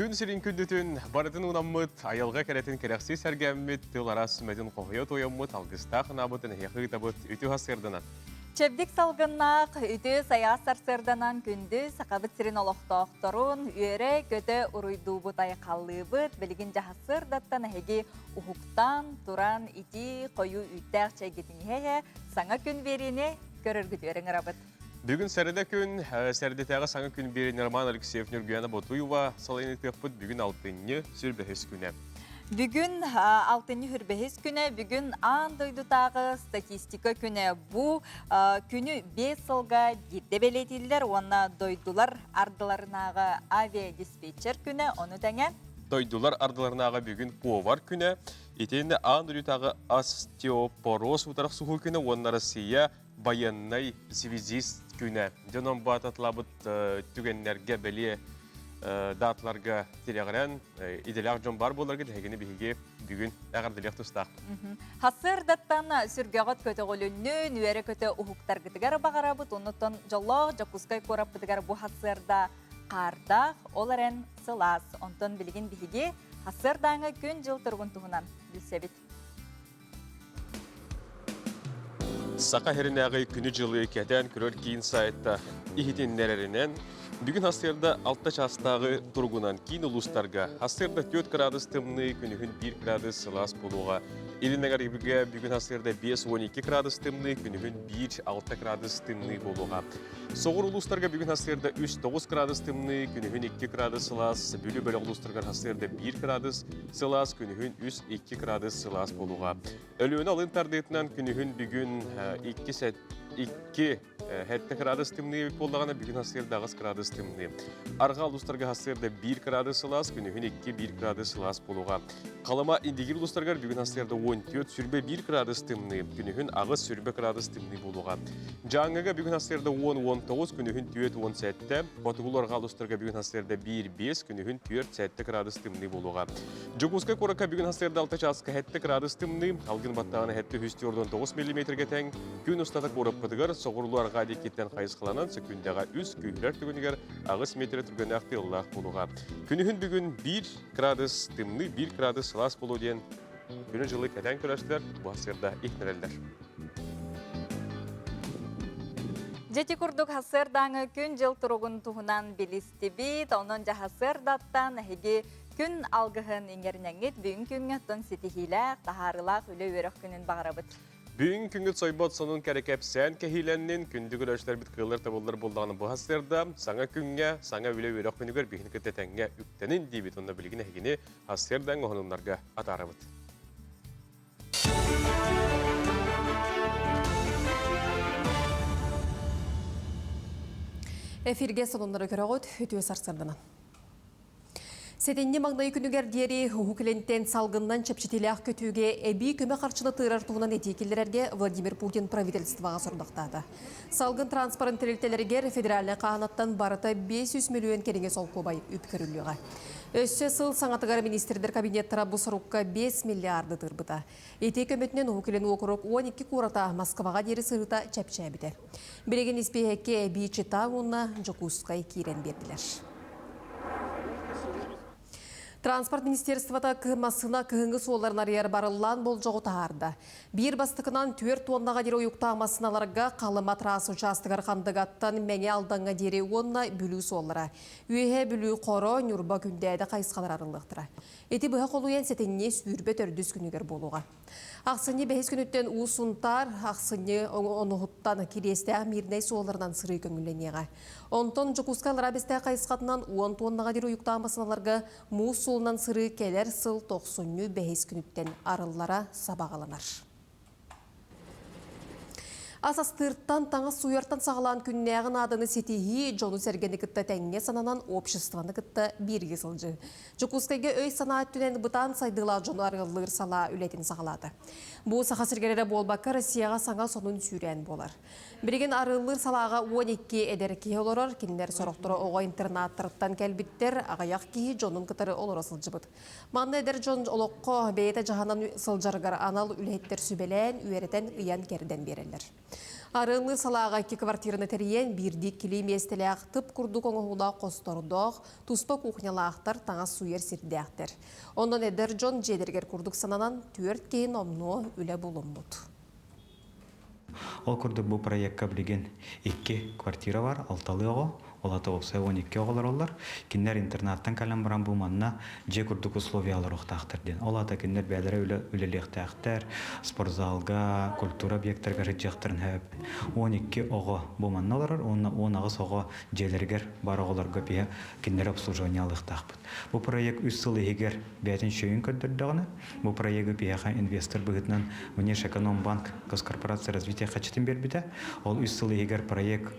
Күн сирин күндүтүн барытын унаммыт, айылға кәретін керекси сәргәммит, тылара сүмәдін қоғайот ойаммыт, алғыста қынабытын хеқы табыт үті хасырдынан. Чебдик салгыннақ, үті саяс сарсырданан күнді сақабыт сирин олықтоқторун, үйері көті ұруйду бұт айқаллыбыт, білігін жағасырдаттан әге ұхуқтан, туран, ити, қойу үттәқ чәйгетіңе саңа күн беріне көріргіт рабыт. Бүгін сәрді күн, сәрдетәғі саңа күн берін Роман Алексеев Нұргияна Ботуева салайны текпіт бүгін 6-ны сүрбәхес күні. Бүгін 6-ны сүрбәхес күні, бүгін аң дойдутағы статистика күні. Бұл күні 5 сылға деді белетілдер, оны дойдулар ардыларынағы авиадиспетчер күні, оны тәңе? Дойдулар ардыларынағы бүгін повар күні, етенді аң дойдутағы остеопороз ұтарақ сұху күні, онлары сия баяннай связист күні. Жонон бататлабыт түгенлерге бәле датларға терегірен иделяқ жон бар боларғы дәгені бігі бүгін әғардылық тұстақ. Хасыр даттан сүргеғат көті ғолүннің, үйері көті ұхуқтар күтігер бағарабыт, онытын жолақ, жакускай корап күтігер бұл хасырда қардақ, оларын сылас. Онтын білген бігі хасырдаңы күн жыл тұрғын тұғынан білсебет. Сақа херінәғі күні жылы кәтен көрір кейін сайтта ихетенлерінен бүгін хастырда 6 жастағы тұрғынан кейін ұлыстарға хастырда 4 градус тымны күнігін 1 градус сылас болуға. Елінәғар ебіге бүгін хастырда 5-12 градус тымны күнігін 1-6 градус тымны болуға. Соғыр ұлыстарға бүгін хастырда 3-9 градус тымны күнігін 2 градус сылас, бөлі ұлыстарға хастырда 1 градус сылас күнігін 3-2 градус сылас болуға. Өліуін алын тардетінен күнігін бүгін 2 градус тымны болдағана бүгін хастырда 9 градус тымны. Арға ұлыстарға хастырда 1 градус сылас күнігін 2-1 градус сылас болуға. Қалама индегер ұлыстарға бүгін хастырда 14 сүрбе 1 градус тымны күнігін ағыз сүрбе градус тымны болуға. Жаңыға бүгін хастырда 10-19 күнігін 4-17, Батығыларға ұлыстарға бүгін хастырда 1-5 күнігін 4-7 градус тымны болуға. Жокуска қорақа бүгін хастырда 6 жасқа 7 градус тымны, алғын баттағаны 7-9 мм тәң күн ұстатық орып бұдығыр, соғырларға декеттен қайысқыланан сөкіндеға үз күйілер түгінігер ағыз метрі түрген ақты ұллақ болуға. Күнігін бүгін 1 градус тымны, 1 градус сылас болу ден күні жылы кәден көрәштілер, бұл асырда ихнерелдер. Жеті күрдік хасырдаңы күн жыл тұрғын тұғынан білістебет, оның жа хасырдаттан әге күн алғығын еңерінәңет бүгін күнгіттің сетихиләқ, тахарылақ үлі өріқ күнін бағарабыт. Бүгін күнгіт сойбот сонun кәрекәп сән кәхиленнен күнді көрәштер біт қылыр табылдар болдағаны бұл хасырда саңа күнге, саңа үлі өріқ күнігер бігін күттетәңге үктенін дейбет онда білген әгіне хасырдан ғонымларға атарабыт. Эфирге сонунлары көрөгөт үтүө сарсырдынан. Сетенне маңнайы күнігер дери хукілентен салғыннан чепчетелек көтуге әбі көмі қарчылы тыырар туғынан етекелерге Владимир Путин правительствоға сұрдықтады. Салғын транспорын тірелтелерге федеральный қағанаттан барыта 500 миллион кереңе сол көбай үпкіріліға. Өссі сыл саңатығар министрдер кабинеттара бұл сұрыққа 5 миллиарды тұрбыта. Етек көметінен хукілен оқырық 12 курата Москваға дері сырыта чәпчәбіді. Береген іспейекке әбі чыта ұнна Жокускай кейрен берділер. Транспорт министерствода кымасына кыңғы суоларын арияр барылан бол жоғы тағарды. Бір бастықынан 4 тоннаға дері ойықта масыналарға қалыма трасы участығар қандығаттан мәне алданға дері онына бүлі суолара. Үйе бүлі қоро нүрба күндәді қайысқалар арылықтыра. Эти бұға қолуен сетенне сүрбе төрдіз күнігер болуға. Ақсыне бәйіз күніттен ұсынтар, ақсыне оңығыттан кересті әмірнәй суоларынан сыры көңіленеға. Онтон Жокускалар абесті қайысқатынан 10 тоннаға дері ойықта масыналарға мұз солынан сыры келер сыл 90 бәйіз күніттен арыллара сабағаланар. Асастырттан таңыз суяртан сағалан күннәғын адыны сетихи жону сәргені кітті тәңге сананан обществаны кітті берге сылжы. Жокускайге өй санаат түнен бұтан сайдыла жону арғылыр сала үлетін сағалады. Бұл сақа сіргелері болбаққа Россияға саңа сонын сүйрен болар. Біреген арғылыр салаға 12 әдер кей олырыр, кенілер сұрықтыры оға интернаттырыттан кәлбіттер ағаяқ кейі жонын кітірі олыры сылжыбыд. Манны әдер жон олыққо бейті жағанан сылжарғар анал үлеттер сүбелен, үйеретін ұян керден берелер. Арыңы салаға ки квартираны тәріен бірдік келей местелек тып күрдік оңығыла қостордық, туспа кухнялақтар таңа суер сирдәқтер. Ондан әдір жон жедергер күрдік сананан 4 кейін омну үлі болым бұд. Ол күрдік бұл проектқа білген 2 квартира бар, алталығы. Олаты опсай 12 оғылар олар. Кинер интернаттан кәлем баран бұл манна же күрдік условиялар оқтақтырден. Олаты кинер бәлері үлелектәқтер, спортзалға, культура объекттарға жеттіқтірін әп. 12 оғы бұл манна олар, 10 оғы желергер бар оғылар көпе кинер обслуживаниялықтақ бұд. Бұл проект үз сылы егер бәтін шөйін көндірдіғыны. Бұл проект өпеяға инвестор бұғытынан Внеш Экономбанк Госкорпорация развития қачытын бербіді. Ол үз сылы егер проект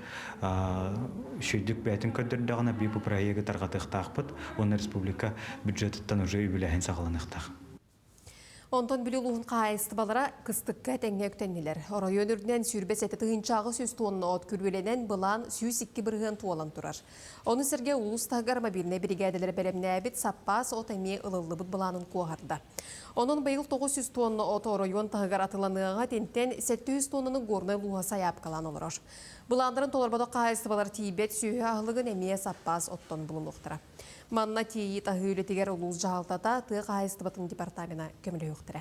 шөйді бәтін көндірдіғына бұл проекті тарғатықтақ бұд. Оны республика бюджеттен уже үбіләйін сағыланықтақ. Онтон білі ұлығын қайысты балара қыстыққа тәңе өктеннелер. Орайон үрдінен сүрбес әті тұғынчағы сөз туынны от күрбеленен бұлан сүйіз 2 бірғын туалан тұрар. Оны сірге ұлыстағар мобильне бригадалар бәрімне әбіт саппас от әме ылылы бұд бұланын қоғарда. Оның байыл 900 тонны от орайон тағығар атыланыға тенттен 700 тоннының горны луға саяп қалан олар. Бұландырын толарбада қайысты балар тейбет сүйі ағылығын әме саппас оттон бұлын ұқтыра. Манна тейі тағы өлетігер ұлыз жағалтата тұғы қайысты батын департамена көмілі өқтірі.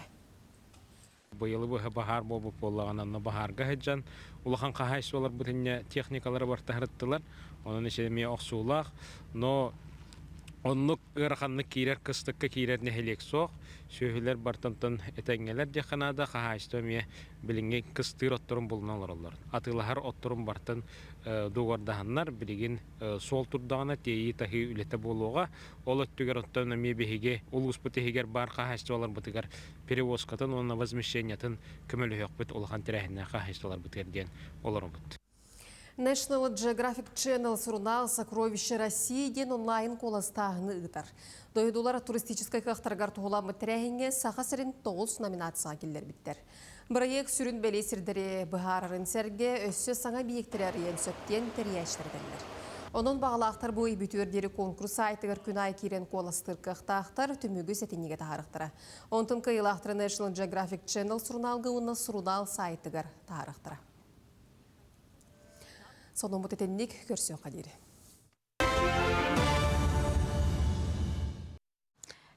Бұйылы бұғы бағар болу болағананна бағарға хеджан. Улахан қағайсы олар бұтынне техникалары бартағырыттылар. Оның ішеме оқсулақ. Но онлық ұрақанны кейрер қыстыққа кейрер нәхелек соқ. Сөйілер бартантан әтәңгелер деканада қағайсы өме білінген қыстыр оттырын болуналар олар. Атылағар оттырын бартын дуғардағанлар білген сол тұрдағына тейі тахи үлеті болуға. Ол өттігер оттан өме бігеге ұлғыс бұтығер бар қағайсы олар бұтығар перевозқатын, оны возмещениятын көмілі өк бұт олған тірәхіне қағайсы олар бұтығерден олар бұт. National Geographic Channel сурунал «Сокровище России» ден онлайн коластағыны ұйтар. Дойдулар туристическай қақтарғар тұғыламы тірәхінге сақа сірін 9 номинацияға келдер біттер. Проект сүрін бәлей сірдері бұғарырын сәрге өссі саңа бейектері ариян сөптен тәрияштырдерлер. Onun bağlaqtar bu bütürderi konkurs aytıgar күн ай керен коластыр қақтақтар түмігі сәтінеге тағарықтыра. Онтын қиылақтыры National Geographic Channel сурналғы ұны сурнал сайтыгар тағарықтыра. Соның мұтетеннік көрсеу қадері.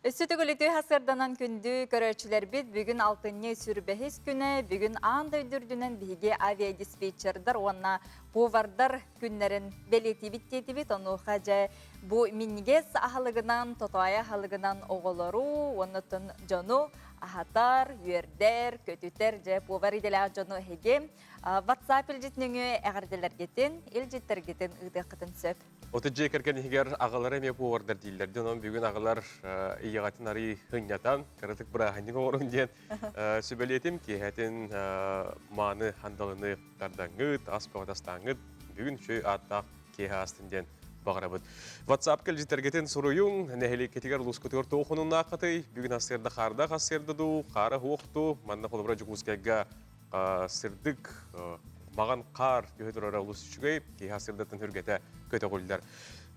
Үстітігіліті хасырданан күнді көрөчілер бит бүгін 6-ны сүрбәхес күні бүгін аңды өдірдінен біге авиадиспетчердар, онна повардар күннерін белеті биттеті бит, оны қажа бұ миннигес ахалығынан, тотуая ахалығынан оғылару, онытын жону, ахатар, үйердер, көтүтер, же повар иделі жону хеге, WhatsApp илжетніңі әғарделер гетін, илжеттер гетін ұйдықытын сөп. Оты жекерген егер ағалар әме повардар дейілдерді, оның бүгін ағалар иеғатын ары ғынятан, қаратық бірағанның орын ден сөбелетім ки, әтін маны хандалыны тардаңыд, аспағатастаңыд, бүгін шөй аттақ кейі астын ден бағырабыд. WhatsApp кел жетергетін сұруйың, нәхелі кетігер лұскөтігер тоқынын ақыты, бүгін асырды қарда қасырды ду, қары хоқты, манна қолыбыра жүгізгәйгі сырдық, маған қар көтір ора ұлыс үшігей, кей асырдатын хүргеті көті қөлдер.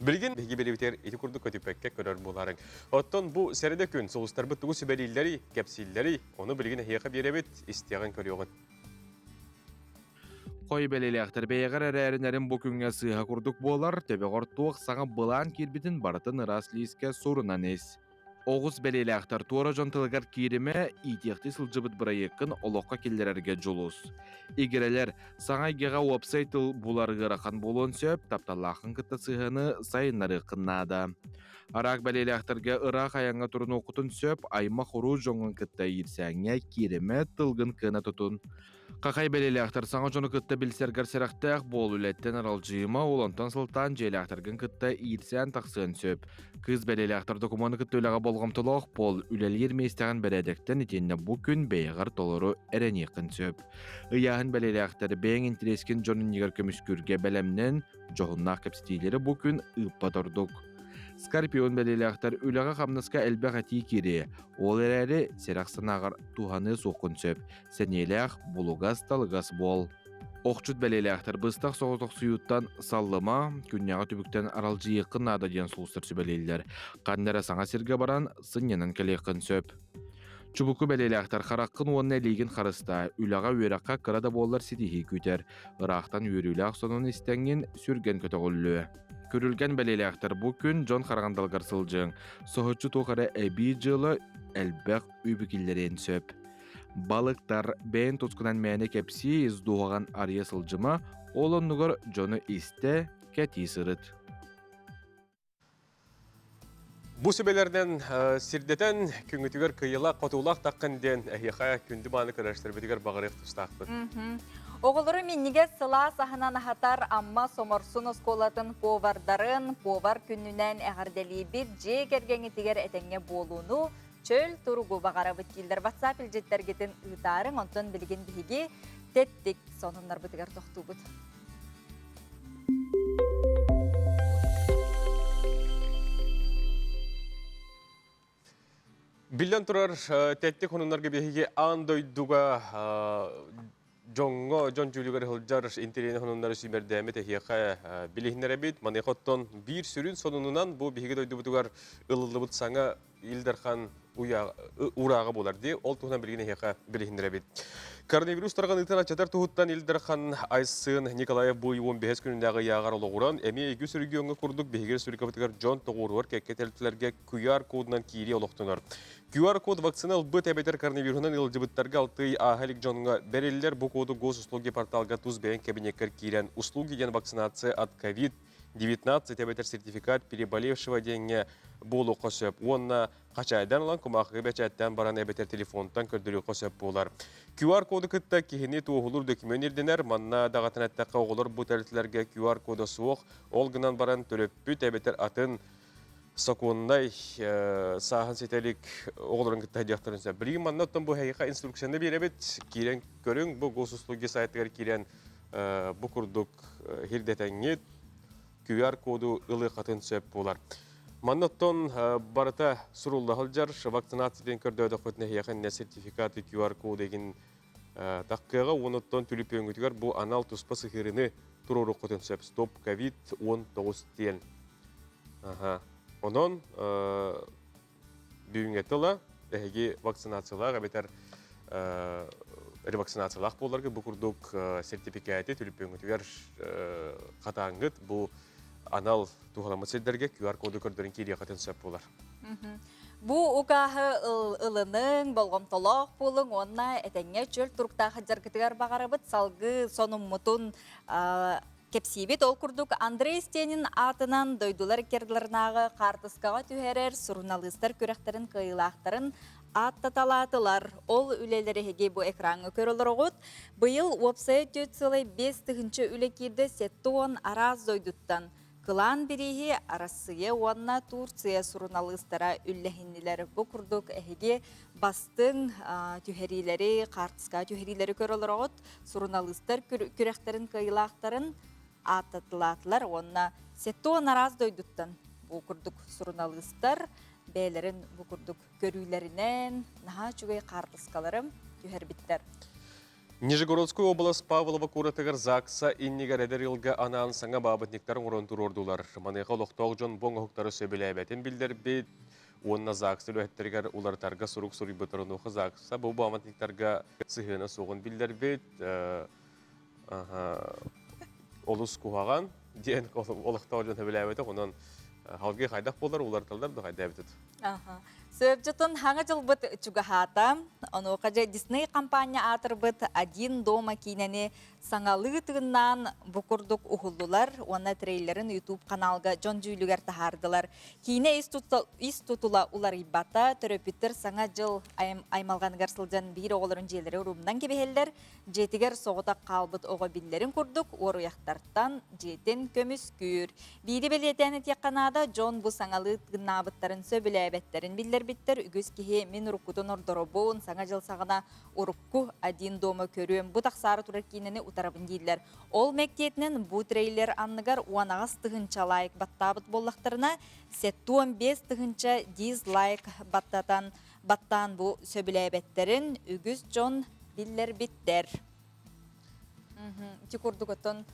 Білген беге белебетер еті күрді көтіпәкке көрер боларың. Оттон бұл сәрді күн соғыстар бұттығы сөбәлейлері, кәпсейлері, оны білген еқі беребет, істеғін көріоғын. Қой бәлелі ақтар бәйғар әрәрінәрін бұл күнге сыға күрдік болар, төбе ғортуық саңа бұлан кербетін барытын ыраслиіске сұрынан ес. Оғыз бәлелі ақтар туара жонтылығар кереме итекті сылжыбыт проектін олыққа келдерерге жолыз. Егерелер саңа егеға уапсайтыл бұларғы рақан болуын сөп, тапталақын кітті сығыны сайынлары қыннады. Арақ бәлелі ақтарға ұрақ аяңға тұрын оқытын сөп, аймақ ұру жоңын кітті ерсәңе кереме тылғын кіна тұтын. Қақай бәлелі ақтар саңа жоны кітті білсергер сәрақтақ бол үлеттен арал жиыма олантан сылтан желі ақтарғын кітті ерсән тақсын сөп. Кыз бәлелі ақтар докуманы кітті өліға болғам тұлақ бол үлелер мейстіған бәрәдіктен етенне бұл күн бәйғар толыру әрәнеқін сөп. Ұяғын бәлелі ақтар бәйін интерескен жонын егер көміскүрге бәлемнен жоғыннақ кәпстейлері бұл күн ұппа тұрдық. Скорпион бәлелі ақтар үліға қамнысқа әлбәқ әтей кере. Ол әрәрі серақсынағыр туғаны соқын сөп. Сәнеләқ бұлуғас талығас бол. Оқчыт бәлелі ақтар бұстақ соғытық сұйыттан саллыма, күнняға түбіктен аралжы еқін ада ден сұлыстыр сөбәлелілер. Қандара саңа серге баран сынненін кәлеқін сөп. Чубуку белелектер хараққын онна лигин харыста, үляға үйраққа қырада болар сетихи күтер. Ырақтан үйріліғ сонун істенген сүрген көтіғілі. Көрілген белелектер бұ күн Джон Қарағандалғар сылжың. Соғытчы тоқары әбей жылы әлбәқ үйбікілдерін сөп. Балықтар бәйін тұтқынан мәне кәпсі издуғаған ария сылжыма, олоннығыр Джоны исте кәти сырыт. Бу сөбелерден сирдетен күңітігер кыйыла қотулақ таққан ден әйеқа күнді баны көрәштер бетігер бағырық тұстақпын. Оғылыры меннеге сыла сахынан ахатар амма соморсун осколатын повардарын повар күнінен әғарделейбет же кергені тегер әтенге болуыну чөл тұруғы бағара бүткелдер WhatsApp илжеттергетін ұйтарын онтон білген бігі теттік сонынлар бітігер тоқту бұд. Билен тұрар тәттік онынларға бейге андойдуға Жон Жулигар Хылжар интернет онынлары сүймердәме тәхияқа білігінер әбет. Маны қоттон бір сүрін сонынынан бұл бейге дойды бұтығар ылылы бұт саңа Илдархан урағы болар де, ол тұғынан білген әйеқа білігінер әбет. Коронавирус тарған ытын ачатар тұғыттан Илдархан Айсын Николаев бұй 15 күніндегі яғар олығыран, әме егі сүрігі өңі күрдік бейгер сүрігі бұтығар Джон тұғыруар кәккетелтілерге QR кодынан кейре олықтынар. QR код вакцинал бұт әбетер коронавирусынан илжібіттарға алты ағалік Джонға бәрелілер бұл коду госуслуги порталға туз бәйін кабинеккер кейрен услуги ден вакцинация от COVID-19 әбетер сертификат переболевшего денге болу қосып. Онна қачайдан олан күмақығы бәчәттен баран әбетер телефонтан көрділі қосып болар. QR коды күтті кехіне туғылыр докумен ерденер, манна дағатын әттәққа оғылыр бұт әлітілерге QR коды суық, олғынан баран төліп бүт әбетер атын саконнай сахан сетелик оғылырын күтті әдияқтарынса. Білген манна оттан бұл әйіға инструкцияны беребет, кейрен көрің, бұл госуслуги сайттығар кейрен бұл күрдік хирдетәңет QR коду ылы қатын сөп болар. Маннаттон барыта сұруллағыл жар, вакцинацияден көрдөөді қөтіне яқын сертификаты QR коду егін таққыға, оныттон түліп өңгітігер бұл анал тұспа сықырыны тұруру қөтін сөп. Стоп COVID-19 дейін. Онын бүйінгеттіла, әйге вакцинациялар, әбетер ревакцинациялақ боларғы бұл күрдік сертификаты түліп өңгітігер қатаңғыт бұл анал туғаламы селдерге QR коду көрдерін кейде қатын сөп болар. Бұ ұғағы ылының, болғымтолақ болың, онна әтәңе чөл тұрқтағы жаргытығар бағарабыт салғы соның мұтын кепсибет ол күрдік Андрей Стенин атынан дойдулар керділернағы қартысқаға түйерер сұрыналыстар көректерін қиылақтарын аттаталатылар. Ол үлелері хеге бұ экраны көрілер оғыт. Бұйыл уапсайы төтсілі 5 түгінші үлекерді сеттуон араз дойдуттан. Кылан береге арасыя уанна Турция сұрыналыстара үлләхіннелері бұ күрдік әхеге бастың түйерилері, қартысқа түйерилері көрілер оғыт. Сұрыналыстар көректерін қиылақтарын аттатылатылар. Онна сеттуон араз дойдуттан. Бұ күрдік сұрыналыстар бәлерін бұқырдық көрүйлерінен наға чүгей қартысқаларым түйербіттер. Нижегородская область Павлова куратыгар ЗАГСа иннигер эдерилга анаан саңа бабытниктарын урантыр ордулар. Манайға лоқтоқ жон боң оқтары сөбіләбәтін білдер бет. Онна ЗАГСы лөттергер улартарға сұруқ сұруй бұтырын оқы ЗАГСа. Бұл бабытниктарға сығына соғын білдер бет. Олыс куғаған. Ден олықтау жон сөбіләбәті. Онан халғы қайдақ болар, уларталдар да қайда әбітеді. Сөбжетін хаңа жыл бұт чүгахата, оны қажа Дисней компания атыр бұт один дома кейнені саңалы тұғынан бұқырдық ұғылдылар, оны трейлерін YouTube каналға Джон Жүйлігер тахардылар. Кейіне ис тұтыла улар ибата, түрөпіттір саңа жыл аймалған ғарсылжан бір оғылырын желері ұрымдан кебехелдер, жетігер соғыта қалбыт оғы биллерін күрдік, ору яқтарттан жетін көміс күйір. Бейді белетәні текқанада Джон бұл саңалы тұғынабыттарын сөбілі әбеттерін биллер биттер үгіз кеге мен ұрыққудың ордоробуын саңа жыл сағына ұрыққу один дома көруем. Бұ тақсары тұрар кейінені ұтарабын дейділер. Ол мәктетінен бұ трейлер анныгар уанағыз тұғынша лайк баттабыт боллақтарына сетті 15 тұғынша дизлайк баттан бұ сөбілі әбеттерін үгіз Джон биллер биттер. Текурдық өттін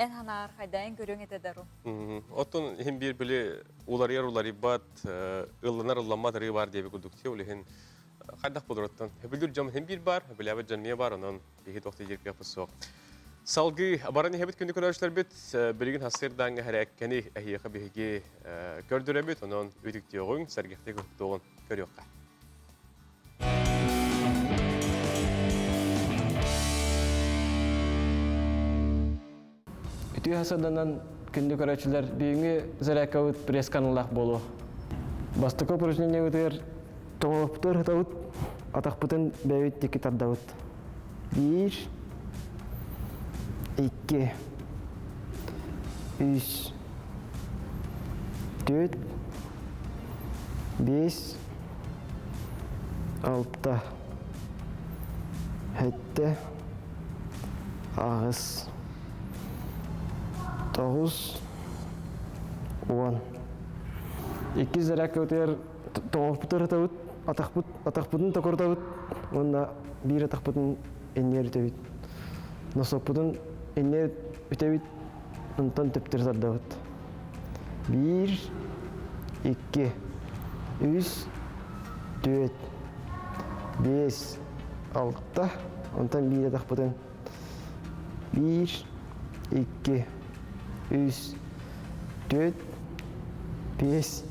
ән ханар қайдайын көрің етедер. Оттон хем bir bile ular yer ular ibat ıllınar ıllanma tırı var diye bir kurduk diye. Olehin Қайдақ болыраттан. Хөбілдір жам hem bir бар, хөбіләбі жанмия бар, онын бейгі тоқты жерге пысуақ. Салғы бараны хебет күнді көрәушілер бет, бірігін хасырдаңы әрәккәні әйеқі бейге көрдірі бет, онын өтікте оғын, сәргекте көптіғын көріққа. Үтү хасаданан күндү көрөчүлөр бүйүңү заракаут пресканлах болу. Бастыка упражнение өтөр тоңоптор хатаут атакпытын бәйүт теки тардаут. 1 2 3 4 5 6 7 8 9 10 2 зарак өтер тоңоптор хатаут атакпытын токортабыт, онда бир атакпытын эннер үтебит. Носоппутын эннер үтебит, онтан төптөр сардабыт. 1 2 3 4 5 6 онтан бир атакпытын 1 2 3 4 5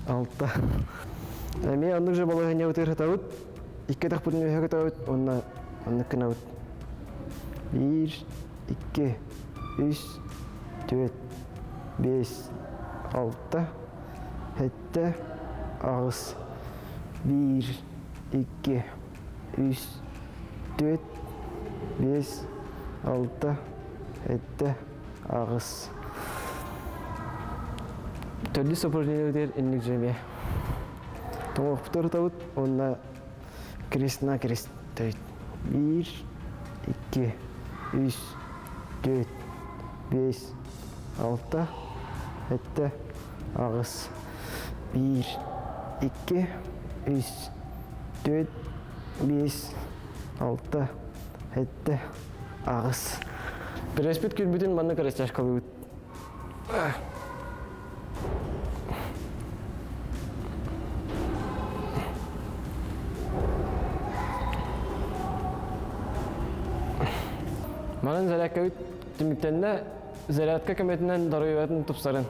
6 Әме андық жа балағыне өтер хатауыт, 2 тақпытын өйе хатауыт, онны кінаут. 1, 2, 3, 4, 5, 6, 7, ağız. 1, 2, 3, 4, 5, 6, 7, ağız. Tördü sopurluğuna öder enlik cemiye. Тоңоқтор табыт, онна крестна крест тәйт. 1, 2, 3, 4, 5, 6, 7, ağız. 1, 2, 3, 4, 5, 6, 7, ağız. Бірәспет күлбітін манны қарасташ қалуыт. Манын зараккабыт түміктенде зарядка көметінен даруеватын тұпсарын.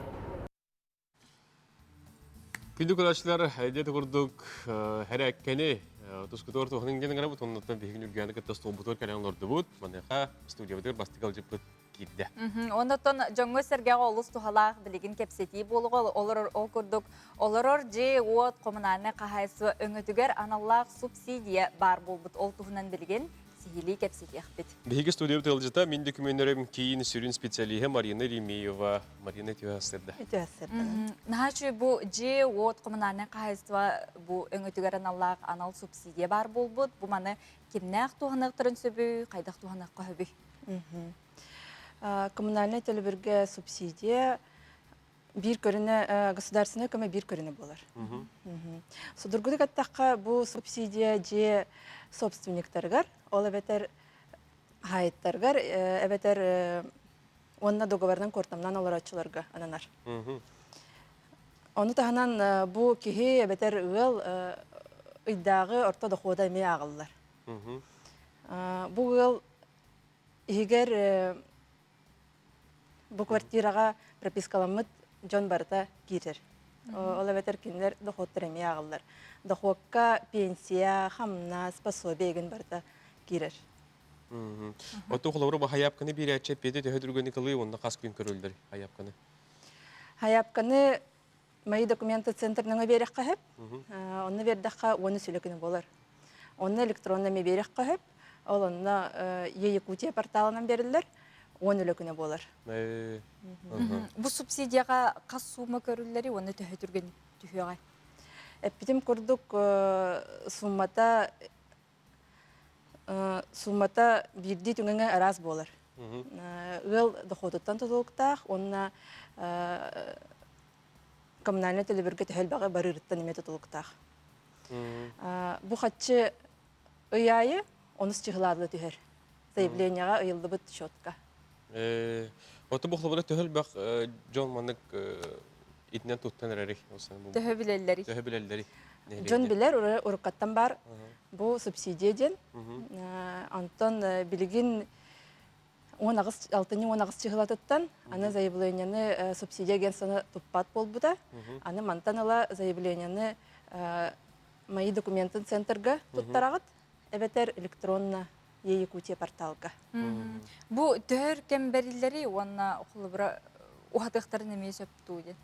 Күнді көрәшілер әйдеті құрдық әрәккәне тұскутор тұғының дені ғана бұд, оннаттан бейгін үлгені кітті столбутор кәлеңлерді бұд, манеға студиябытыр бастықал жіппіт кейді. Оннаттан жоңғы сәргеға олыс тұхалақ білігін кепсеті болуға ол күрдік. Оларор же от коммунальны қағайсы өңітігер аналлақ субсидия бар болбыт ол тұғынан білген сихили кепсеті әқпет. Бейгі студиябытыр жылжыта мен документарым кейін сүрін специалиға Марина Ремеева, Марина Тюасырды. Нағачы бұл же от коммунальны қағайсы бұл өңітігер аналлақ анал субсидия бар болбыт. Бұл маны кемнәқ туғанақ тұрын сөбі, қайдақ туғанақ қағыбі? Коммунальный телебирге субсидия бир көріне, государственный көмі бир көріне болар. Судыргудық аттаққа бұл субсидия же собственниктаргар, ол әбетер хайыттаргар, әбетер онна договордан кортамнан олар атчыларға ананар. Оны тағынан бұл кеге әбетер ұғыл ұйдағы орта дохода әме ағылылар. Бұл ұғыл егер бұл квартираға пропискаламыд жон барыта кирер. Ол әбетер кенлер доходтар әме ағылылар. Доходка пенсия, хамна, способие еген барыта кирер. Отты қолауыры бұл хаяпқаны бір әтчеп беді төхедіргені қылы, онда қас күн көрілдір хаяпқаны? Хаяпқаны мои документы центрныңа берек қағып, оны бердіққа оны сөйлекіні болар. Оны электронными берек қағып, ол онына Е-Якутия порталынан берілдер, оны өлекіні болар. Бұл субсидияға қас сума көрілдері, оны төхедірген түйеғай? Эппитим курдук суммата бирди түңеңе араз болар. Ыл доходуттан тутулуктах, онна коммунальный телебирге төһөлбагы барырыттан эме тутулуктах. Бу хатчы ыяйы онус чыгылады түһөр. Заявлениега ыйылдыбыт счетка. Оты бұқлыбыда төһөлбақ Джон Маннык итінен туттан әрәрі. Төһө билелләри. Төһө білелдері. Жон билер уруккаттан бар бу субсидия ден. Антон билигин 16 чыгылатыттан аны заявленияны субсидия агентствосына туппат болбуда. Аны мантаныла заявленияны мои документы центрга туттарагыт. Эбетер электронна Якутия порталга. Бу төр кемберилери онна окулубра ухатыктарын эме сөптүүден.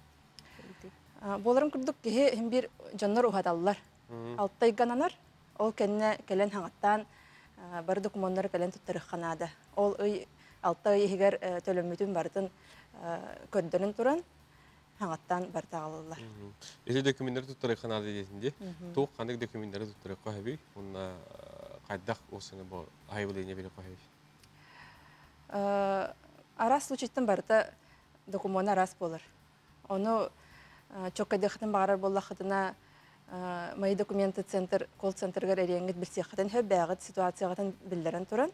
Боларын күрдүк кеһи бир жоннор ухаталлар. Алтайгананар ол кенне келен хаңаттан бар документтар келен туттарыханада. Ол алтай егер төлөмүтүн бардын көндөрүн туран хаңаттан бартагалылар. Эти документтер туттарыханада десинде, тук кандай документтер туттарыхка хаби, онна кайдак осыны бу айбылыйна берип койбу. Арас случайдан барда документ арас болар. Ону чоккадыхтын багарар боллахытына мои документы центр, колл-центрга эреңгит билсехтен хөббагыт ситуациягатын билдерен туран.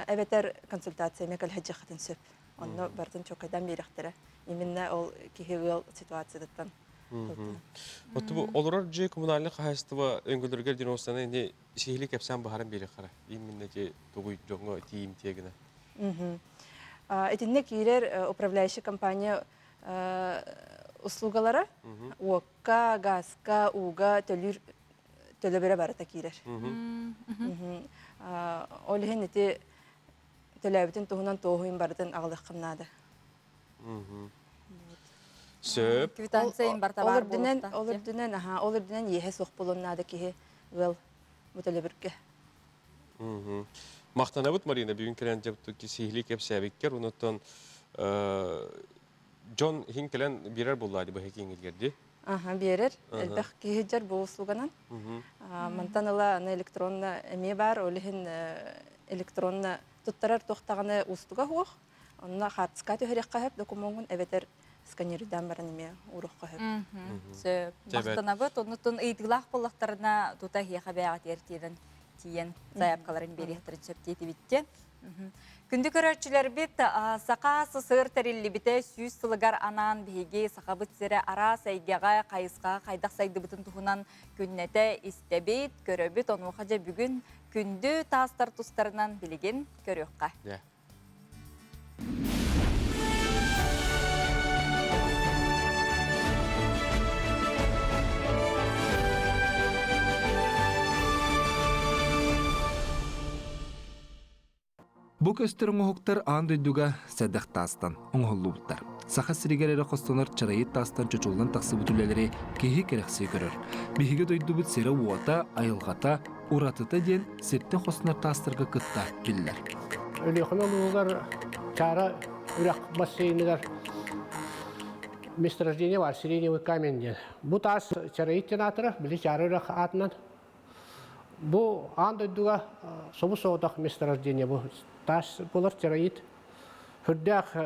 Эбетер консультация мекал хаҗахтын сөп. Онно бардын чоккадан берихтере. Именно ол кихевел ситуациядаттан. Вот бу олорор же коммунальный хозяйство өңгөлөргө диносаны не шехли кепсен бахарын бери кара. Именно же тугуй жоңго тиим тегине. Этинне кирер управляющая компания услугалары уокка, газка, уга төлөбөрө барата кирер. Олхен эти төлөбүтүн туһунан тоохуйун бардын агылыкканнады. Сөп. Квитанциян барта бар болуп. Олордунен ехе соқ болуннады кихи вел мутөлөбүргө. Мактанабыт Марина бүгүн келен жапту ки сихли кепсебиккер унуттан Джон хин келен бирер буллады бу хекиңилгерди. Берер. Элбэх кихи жар бу услуганан. Мантаныла аны электронна эме бар, олхен электронна туттарар тохтаганы устуга хуох. Онна хатска төһөрөккө хеп документун эбетер сканерден баран эме урукка хеп. Сөп. Мактанабыт онутун ыйдылах боллактарына тута хияха бягат ертиден тиен заявкаларын берихтерин сөптейти битте. Күндү көрөрчүлөр бит сака сыр терилли бите сүйүс сылыгар анан биги сакабыт сире ара сайгага кайыска кайдак сайды бутун тухунан күннете истебит көрөбүт ону кажа бүгүн күндү таастар тустарынан билеген көрөкка. Бу көстөрүң оһуктар аан дөйдүгө сәддах таастан оңголлубуттар. Саха сиригерери хостонор чарайыт таастан чочулдан таксы бүтүлелери кеһи керекси көрөр. Биһиге дөйдүбүт сире уота, айылгата, уратыта ден сетте хостонор таастырга кытта киллер. Өлөхөнөлүгөр чара үрак бассейнигер месторождение бар, сиреневый камень ден. Бу таас чарайыт жанатыры, били чара үрак атынан. Бу аан дөйдүгө собу соодак месторождение бу. Тас болар чарайыт. Хүрдәк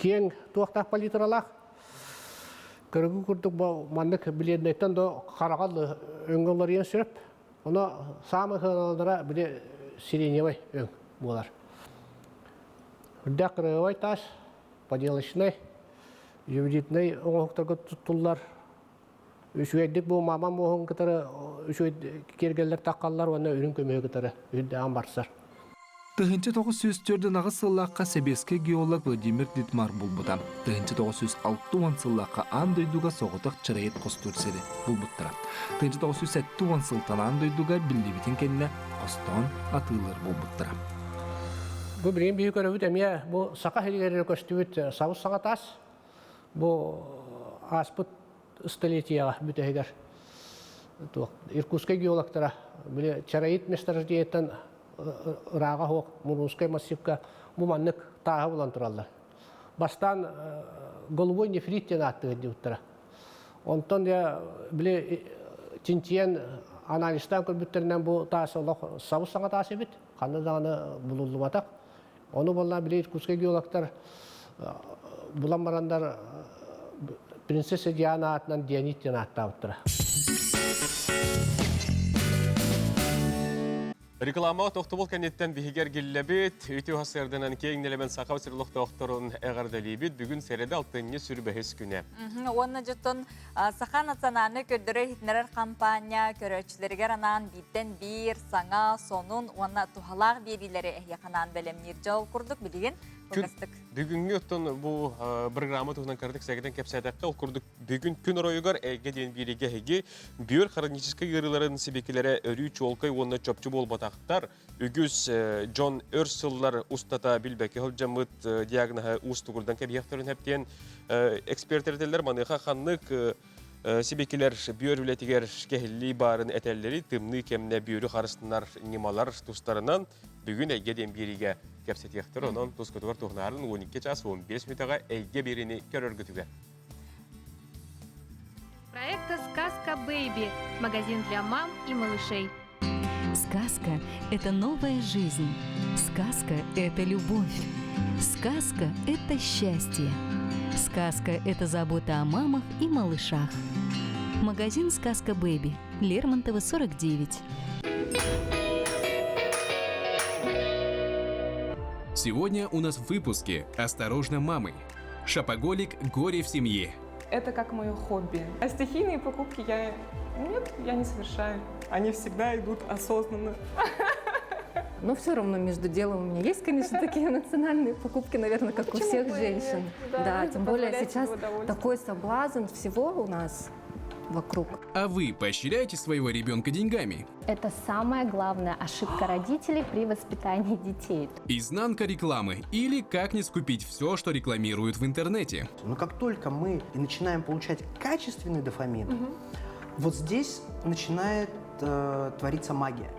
кең туақтақ палитралақ. Көрігі күрдік бұл мандық біледінеттен до қарағалы өңгілер ең сүріп. Оны самы қыналдыра біле сиреневай өң болар. Хүрдәк қырығывай тас, поделочный, ювелитный оңықтарға тұттылар. Үшуәйдік бұл мамам оғын кітары, үшуәйд кергелер таққалар, оны үрін көмегі кітары, үйдіған барсар. Тыгынчы 904 ағыз сыллаққа себеске геолог Владимир Дитмар бұлбұта. Тыгынчы 906 сыллаққа ан дөйдуға соғытық чырайет қостурседі бұлбұттыра. Тыгынчы 907 сылтан ан дөйдуға білдебетін кенне қостон атылыр бұлбұттыра. Бұл бірін бейі көрі әме, бұл сақа хелігері көстібіт сауыз саңатас, бұл аспыт столетияға бүтігер. Иркутская геологтара, чарайет месторождениеттен ыраға хоқ, Мурунская массивка мұманнық тағы болан тұралар. Бастан голубой нефрит тен атты өттіра. Онтон я біле тинтиен анализтан көрбіттерінен бұл тасы сауыз саңа тасы бит, қанды дағаны бұлылы батақ. Оны болна біле Иркутская геологтар бұлан марандар принцесса Диана атынан Дионит тен атты ауттыра. Реклама тоқтыбол кәнеттен бігігер гиллебет, үйті хасырдынан кейінелемен сақау сырлық тоқтырын әғардалибет, бүгін сәреді алтынне сүрбәхес күні. Оны жұттын сақан атсананы көрдірі хитнерер кампания көрөчілергер анан биттен бір саңа сонун оны тухалақ берилері яқанан бәлемнер жол күрдік білген бұлғастық. Бүгінгі өттін бұл программа тұғынан кәрдік сәгеден кәпсәдәққа ол күрдік бүгін күн оройығар әйге дейін береге әйге бүйір қараническі ғырыларын себекелері өрі чолқай оны чөпчі бол батақтар. Үгіз Джон Өрсыллар ұстата білбәкі ғыл жамыт диагнаға ұстығырдан кәбияқтарын әптен экспертердерлер маныға қанлық себекелер бүйір үлетігер кәхілі барын әтәлері тымны кеміне бүйірі қарыстынар немалар тұстарынан бүгін әйге дейін береге кәпсәтияқтыр. Онын тұз көтігір тұғнарын 12 час 15 минутаға әйге берені көріргітігі. Проекта «Сказка Бэйби» – магазин для мам и малышей. Сказка – это новая жизнь. Сказка – это любовь. Сказка – это счастье. Сказка – это забота о мамах и малышах. Магазин «Сказка Бэйби», Лермонтова, 49. Сегодня у нас в выпуске «Осторожно, мамы». Шопоголик «Горе в семье». Это как мое хобби. А стихийные покупки я не совершаю. Они всегда идут осознанно. Но все равно между делом у меня есть, конечно, такие эмоциональные покупки, наверное, как у всех женщин. Да, тем более сейчас такой соблазн всего у нас вокруг. А вы поощряете своего ребенка деньгами? Это самая главная ошибка родителей при воспитании детей. Изнанка рекламы или как не скупить все, что рекламируют в интернете. Но как только мы начинаем получать качественный дофамин, вот здесь начинает твориться магия.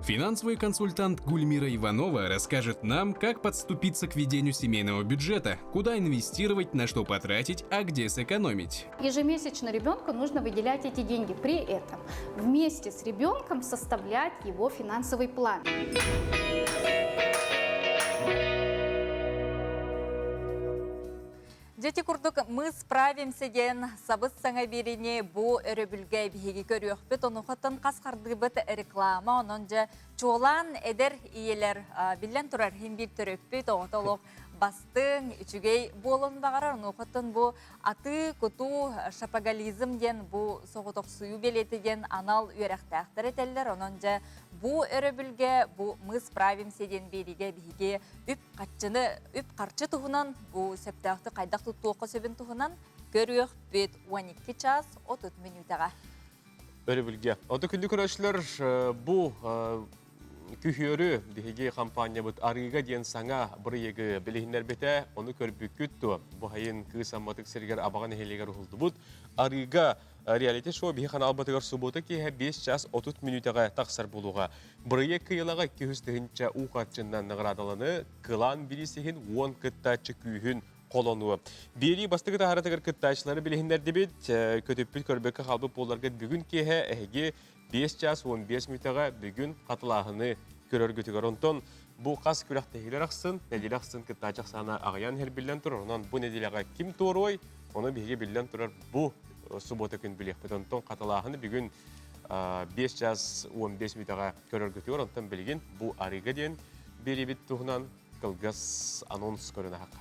Финансовый консультант Гульмира Иванова расскажет нам, как подступиться к ведению семейного бюджета, куда инвестировать, на что потратить, а где сэкономить. Ежемесячно ребенку нужно выделять эти деньги. При этом вместе с ребенком составлять его финансовый план. Дети курдук мы справимся ден сабыз саңа берене бу өрөбүлгәй биһиги көрүөхпүт онухатын каскардыбыт реклама онон же чуолан эдер иелер билен турар химбир төрөппүт оотолок бастың үчүгей болон багарар онухатын бу аты куту шапоголизм ден бу соготок суу белети ден анал үерактаактар этеллер онон же бу өрөбүлгө бу мы справимся ден бериге биһиги үп карчы туһунан бу септаакты кайдак туттуокко сөбүн туһунан көрүөхпүт 12 час 30 минутага Өрөбүлгө. Оты күндү көрөчлөр бу күхөрү биһиги компания бут арыга ден саңа бырыйгы билихинер бете оны көрбүккүттү. Бу хайын кысамматык сергер абаган хелегер улдубут. Арыга реалити шоу биһи канал батыгар суббота ки 5 час 30 минутага таксар булуга. Бырыйы кыйлага 200-нче укатчындан наградаланы кылан бирисихин 10 кыттачы күйүн колонуы. Бери бастыгы тахаратыгар кыттачылары билихинер дебит көтөппүт көрбөккө халбы боларга бүгүн кеhe эһиги 5 час 15 минутага бүгүн катылаһыны көрөргүтүгөр онтон бу кас күрәхтәһиләр аксын, нәдиләр аксын кыттачак саны агаян хел билен турар. Онан бу нәдиләгә ким турой, оны биһиге билен турар бу суббота көн билек. Онтон катылаһыны бүгүн 5 час 15 минутага көрөргүтүгөр. Онтон билген бу арыга ден берибит туһунан кылгас анонс көрөнә хакка.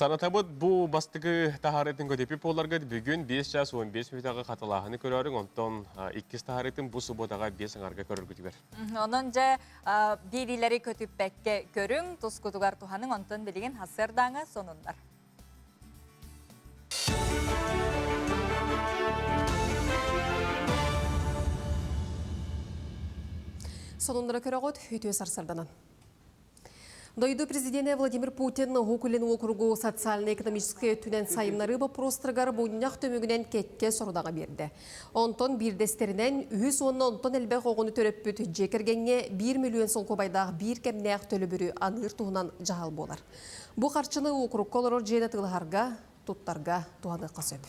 Санатабыт бу бастыгы тахарытын көтепи поларга бүгүн 5 час 15 минутага катылаһыны көрөрүң, онтон 2 тахарытын бу субботага 5 аңарга көрөргүтүбөр. Онон же бирилери көтүппекке көрүң, тускутугар туханың онтон билген хасырдаңы сонундар. Сонундара көрөгөт үтүө сарсарданан. Дойду президенті Владимир Путин Гукулин округу социально-экономический түнен сайынлары вопростыргар буйнақ төмігінен кетке сорудаға берді. Онтон бирдестерінен 110 онтон әлбәқ оғыны төріп бүт жекергенге 1 миллион сол кобайдағы бір кәмнәқ төлі бүрі аныр туғынан жағал болар. Бұ қарчыны округ колорор жейді тылғарға, туттарға туғаны қасып.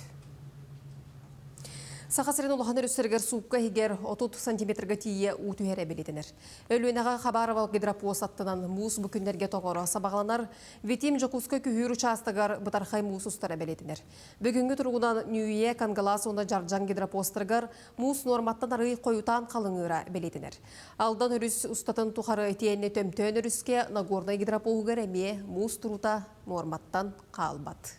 Сақасырын олғаныр үстергер суыққа егер 30 сантиметрға тие ұтуәре белетінер. Өлуенаға Хабарова гидропоз аттынан мұз бүкіндерге тоғыры сабағаланар, ветим жокуска күйір участығар бұтарқай мұз ұстара белетінер. Бүгінгі тұрғынан Нүйе, Кангалас, онда жаржан гидропостырғар мұз норматтан ары қойутан қалыңыра белетінер. Алдан үріс ұстатын тұқары етейіне төмтөн үріске Нагорный гидропоғығар әме мұз тұрута норматтан қалбат.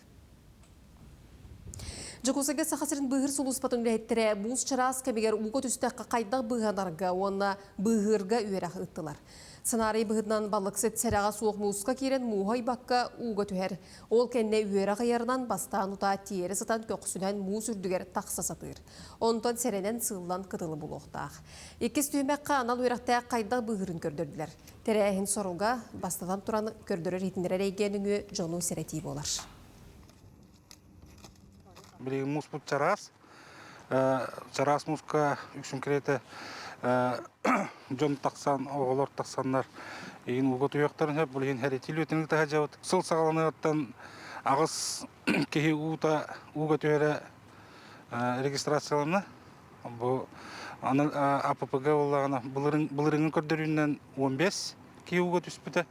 Жокусаға сақасырын бұғыр сұлуспатын үләйттірі мұз чарас кәмегер ұғы түстәққа қайдақ бұғанарға, оны бұғырға үйерақ ұттылар. Сценарий бұғыдынан балық сет сәраға суық мұзға керен мұғай баққа ұғы түхер. Ол кәнне үйерақ айарынан бастан ұта тиері сатан көқсінен мұз үрдігер тақса сатыр. Онтан сәренен сылдан қытылы бұл оқтақ. Екес түймәққа анал үйерақта қайдақ бұғырын көрдірділер. Тәрәхін сорылға бастадан тұран көрдірі ретіндері рейгеніңі жону сәрети болар. Били мус пут чарас муска үксүн керете жон таксан оголор таксаннар ин уго туяктарын хеп булин херетил өтүнүк тахажабыт сыл сагаланаттан агыс кеhi ута уго төре регистрацияланы бу аны АППГ боллагана булырыңын көрдөрүнөн 15 кеhi уго түспүтө.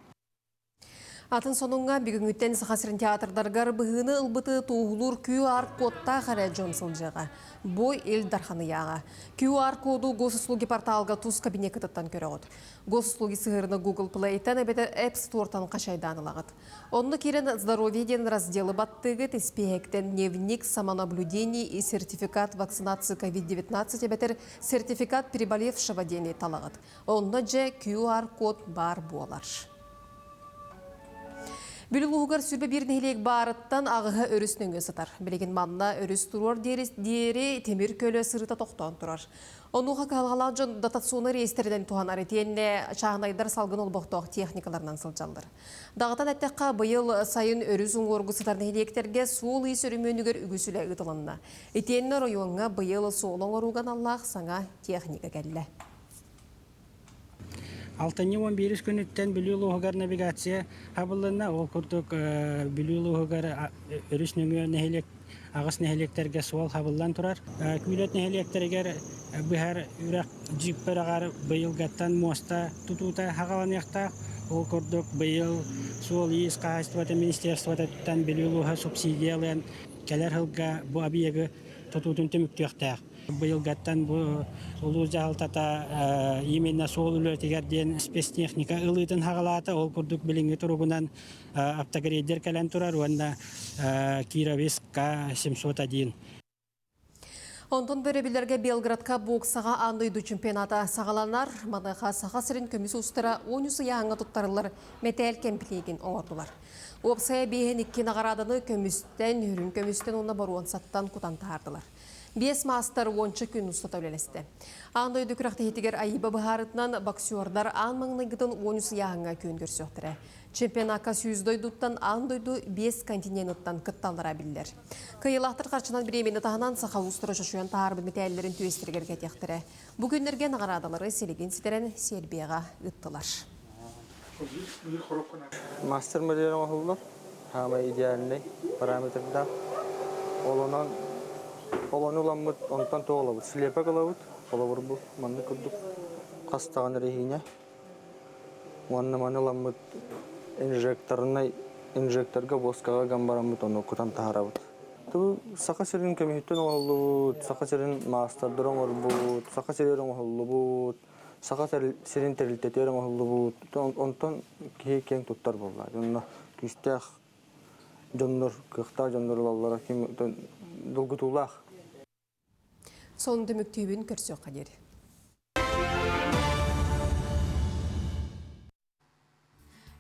Атын сонуңға бүгінгіттен Сақасырын театрдарғар бұғыны ұлбыты туғылыр QR кодта қара жонсылжыға. Бой ел дарханы яға. QR коду госуслуги порталға туз кабинет кытыттан көрі ғыд. Госуслуги сығырыны Google Play-тан әбеті App Store-тан қашайдан ұлағыд. Онны керен здоровье ден разделы баттығы теспехектен дневник самонаблюдений и сертификат вакцинации COVID-19 әбетер сертификат переболевшего дені талағыд. Онны же QR код бар болар. Бүлігуғығар сүрбе бірін елек барыттан ағыға өрісінің өсітар. Білеген манна өріс тұрор дері темір көлі сырыта тоқтан тұрар. Онуға қалғалан жон датационы рейстерден туған аретенне шағынайдар салғын олбақтоқ техникаларынан сылжалдыр. Дағытан әттіққа бұйыл сайын өріс ұңғырғысытарын електерге суыл үй сүрімөнігер үгісілі ұтылынна. Етенні районға бұйыл суылың оруған Аллах саңа техника кәлі. 6-11 күніттен бүлілуғығар навигация қабылына ол күрдік бүлілуғығар өріс нөмір нәхелек, ағыс нәхелектерге суал қабылдан тұрар. Күйлет нәхелектергер бұхар үрақ джиппер ағар бұйылғаттан моста тұтута қағаланияқта. Ол күрдік бұйыл суал ес қағыстываты министерствататтан бүлілуға субсидиялыян кәлер ғылға бұ абиегі тұтутын түміктіяқтақ. Бұйылғаттан бұл ұлы жағылтата именно сол үлі тегерден спецтехника ұлытын хағалаты, ол күрдік біліңгі тұрғынан автогрейдер кәлін тұрар, онда Кировец К-701. Онтон бөребілерге Белградқа боксаға андойду чемпионата сағаланар, маныға сақасырын көміс ұстыра 10 яңа тұттарылар метәл кемпілеген оңырдылар. Опсая бейін ikki нағарадыны көмістен, үрін көмістен онына баруан саттан құтан тағардылар. 5 мастер 10 күн ұстата өлелесті. Андойды күрақта етігер айыба бұхарытынан боксердар аң маңнығыдың 10 яғыңа көн көрсөқтірі. Чемпионақа сүйіздойдуттан андойду 5 континенттан күтталдыра білдер. Кайылақтыр қарчынан біремені тағынан сақа ұстыры шашуян тағарбы метәлілерін түйестіргерге тектірі. Бүгіндерге нағарадалары селеген сетерен Сербияға ұттылар. Мастер мөлерін оғылдар, хама идеаліней параметрда. Оланы уламмыт, онтан тоғылабыт. Слепа қалабыт, олабыр бұл, манны күрдік. Қастаған рейхине. Маны уламмыт инжекторға боскаға гамбарамыт, оны күтан тағарабыт. Бұл сақа серін көмейттен оғылыбыт, сақа серін мастардырын орбыт, сақа серерін оғылыбыт, сақа серін терілтетерін оғылыбыт. Онтан кең тұттар болла. Күстәқ жоннор, қықта жоннор баллара долгутулах. Сонды мүктүйбін көрсі қадері.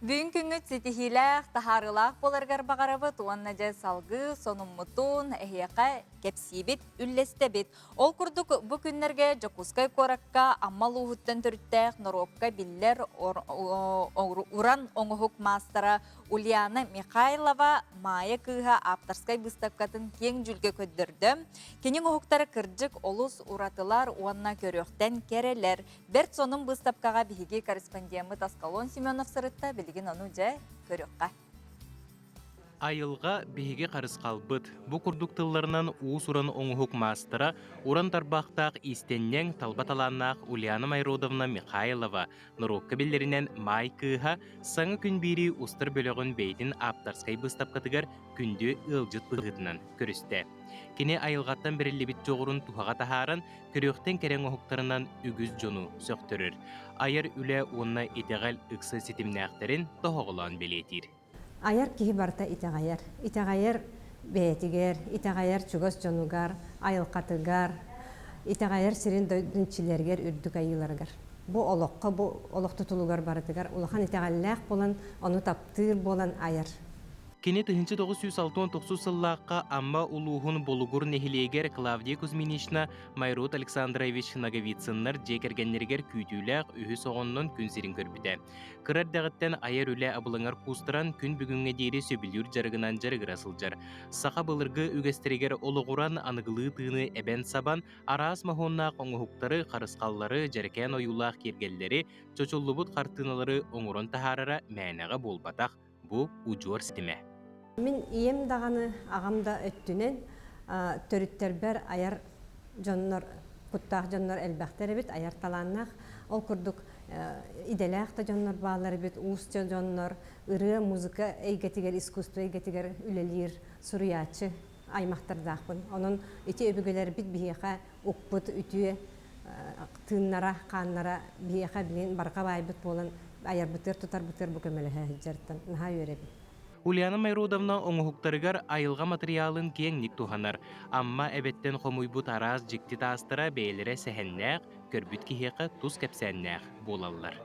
Бүгін күнгіт сетихиләқ, тахарылақ боларғар бағарабыт, уанна жай салғы, сонуммутун, әхияқа кепсибит, үллестебит. Ол күрдік бұ күннерге жокускай коракка, аммал уғыттан түрттәқ, норопка биллер уран оңығық мастера Ульяна Михайлова мая кыға аптарскай бұстапкатын кен жүлге көддірді. Кенің оғықтары кірджік олыс уратылар уанна көріқтен керелер. Берт соның бұстапкаға бігі корреспондиямы Таскалон Семенов сырытта білген оны жай көріққа. Айылға биһиги қарысқалбыт. Бу курдуктылларынан уус уран оңуһук мастера, уран тарбақтақ истеннен талбаталаннақ Ульяна Майродовна Михайлова, Нурокка биллеринен май кыха, саңы күн бири устар бөлөгін бейтін аптарскай бұстапкатыгар күнді ылжыт бұғытынан көрісті. Кене айылғаттан берілі жоғырын тухаға тахаран, көріқтен керен оғықтарынан үгіз жону сөқтірір. Айыр үлі онна етеғал үксі сетімнәқтерін тоғылан белетір. Аяр кихи барта итағайар. Итағайар бәйтігер, итағайар чугас жонугар, айылқатыгар, итағайар сирин дөйдіншілергер үрдік айыларгар. Бу олоққа, бу олоқты тулугар барытыгар, улахан итағаллақ болан, оны таптыр болан аяр. Кене 1969 сыллаққа амма улуғын болуғыр нехилегер Клавдия Кузьминична Майрот Александрович Наговицыннар жекергеннергер күйтүләқ үйі соғынның күнсерін көрбіді. Кырар дағыттен айар үлі абылыңар кустыран күн бүгінге дейрі сөбілюр жарығынан жарығыр асылжар. Сақа былырғы үгестерегер олығыран анығылы тыны әбен сабан, арас махоннақ оңығықтары, қарысқаллары, жаркен ойулақ кергелдері, чочоллыбыт қартыналары оңырын тахарара мәнеға болбатақ. Бұ ұжуар сітіме. Мен ием дағаны ағамда өттінен төріттер бәр аяр жоннор, құттақ жоннор әлбәқтері бет, аяр таланнақ. Ол күрдік иделәқ та жоннор бағалары бет, уыс жоннор, ұры музыка, әйгетігер, искусство, әйгетігер үлелер, сұруячы аймақтардақпын. Оның үті өбігілер бит бейеқа ұқпыт, үті тыңнара, қаннара бейеқа білен барға байбыт болан аяр бұтыр, тұтар бұтыр бүкемелі жәрттен, наға өребі. Ульяна Майродовна оңуһуктарыгар айылға материалын кеңник туханар, амма әбеттен хомуйбут араз жикти тастыра бейлері сәхеннәқ, көрбіт кихеқі тұз кәпсәннәқ болалар.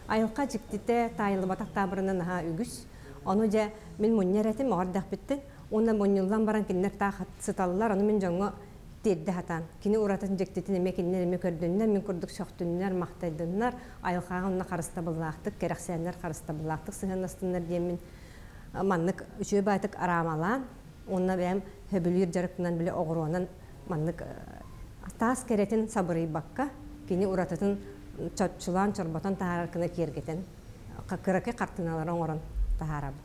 Айылға жиктите тайылы батақтабырынан наға үгіс, оны жа мен мұннер әтім оғардақ біттін, оны мұннылдан баран кеннер тағат сыталылар, оны мен жоңы дедді хатан. Кені ұратын жиктитін еме кеннер еме көрдіннер, мен көрдік шоқтыннер, мақтайдыннар, айылға онына қарыстабыллақтық, керақсәнлер қарыстабыллақтық, сығын астынлар деймін. Маннык үші байтык арамалан, онна бәм хөбілер жарықтынан біле оғыруанан маннык тас керетін сабырый баққа, кені ұрататын чотчылан, чорбатан тахараркына кергетін, қырақы қартыналар оңырын тахарабы.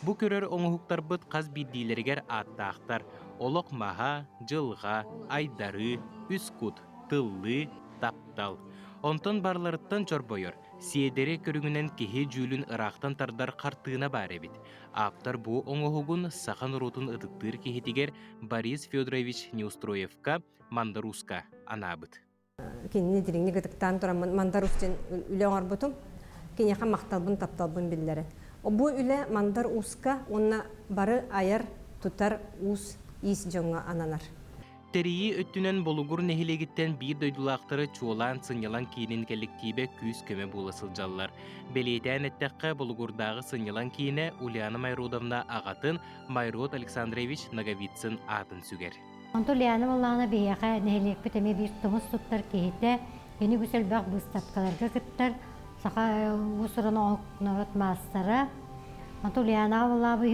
Бұ көрер оңығықтар бұд қаз биддейлергер аттақтар, олық маға, жылға, айдары, үскут, тыллы, таптал. Онтон барларыттан чорбойыр. Сиедері көрігінен кеге жүлін ырақтан тардар қартығына бар әбет. Аптар бұ оңығығын сақан ротын ұтықтыр кехетігер Борис Федорович Неустроевка Мандаруска анабыт. Кеніне диреңне гытықтан тұра Мандарустен үлі оңар бұтым, кенеға мақталбын тапталбын білдері. Бұ үлі Мандаруска, онна бары аяр тұтар ұс ес жоңа ананар. Терии өттінен болуғыр нехилегіттен бір дөйдулақтары чуолан сынялан кейінен коллективе күз көмі боласыл жаллар. Белейтен әттәққа болуғырдағы сынялан кейіне Ульяна Майродовна ағатын Майрот Александрович Наговицын атын сүгер. Ульяна болағына бейеға нехилек бітеме бір тұмыз тұттар кейті, ені күсел бақ бұстапқаларға күттір, сақа ұсырын оңықнарат мастары. Ульяна болағы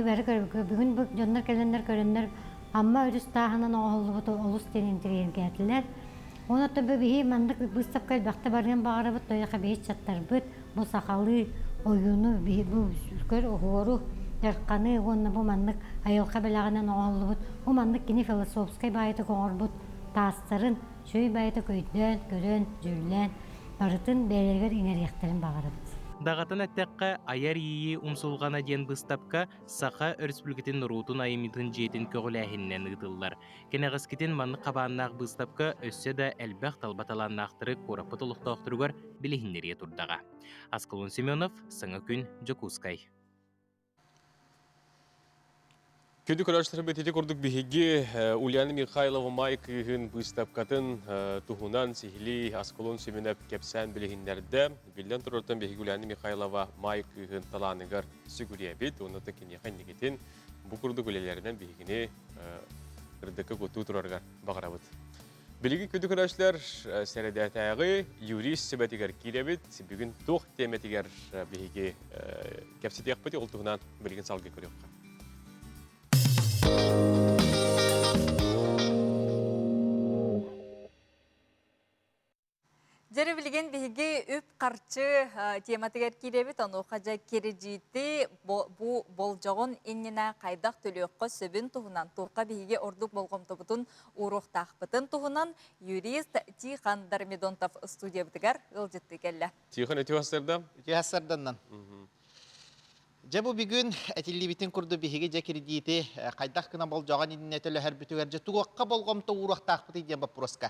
бүгін жондар кәлендер Amma örüstahının oğulluğu olus denendirir geldiler. Onu tabi bir mandık bıstap kalbakta barın bağırıp doyaka bir çattar büt. Bu sakalı oyunu bu sürkür oğuru yarkanı onu bu mandık ayılka belağının oğulluğu. Bu mandık yine filosofskay bayıtı koğurbut. Tastarın şöy bayıtı köydön, görön, jürlen. Barıtın belirger ineriyeklerin bağırıp. Дағатын әттәққа аяр ейі ұмсылғана ден бұстапқа сақа өріспілгітін рутын айымитын жетін көгіләхіннен ұдылар. Кенеғіскетін манны қабаннақ бұстапқа өссе да әлбәқ талбаталаннақтыры қорапыт ұлықтақтырығар білігіндерге тұрдаға. Аскалон Семенов, Саңа күн, Жокускай. Күнді көрәштері бететі көрдік бігеге Ульяна Михайлова май күйін бұстапқатын тұхунан сихили асколон сөменіп кепсән білігіндерді. Білден тұрыртын бігеге Ульяна Михайлова май күйін таланығар сүгірия бет. Оны да кенеқан негетін бұл күрді көлелерінен бігегіне үрдікі көту тұрарғар бағарабыд. Білігі күнді көрәштілер сәрәдәтәғі юрист сөбәтігер кейлебет. Бүгін тоқ теметігер бігеге кепсетек бәте ол тұғынан білігін салғы көрекқа. Жері білген бігі үп қарчы тематығар керебет, оны қажа кережейті бұл болжағын еннена қайдақ төлеуққа сөбін тұғынан тұрқа бігі ордық болғымты бұтын ұрықтақ бұтын тұғынан юрист Тихан Дармидонтов студия бұтығар ғылжетті келі. Тихан өте ғасырда? Өте ғасырданнан. Жабу бүгін әтілі бітін күрді бігеге жекері дейті қайдақ кына бол жаған едін әтілі әр бүтігер же туғаққа болғымты ұрақтақ бұты дейін бап бұрысқа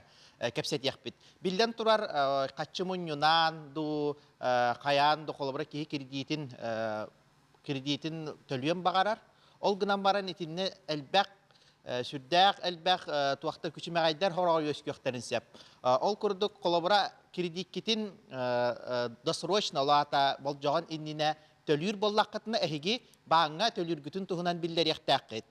кәпсет яқпет. Білден тұрар қатшымын юнан, қаян, қолыбыра кейі кредитін төлуен бағарар. Ол гынан баран етінне әлбәқ, сүрдәқ, әлбәқ туақта күшіме ғайдар хорағы өскөқтерін сәп. Ол күрдік қолыбыра кредит кетін досрочно олата бол жаған едініне төлүр боллаққытына әхеге бағыңа төлүр күтін тұғынан білдер яқтаққет.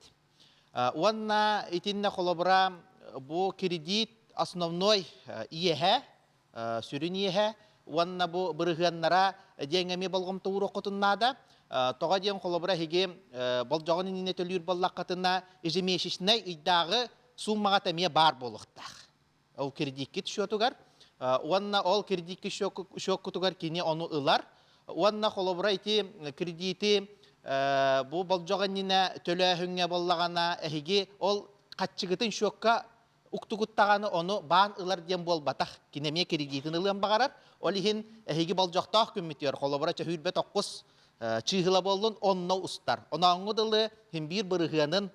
Уанна итинна қолабыра бұл кредит основной иеге, сүрін иеге, уанна бұл бұрығаннара деңеме болғым тұғыр оқытыннада, тоға ден қолабыра әхеге бұл жағын иніне төлүр боллаққытына ежемешішіне иддағы суммаға тәме бар болықтақ. Ол кредитке түшетугар, уанна ол кредитке шок күтугар кене оны ұлар, Уанна қолыбыра ити кредиті бұл болжағанына төләхіңе боллағана әхеге ол қатчығытын шөкка ұқтығыттағаны оны баан ұлар дем бол батақ кенеме кредитін ұлын бағарар. Ол ехін әхеге болжақтақ күмметтер қолыбыра чәхүрбет оққыз чығыла болын онына ұстар. Она оңыдылы бір бұрығының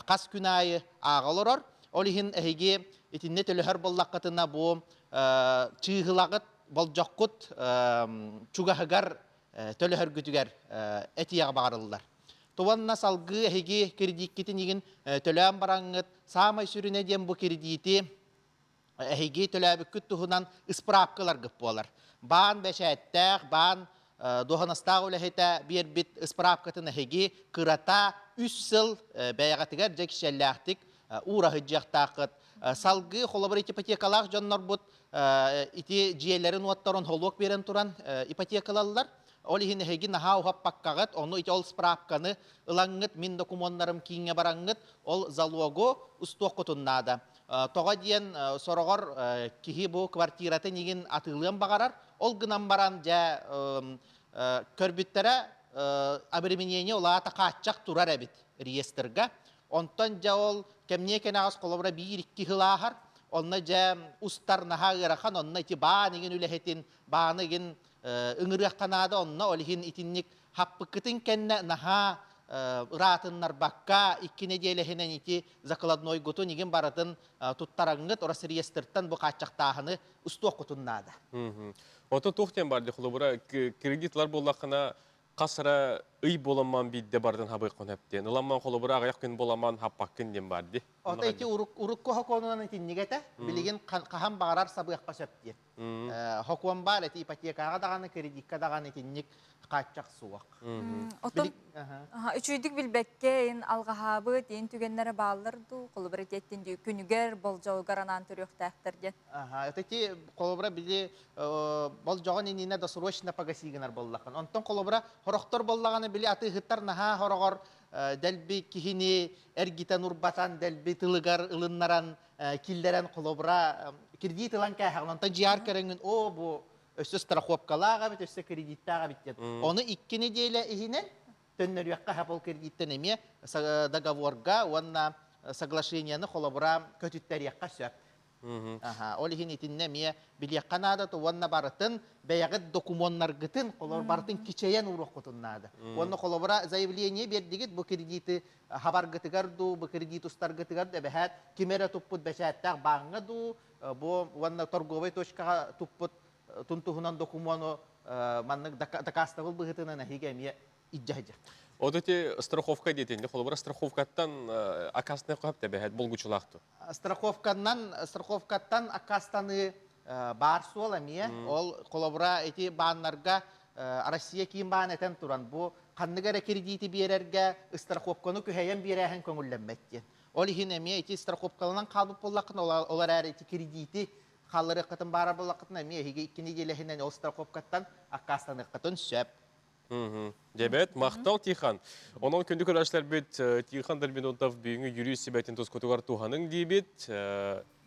қас күн айы ағалырар. Ол ехін әхеге етінне төләхір боллаққытына бұл чығылағыт болжаққыт чугахыгар төлөхөр күтүгер этияга багарылар. Туанна салгы эге кредиткетин еген төлөм бараңыт самай сүрүнө дем бу кредити эге төлөбүк күттүхунан исправкалар гып болар. Баан бешеттек, баан доханастагы улехете бир бит исправкатын эге кырата 3 жыл бәягатыгар жекшеллактик ура хыжактакыт салгы холобыр ипотекалар жоннор бут ити жиелерин уаттарын холок берен туран ипотекалалар. Ол ихин эги наха ухап паккагат, onu ити ол справканы ылаңыт мин документтарым кийинге бараңыт, ол залого устуоккутуннада. Тога диен сорогор кихи бу квартираты нигин атылын багарар, ол гынан баран жа көрбүттере обременение олата качак турар эбит реестрга. Онтон жа ол кемне кенагас колобра 1-2 хылахар, онна жа устар наха ырахан, онна ити баа нигин үлехетин, баа нигин ыңырық қанады онына олихин итинник хаппыкытын кенне наха ыратыннар бакка иккине делехинен ити закладной гуту нигин баратын туттараңыт орасы реестрттан бұ қатчақтағыны ұстуақ құтыннады. Отын тоқтен барды құлыбыра кредитлар болақына қасыра үй боламан бидде бардын хабы қонептен. Ыламан құлыбыра ағаяқ күн боламан хаппақкын ден барды. Ота ити урuk koha konunun itinnigete bilgin kahan bağarar sabıqqa söpti. Hokwan bar eti ipotekaga dagаны kreditка dagаны itinnik qaçaq suwaq. Otun üçüydük bilbekke en algahabı den tügenlere bağlardı. Kolubra tettin diyor günüger boljaw garanan törüktärgen. Eti kolubra bili boljagan inine dosrochna pagasiginar bollaqan. Onton kolubra horoktor bollagаны bili atı hıttar naha horogor delbi kihini ergitan urbatan delbi tılıgar ılınnaran kilderen kolobra kredit ılan kayağın ondan jiyar kerengin o bu ösü strahopkalaga bit ösü kredittaga bittet. Onu ikki nedele ihinen tönnerüyakka hapol kreditten eme договорга онна соглашениені kolobra kötütteriyakka söp. Ол ихин итинне мие билияққанада туанна барытын бәяғыт документар гытын қолор барытын кичейен уруқ құтыннады. Онна қолобыра заявление бердігіт бұ кредиті хабар гытыгарду, бұ кредит ұстар гытыгарду, әбәхәт кемері тұппыт бәшәттәқ бағыңа ду, бұ онна торговой точкаға тұппыт тұнтуғынан документы маннық дакастағыл бұғытынан әхеге мие иджахыжақ. Одоте страховка дейтін, қолыбыра страховкаттан акасына қойып тәбәхәт болғычылақты. Страховкаттан акастаны бар суол әмие, ол қолабыра эти бағанларға Россия кейін баған әтен тұран. Бұл қанныгара кредиті берерге страховканы көйәйен берәйін көңілленмәттен. Ол ехін әмие эти страховкалынан қалбып болақын, олар әрі эти кредиті қалыры қытын бары болақытын әмие, еге иккені деләхінен ол страховкаттан акастаны қытын сөп. Дебет, мақтал Тихан. Онын күнді көрәшілер бет Тихан Дальбинотов бүйіңі юрист себәтін тұз көтігар туғаның дейбет,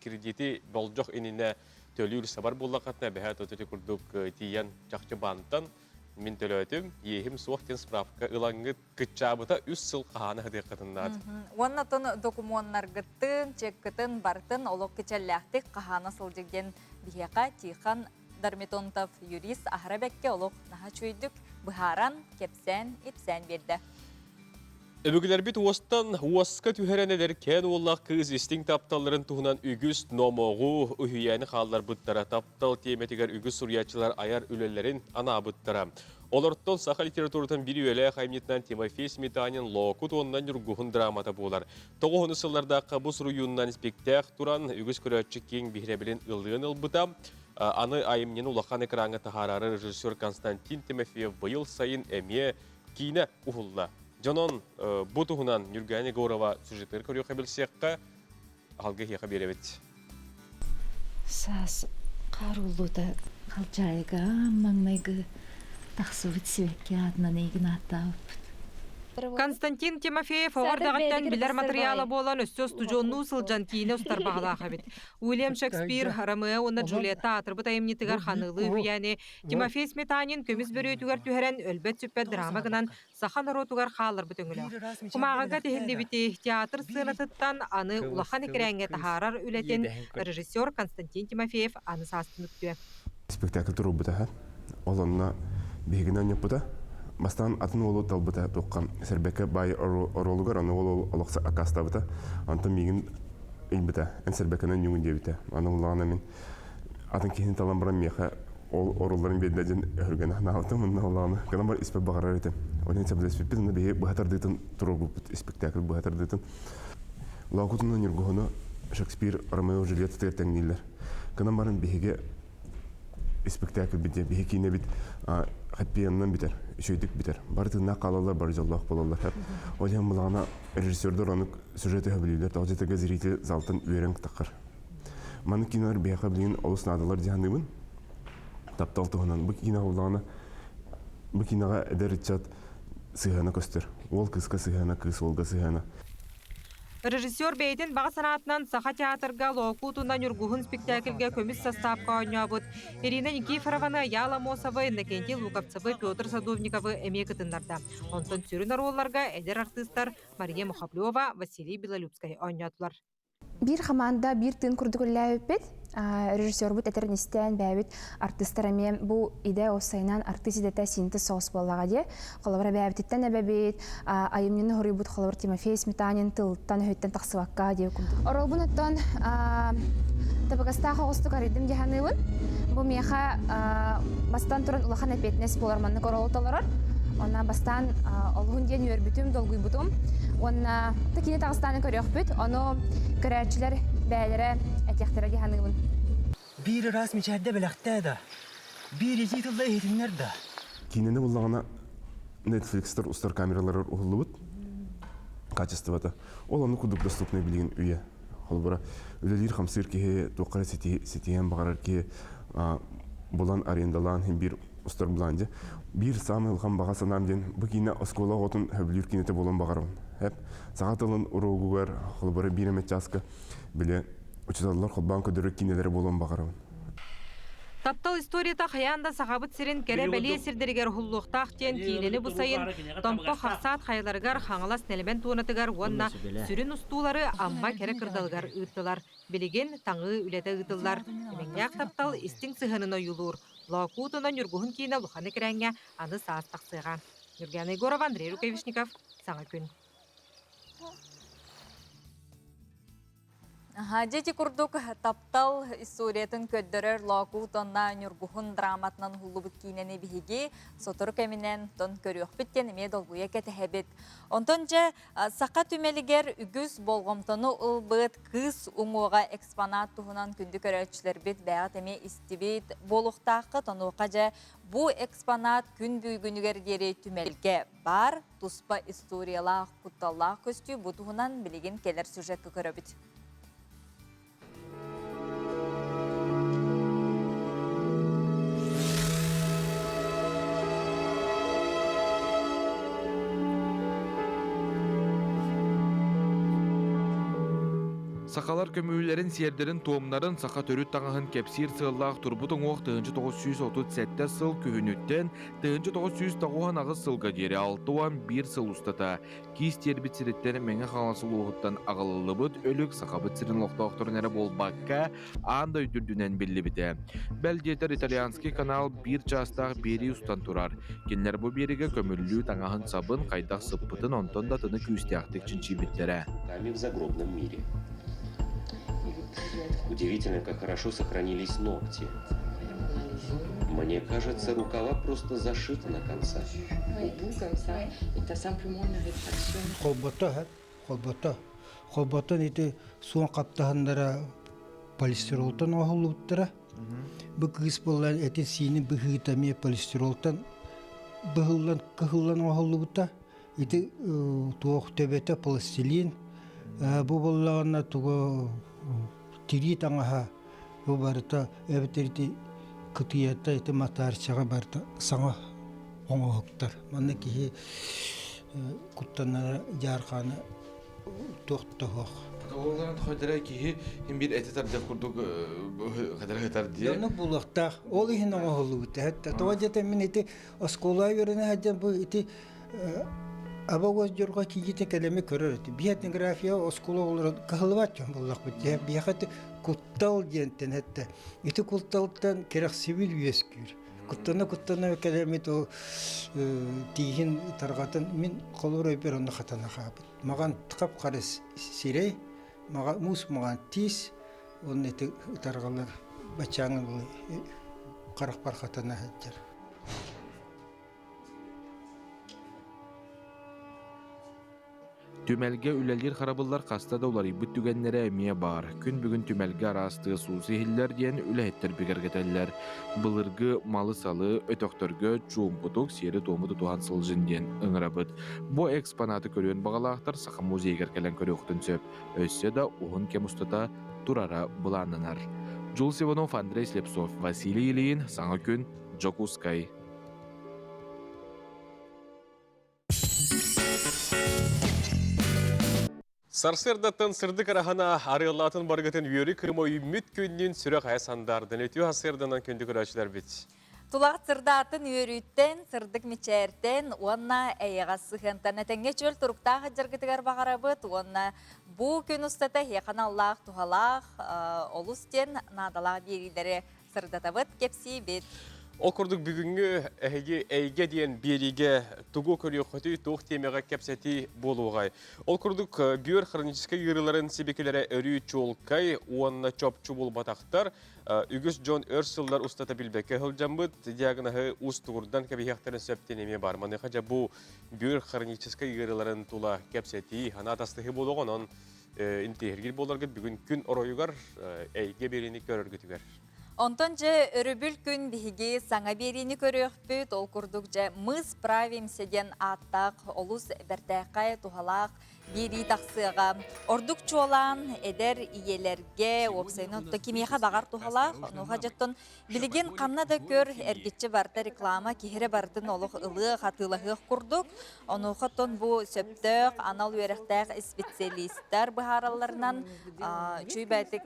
кредиті болжақ еніне төлі үрісі бар болақатына бәхәт өтеті күрдік тиян жақчы банттан мен төлі өтім, ехім суақтен справка ұлаңғы күтчабыта үс сыл қағаны ғыдық қытыннады. Оннатын документтаргыттын, чеккытын, бартын, олық кечәлләқтік қағаны сылжыген бігеға Тихан Дармитонтов юрист Ахрабекке олық наға чөйдік бұхаран, кепсән, епсән берді. Өбігілер бит уостан уасқа түйеренелер кен олақ кыз істің тапталарын туғынан үгіс номоғу үйяны қалар бұттара таптал теметігер үгіс сурьячылар аяр үлелерін ана бұттара. Оларттон саха литературтан бір үйелі қаймнетнан Тимофей Сметанин лоқут оннан үргуғын драмата болар. Тоғын сылларда қабыс руюннан спектак туран үгіс көрәтші кен бігіребілін ұлығын ұлбыта. Аны айымнен улахан экранға тахарары режиссер Константин Тимофеев бұйыл сайын әме кейіне ұғылла. Жонон бұтығынан Нүргәне Горова сюжеттер көрі қабілсеққа алғы хеқа беребет. Сас қарулыда қалжайға маңмайғы тақсывыт себекке адынан егін аттауып. Константин Тимофеев оғырдағыттан білер материалы болан өссөз студионну сылжан кейіне ұстар бағалаға бет. Уильям Шекспир, Ромео, онна Джульетта атырбыт айымнетігер қанылы үйәне, Тимофей Сметанин көміз бір өйтігер түхерен өлбет сүппет драмагынан сахан ұротугар қалыр бұт өңілі. Құмағаға техілді біте театр сынатыттан аны улахан екірәңге тахарар үлетен режиссер Константин Тимофеев аны састын үтті. Спектакль тұру бұта, оланна бейгінен өп Бастан атын олу талбыта тоққан сәрбәкі бай оролугар, аны ол олықса акаста бұта, антын мегін үлбіта, ән сәрбәкінен юңын дебіта. Аны олағына мен атын кейін талан барам меха ол оролларын беддәден өрген ағналты, мұнна олағына. Қадан бар іспек бағарар еті. Оның сәбілі іспек біз, бейі бұхатардыйтын тұру бұпыт, спектакль бұхатардыйтын. Лағутынан үргіғыны Шекспир, Ромео, Джульетта тәңнейлер. Қадан барын бейге спектакль біде, бейге кейіне бит хәппияннан битер, шөйдік битер. Бар тыңна қалалар, бар жоллақ болалар. Олен бұлағына режиссердер оны сюжеті хөбілейлер, тағжетігі зритель залтын үйерен тақыр. Маны кинолар бейқа білген олыс надалар дегенімін, таптал тұғынан. Бұл киноға әдер итчат сығана көстер. Ол кызға сығана, кыз олға сығана. Режиссер бейтін баға санатынан саха театрға лоқутунан үргуғын спектакльге көміс составқа ойнабыд. Ирина Никифорованы, Яла Мосовы, Накенти Луковцевы, Петр Садовниковы әмекітінларда. Онтон сүрін ароларға әдер артыстар Мария Мухаблева, Василий Белолюбскай ойнатылар. Bir команда bir тын күрдүгүлләй өппет. Режиссер бут этернистен бәбит артисттар мен бу иде осайнан артист идете синтез соус боллага де. Коллабора бәбиттен бәбит, айымнын хори бут коллабор Тимофей Сметанин тылтан хөттен таксыбакка де күм. Орол бунаттан табагастага остук аридим жаһаныбын. Бу меха бастан туран улахан эпетнес боларманны королтолорор. Она бастан олгун ден өрбүтүм долгуй бутум. Она такие тагыстаны көрөкпүт. Аны көрәчләр бәйләре әтәхтәре җаһаныбын. Bir раз мичәрдә беләктә дә. Bir изитылда эйтиннәр дә. Кинене буллагына Netflix-тер устар камералары улыбыт. Качеството. Ол аны кудук доступны билген үйе. Холбара үлелер хамсыр ки тоқара сетиен багарар ки булан арендалан бир устар бланде. Bir самый ылган бага санам ден бу кине оскола отун хөблүр кинете болон багарым. Hep сагатылын урогугар холбара биреме часка биле учурлар холбан көдөрөк кинелери болон багарым. Таптал историята хаянда сахабыт сирен кере бәле сирдерігер хуллуқтақ тен кейлені бұсайын, томпо қақсат қайларығар хаңылас нәлімен туынатығар онна сүрін ұстулары амма кере кырдалғар ұйттылар. Білеген таңы үлеті ұйттылар. Еменяқ таптал істің сығынына юлур. Лаукутынан үргуғын кейіне лұханы кірәңе аны саас тақсыға. Нүргәне Горов, Андрей Рукавишников, Саңа күн. Дети курдук таптал историятын көддөрөр локу тонна нюргухун драматынан хулубут кинени биһиги сотор кеминен тон көрүөх биттен эме долгуя кетехебит. Онтон же сака түмелигер үгүс болгомтону ылбыт кыз уңуга экспонат туһунан күндү көрөчүлөр бит баат эме истибит болуктакы тонука же бу экспонат күн бүгүнүгер дери түмелге бар туспа историялах кутталлах көстү бу туһунан билеген келер сюжетке көрөбүт. Сақалар көмүүлерін сердерін туомнарын сақа төрүт таңahın кепсир сыллақ турбутың оқ 1937 сыл күйінүттен 1990 ағыз сылға дері 6-уан 1 сыл ұстата. Кейс тербітсіреттен мәңі қаласыл оғыттан ағылылы бұд өлік сақабыт сірін лоқтауқтырын әрі бол баққа аңда өйдірдінен белі біті. Бәлдетер итальянский канал бір частақ бері ұстан тұрар. Кенлер бұл беріге көмілі таңahын сабын қайдақ сыппытын онтон да тыны күйістіяқтық чинчи біттері. В загробном мире. Удивительно, как хорошо сохранились ногти. Мне кажется, рукава просто зашиты на концах. Холботон ити суан каптахандара полистиролтан оһулуттара. Бу кыз боллан эти сини быхытами полистиролтан быхыллан кыхыллан оһулута. Ити туох төбөтө пластилин. Бу боллагана туго тири таңаха бу барыта эбетерти кытыята эти матарчага барта саңа оңоктар. Мана ки куттана жарканы тоқтох. Олардан хойдара ки хим бир этетар деп курдук кадар ди. Яны булакта ол ихин оңолубут. Хатта тоожете мен эти оскола юрена хаджан бу эти абагоз жорга кигите келеме көрөрөт. Биотнография оскола олар кахылбат жон булак бит. Биохат куттал дентен хатта. Эти кутталтан керек сивил үескүр. Куттана келеме то тигин таргатын мен колорой бер онда хатана хабыт. Маган тыкап карыс сирей, мага мус маган тис, он эти таргалар бачаңын бул карак бар хатана хаджар. Түмәлге үләлер харабыллар қаста да олар ибіт түгенлері әмия бар. Күн бүгін түмәлге арасты сусы хиллер дейін үләйттер бігергетелер. Былырғы малы салы өтөктөргө чуумпутук сері туомуду туған сылжын дейін ыңырабыт. Бу экспонаты көрген бағалақтар сақа музейгер кәлен көріқтін сөп. Өссе да уғын кем ұстата турара бұланынар. Жул Сиванов, Андрей Слепцов, Василий Ильин, Саңа күн, Джокускай. Сарсырдаттан сырды карахана арыылатын баргатын үйері кірмой үміт көннен сүрек айсандардын өтеу асырданан көнді көрәшілер бет. Тулақ сырдатын үйеріттен, сырдық мечерден, онна әйіға сығынтан әтенге чөл тұрықтағы жыргытығар бағарабыт, онна бұ күн ұстата хеқаналлақ, туғалақ, олыстен надалақ берілері сырдатабыт кепсі бет. Ол күрдік бүгінгі әйге дейін береге тұғу көрі қөті тұқ темеға кәпсәті болуғай. Ол күрдік бүйір хроническай үйрілерін себекелері өрі чолкай, уанна чопчу бол батақтар, үгіс Джон Өрсілдар ұстата білбеке ғылжамбыд, диагнағы ұс тұғырдан кәбейяқтарын сөптенеме бар. Манеға жа бұл бүйір хроническай үйрілерін тұла кәпсәті, хана атастығы болуғанын интегергел боларғыд бүгін күн оройығар әйге берені көріргітігер. Онтон же өрүбүл күн биһиги саңа берини көрөөхпүт, ол курдук же мы справимся ден аттак, олус бертәкай тухалак бери тақсыға. Ордук чуолан эдер иелерге, опсайны отто кимеха бағар тухалак, онуға жаттон билеген қамна да көр әргетчі барда реклама кихере бардын олық ылы қатылығы курдук. Онуға тон бу сөптөк, анал үйеректәк специалисттер бұхараларынан чуй бәйтік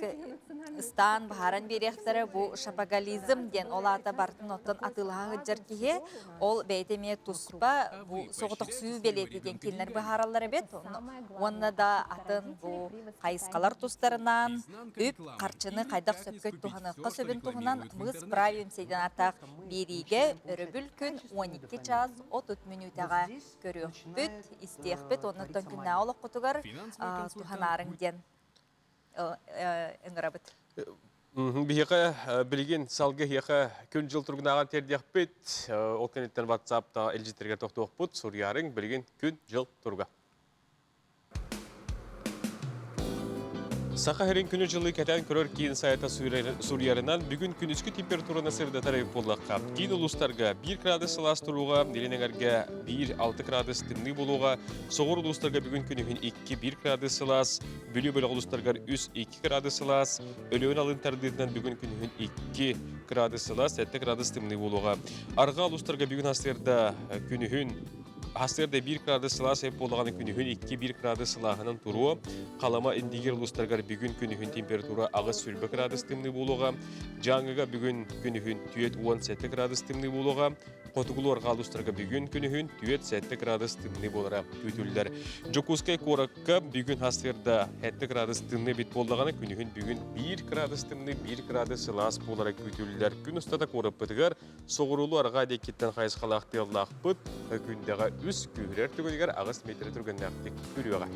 стан бұхаран беректері бу шапагализм ден олата бардын оттон атылығы жар кихе, ол бәйтеме туспа бу соғытық сүйі белеті ден келінер бұхаралары бет. Онна да атын бу қайысқалар тустарынан үп қарчыны қайдақ сөпкөт туғаныққа сөбін туғынан мы справимся ден атақ береге өрөбіл күн 12 час 30 минутаға көрөк бүт, истеқ бүт, оннаттан күнна олық құтығар туғанарың ден. ыңырабыт. Бияқа білген салғы хияқа күн жыл тұрғынаған тердеқ бет, ол кәнеттен WhatsApp-та әлжеттерге тоқты оқпыт, Сурьярың білген күн жыл тұрға. Сақа херин күні жылы кәтен көрір кейін сайта Сурьярынан бүгін күн үскі температураны сырда тарайып болаққа. Кейін ұлыстарға 1 градус сылас тұруға, неленеңерге 1-6 градус тымны болуға, соғыр ұлыстарға бүгін күні 2-1 градус сылас, бөлі-бөлі ұлыстарға 3-2 градус сылас, өлеуін алын тәрдетінен бүгін күні 2 градус сылас, 7 градус тымны болуға. Арға ұлыстарға бүгін Хастерде 1 градус сылас еп болғаны күнігін 2-1 градус сылағынан тұруы, қалама индигер ұлыстарғар бүгін күнігін температура ағыз сүрбі градус тымны болуға, жаңыға бүгін күнігін түйет 17 градус тымны болуға, қотығылу арға ұлыстарға бүгін күнігін түйет 7 градус тымны болуға күтілдер. Жокускай қораққа бүгін Хастерде 7 градус тымны бет болғаны күнігін бүгін 1 градус тымны 1 градус сылас болуға күтілдер. Күн ұстата қорып бұтығар, соғырулу арға декеттен қайысқалақты аллақ бұт, күндегі үс күйірер түгілгер ағыз метрі түргеннәқтік үріуға.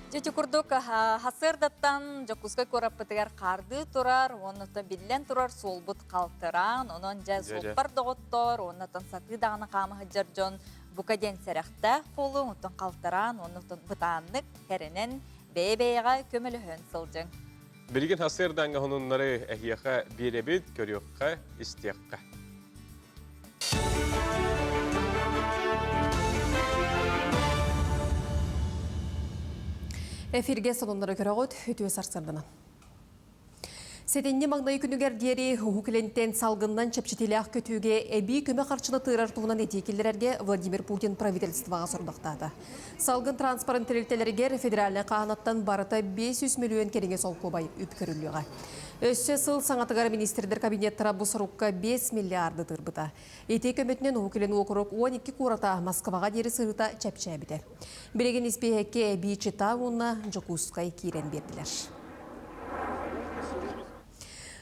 Жеті күрдік хасырдаттан жокускай көраппытығар қарды тұрар, онытын білен тұрар солбыт қалтыран, онын жа солпар доғыттор, онытын саты дағаны қамығы жаржон бұқаден сәріқті қолы, онытын қалтыран, онытын бұтанлық кәрінен бей-бейға көмілі хөн сылжың. Білген хасырданға онынлары әхияқа беребет көріуққа істеққа. Эфирге сонунлары көрөгөт үтүө сарсырдынан. Сетенне маңнайы күнігер дери хукілентен салғыннан чепчетелях көтүүге әбі көмі қарчыны тыырар туғынан етекелерге Владимир Путин правительствоға сұрдықтады. Салғын транспорт тірелтелерге федеральный қағанаттан барыта 500 миллион кереңе сол көбай үпкөріліға. Өссе сыл саңатығар министрдер кабинеттара бұл сұрыққа 5 миллиарды тұрбыта. Етек өметінен хукілен оқырық 12 курата Москваға дері сырыта чәпчә біді. Береген іспейекке әбі чыта онына Жокускай кейрен берділер.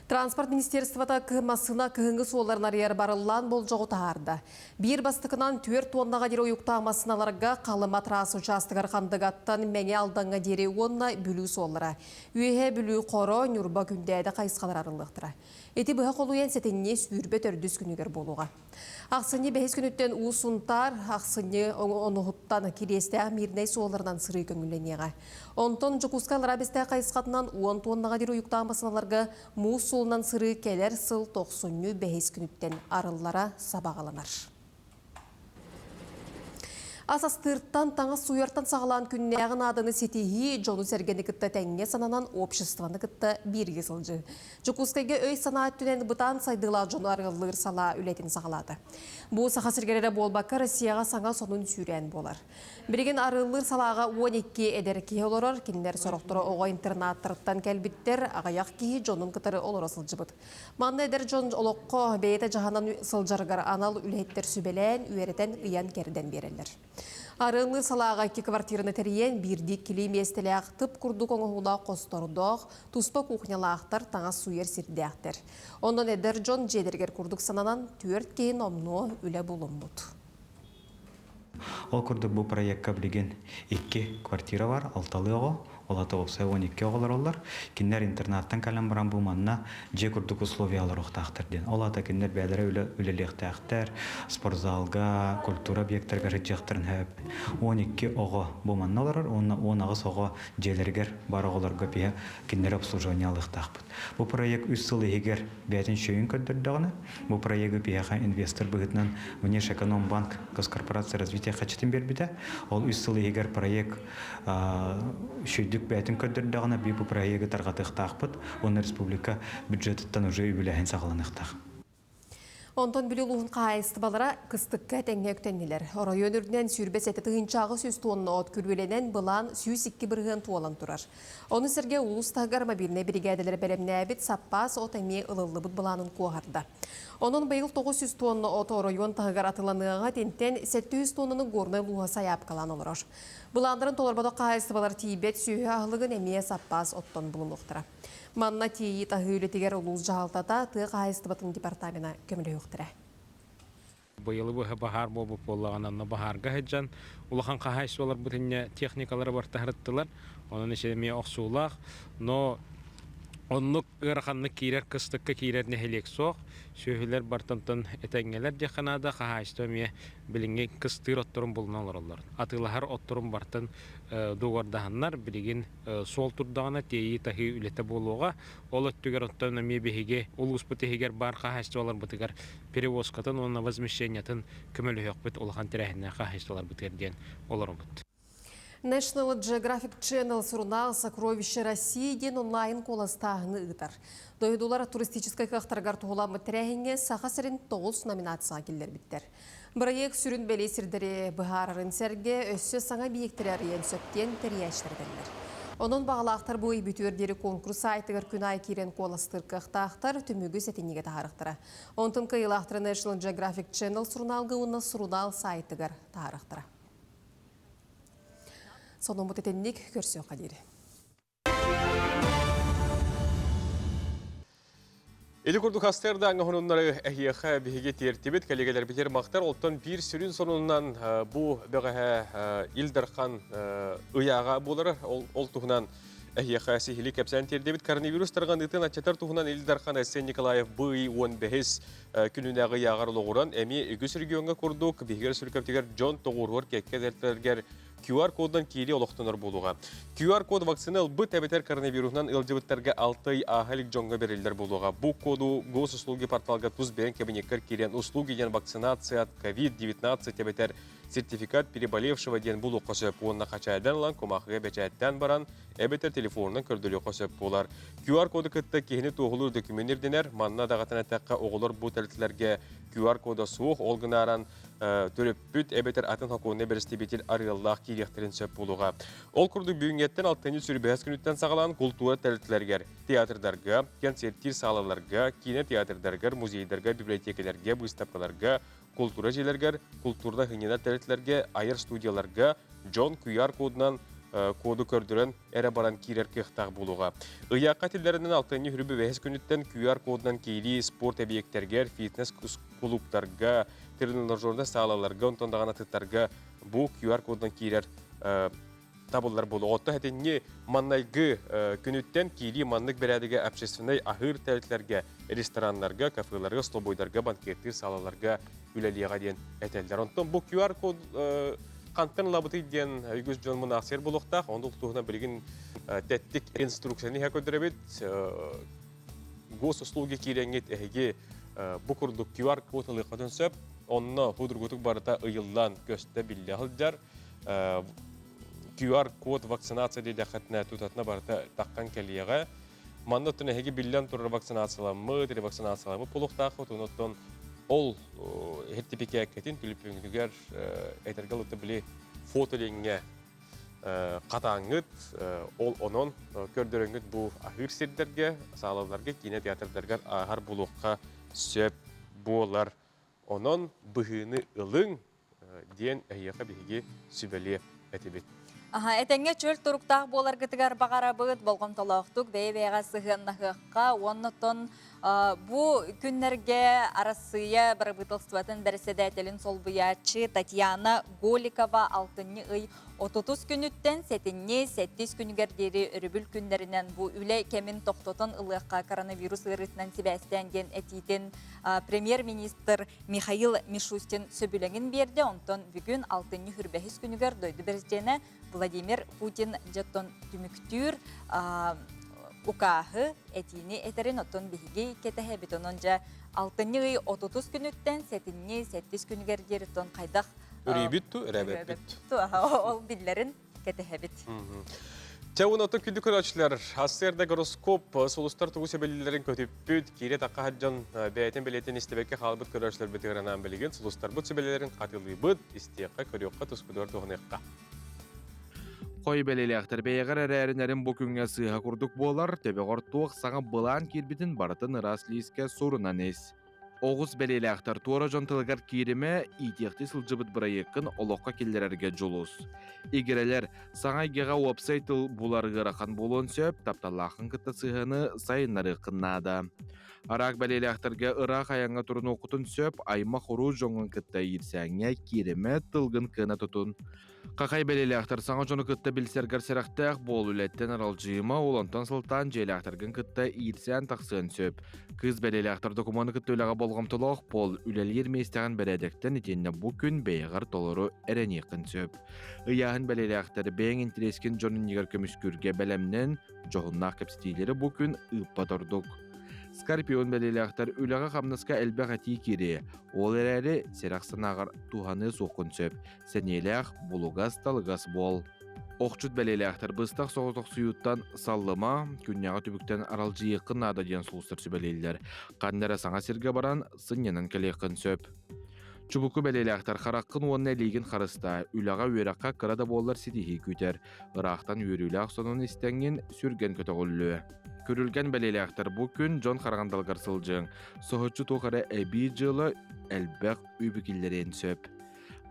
Транспорт министерствота кымасына кыһыңы суоларын арыяр барылан бол жоғы тағарды. Бір бастықынан 4 тоннаға дері ойықта масыналарға қалыма трасс участығар қандығаттан мәне алданға дері онына бүлі суолара. Үйе бүлі қоро нүрба күндәді қайысқалар арылықтыра. Эти бұға қолуен сәтенне сүйірбе төрдіс күнігер болуға. Ақсыне бәйіз күніттен ұсынтар, ақсыне оңығыттан кересті әмірнәй суоларынан сыры көңіленеға. Онтон Жокускайлар абесті қайысқатынан 10 тоннаға дері ойықтаған басыналарға мұз солынан сыры келер сыл 90 бәйіз күніттен арыллара сабағаланар. Асастырттан таңыз суяртан сағылан күннәғін адыны сетихи жону сәргені кітті тәңге сананан обществаны кітті бірге сылжы. Жокускайға өй санаат түнен бұтан сайдыла жону арғылыр сала үлетін сағылады. Бұл сақа сіргелері болбаққа Россияға саңа сонын сүйрен болар. Бірген арғылыр салаға 12 әдер кейі олырыр, кендер сұрықтыры оға интернаттырыттан кәлбіттер ағаяқ кейі жонын кітірі олыра сылжы бұд. Манны әдер жон олыққы бейті жағанан сылжарғар анал үлеттер сүбелен үйерітен ұян керден берелер. Арыңы салаға 2 квартираны тәріен бірдік келей местелі ақтып күрдік оңығыла қостордоқ, тұспа кухнялақтар таңа суер сирдіяқтыр. Ондан әдір жон жедергер күрдік сананан 4 кейін омно үлі болым бұд. Ол күрдік бұл проектқа білген 2 квартира бар, алталығы. Олаты олса 12 оғылар олар. Кеннер интернаттан кәлем баран бұлманна же күрдік условиялар оқтақтырден. Олаты кеннер бәдірі үлелектәқтір, спортзалға, культура объекттарға жеттіқтірін әп. 12 оғы бұлманна олар, 10 ағыз оғы желергер бар оғыларға бия кеннер обслуживаниялықтақ бұд. Бұл проект үз сылы егер бәтін шөйін көндірдіғыны, бұл проекті бияға инвестор бұғытынан Внеш Экономбанк Госкорпорация развития қачытын бербіді. Ол үз сылы егер проект шөйдік бәтін көндірдіғыны бұл проекті тарғатықтақ бұд, оны республика бюджеттіттен уже үбіләйін сағыланықтақ. Онтон білі ұлығын қайысты балара қыстыққа тәңе өктеннелер. Район үрдінен сүрбес әті тұғынчағы сөз туонына от күрбеленен бұлан сүйіз 2 бірген туолан тұрар. Оны сірге ұлыстағар мобиліне бригадалар бәлеміне әбіт саппас от әме ылылы бұд бұланын қоғарды. Оның байыл 900 тонны от район тағығар атыланыға тенттен 700 тоннының горны луға саяп қалан олар. Бұландырын толарбада қайысты балар тейбет сүйі ағылығын әме саппас оттон бұлын ұқтыра. Манна тейі тағылы тегер ұлыз жағалтата тұғы қайысты батын департамена көмілі өқтірі. Бұйылы бұғы бағар болып болағананна бағарға ғаджан. Улахан қағайсы олар бұтынне техникалары бар тағырыттылар. Onun için mi oxsulaq, no onluk ırxanlık kirer kıstıkka kirer nehelek soq. Söhüler bartantan etengeler jahanada qahaçta mi bilinge kıstır otturun bulunalar onlar. Atılahar otturun bartan doğardahanlar biligin sol turdağına teyi tahi ülete boluğa. Olat tüger ottan mi behige ulus butihiger bar qahaçta olar butigar перевозкатын онна возмещениятын көмөлү хөкбет улахан терехне qahaçtalar butiger diyen олар бут. National Geographic Channel сурунал «Сокровища России» ден онлайн коластағыны ұғытар. Дойдулар туристическай қақтарғар тұғыламы тірәхінге сақа сірін 9 номинация келдер біттер. Проект сүрін бәлей сірдері бұхарарын сәрге өссі саңа бейектері арыен сөптен тәрияштардылар. Onun bağlaqtar bu bütürderi konkurs aytıgar күн ай керен коластыр қақтақтар түмігі сәтенеге тағарықтыра. Онтын қиылақтыры National Geographic Channel сурналғы ұнна сурнал сайтыгар тағарықтыра. Соның бұтетеннік көрсен қадері. Eli kurduk hastayarda аңа honunları әхияға бігеге тертебет коллегалар бітер мақтар олттан bir сүрін сонунан bu бәғаға илдархан ұяға болар ол тұғынан әхияға сихили кәпсән тертебет коронавирус тарған ұтын атчатар тұғынан Илдархан Әсен Николаев бұй 15 күнінәғы яғар лоғыран әме үгіс регионға құрдық бігер сүркептегер Джон Тоғырғыр кәккәдәртергер QR koddan kiri oloqtanır boluğa. QR kod vaksinal bu təbətər koronavirusdan ılcıbıtlarga 6 ay ahalik jonga berillər boluğa. Bu kodu Госуслуги portalga tuz beren kabinetler kiren услуги ден вакцинация от COVID-19 təbətər сертификат переболевшего ден бulu qosöp onunla qaçaydan lan komaqıga bəcəyətdən baran əbətər telefonundan kördülü qosöp bolar. QR kodu kıtta kehini toğulur dökümenirdiler. Manna dağatana taqqa oğulur bu təlitlərge QR koda soğuk olgınaran törüp büt əbətər atın hakonuna beristi betil arıyallaq kiriyakterin söp boluğa. Ol kurdu büyüngetten 6. sürü bəhəs günütten sağalan kultura təlitlərger, teatrdarga, konsertir sağlalarga, kine teatrdarga, muzeydarga, bibliotekelerge, выставкаларга, kultura jelerger, kulturda hınyenar təlitlərge, ayır studiyalarga, John QR kodundan kodu kördüren ere baran kirer kıhtaq buluğa. Iyaqqa tillerinden 6. hürübü bəhəs günütten QR kodundan keyli sport ebeykterger, fitness klublarga, trenajörda sağlalarga, ontondağına tıtlarga bu QR kodundan kirer tabullar bolu. Otta hətенне mannaygı günütten keyli manlık berädige общественный ahır təlitlərge, restoranlarga, kafelarga, sloboydarga, bankettir sağlalarga üleliyağa diyen etəller. Ondan bu QR kod Qantdan labıtı diyen ügüz jonmun aksir buluqtaq, onda uqtuğuna bilgin təttik instruksiyonu həködürəbit, Госуслуги kirengit əhiги bu kurduk QR kodalı qadın söp, onunla hudurgutuk barıta ıyıllan göstə billi hılcar. QR kod vaksinasiya deydə xətnə tutatına barıta taqqan kəliyəğə. Mandatın əhiги billan turur vaksinasiyalamı, diri vaksinasiyalamı buluqtaq, ondan ol hеттипеке әккетін түліпіңдігер әйтергалықты біле фотолеңе қатаңыт, ол онын көрдіріңгіт бұл ахыр сердерге, сағалаларға, кине театрдарға ағар бұлуққа сөп болар. Онын бұғыны ылың ден әйеға бейге сүбәле әтебет. Әтәңе чөл тұруқтақ болар гітігер бағара бұғыт болғым толақтық бәйбәйға сығыннағыққа, онытын bu günlerge arasıya bir bıtılsıvatın bersedətelin solbuyaçı Tatyana Golikova 6. ay 30 günütten 7 günüger deri örübül günlerinden bu üle kemin toxtotun ılıqqa koronavirus ırısından sibəstəngen etiyden Premier-Ministr Mikhail Mishustin söbüləngin berdi. Ondan bugün 6. hürbəhis günüger doydu berzene Vladimir Putin jeton tümüktür Ukahı etini eterin otun bihigi ketehe bitononca 6. ay 30 günütten 7 günüger deri ton qaydaq Örübüttü, örəbət ol dillerin ketehe bit. Çavun otun küldük ölçüler, Hasser'de goroskop, solustar tuğu sebelilerin kötüpüt, kire takka haccan bəyətin biletin istebekke halbıt körəçlər bitigiranan bilgin, solustar bud sebelilerin qatılı bud, istiyaqqa, körüqqa, tuskudor tuğunaqqa. Qoy beleleğter beyğer ərərinərin bu günə sığha kurduk bolar, tebeğor tuğ sağa bılan kirbitin baratın ırasliyizke sorunan es. Oğuz beleleğter tuğra jontılgar kirime itiqti sılcıbıt bırayıqın oloqqa kellererge jolus. Egereler sağa geğa websaytıl bular gıraqan bolon söp, taptalaqın kıtta sığını sayınları qınnada. Арақ бәлеліқтірге ұрақ аяңға тұрын оқытын сөп, айма құру жоңын кітті ерсәңе кереме тылғын кына тұтын. Қақай бәлеліқтір саңа жоны кітті білсергер сәріқтәқ бол үлеттен аралжыйма олантан сылтан желіқтіргін кітті ерсән тақсын сөп. Кыз бәлеліқтір докуманы кітті өліға болғамтылық бол үлелер мейстіған бәрәдіктен етенне бұ күн бейғар толыру әрәнеқін сөп. Ыяғын бәлеліқтір бәйін интерескен жонын егер көміскүрге бәлемнен жоғыннақ кәпстейлері бұ күн ұппа тұрдық. Скорпион бәлеліқтір үліға қамнысқа әлбәқ әтей кере. Ол әрәрі серақсын ағыр туғаны соқын сөп. Сәнеләқ бұлуғас талығас бол. Оқчут бәлеліқтір бұстақ соғытық сұйыттан саллыма, күнняға түбіктен аралжы еқін ада ден сұлыстыр сөбәлейлер. Қандары саңа серге баран сынненін кәлеқін сөп. Чубуку бәлеліқтір қараққын онын әлейгін қарыста, үліға өраққа қырада болар сетихи күтер. Ырақтан өріліғ сонын істенген сүрген көтіғылі. Көрілген бәлеліқтір бұ күн жон қарғандалғар сылжың. Соғытчы тоқары әбей жылы әлбәқ үбікілдерен сөп.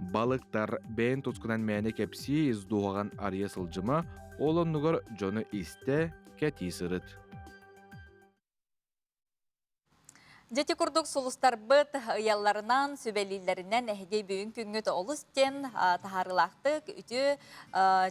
Балықтар бәйін тұтқынан мәне кәпсі издуғаған ария сылжыма, олон нұғыр жоны істе кәти сырыт. Жеті күрдік сұлыстар бұд ұяларынан, сөбәлейлерінен әхеге бүйін күнгіт олыстен тахарылақтық үті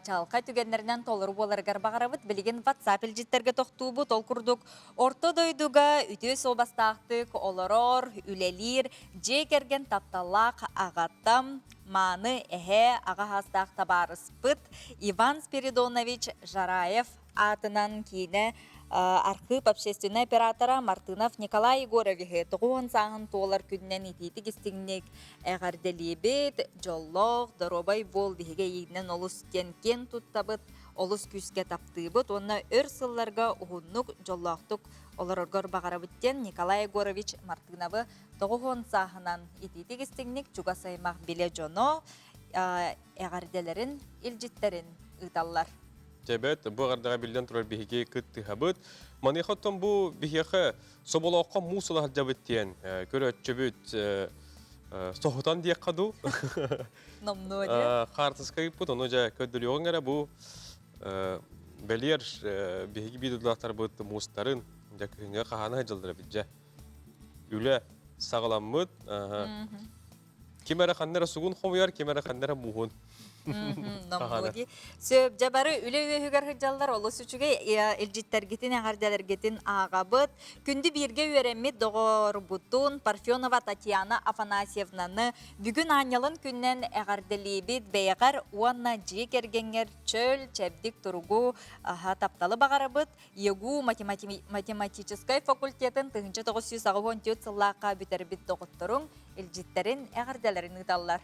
чалқа түгенлерінен толыру боларғар бағарабыд білген WhatsApp елжеттерге тоқту бұд ол күрдік. Орта дойдуға үті собастақтық оларор, үлелер, жекерген тапталақ ағаттам, маны әхе аға хастақ табарыс бұд. Иван Спиридонович Жараев атынан кейіне архив общественный оператора Мартынов Николай Егоровиче тоғуын сағын толар күннен етейті кестігінек әғарделебет, жоллоқ, доробай бол дегеге егінен олыс кен тұттабыт, олыс күске таптыбыт, онына өр сылларға ұғыннық жоллоқтық олар орғыр бағарабыттен Николай Егорович Мартыновы тоғуын сағынан етейті кестігінек жүға саймақ біле жоно әғарделерін, елжеттерін ұйталар. Тебет, bu qardağa bildən turur bihige kıttı habıt. Mani xattan bu bihiqe soboloqqa musula hajabettiyen. Körötçübüt soğutan diye qadu. Namnu öyle. Qartıska giput onu ja ködülüyorun gara bu belir bihige bidudlaqtar bıt mustarın ja künge qahana hajaldırı bitja. Üle sağlamıt. Kimere xannara sugun xomuyar, kimere xannara muhun. Намнуги. Сөп жабары үле үйөгөр хыжаллар олус үчүгө элжиттер гетин агардалар гетин агабыт. Күндү бирге үйренмит догор бутун Парфенова Татьяна Афанасьевнаны бүгүн анялын күннен агардалибит бейгар уанна жекергенгер чөл чебдик туругу тапталы багарабыт. Егу математический факультетін 1994 сыллакка бүтербит доготторун элжиттерин агардаларын ыталлар.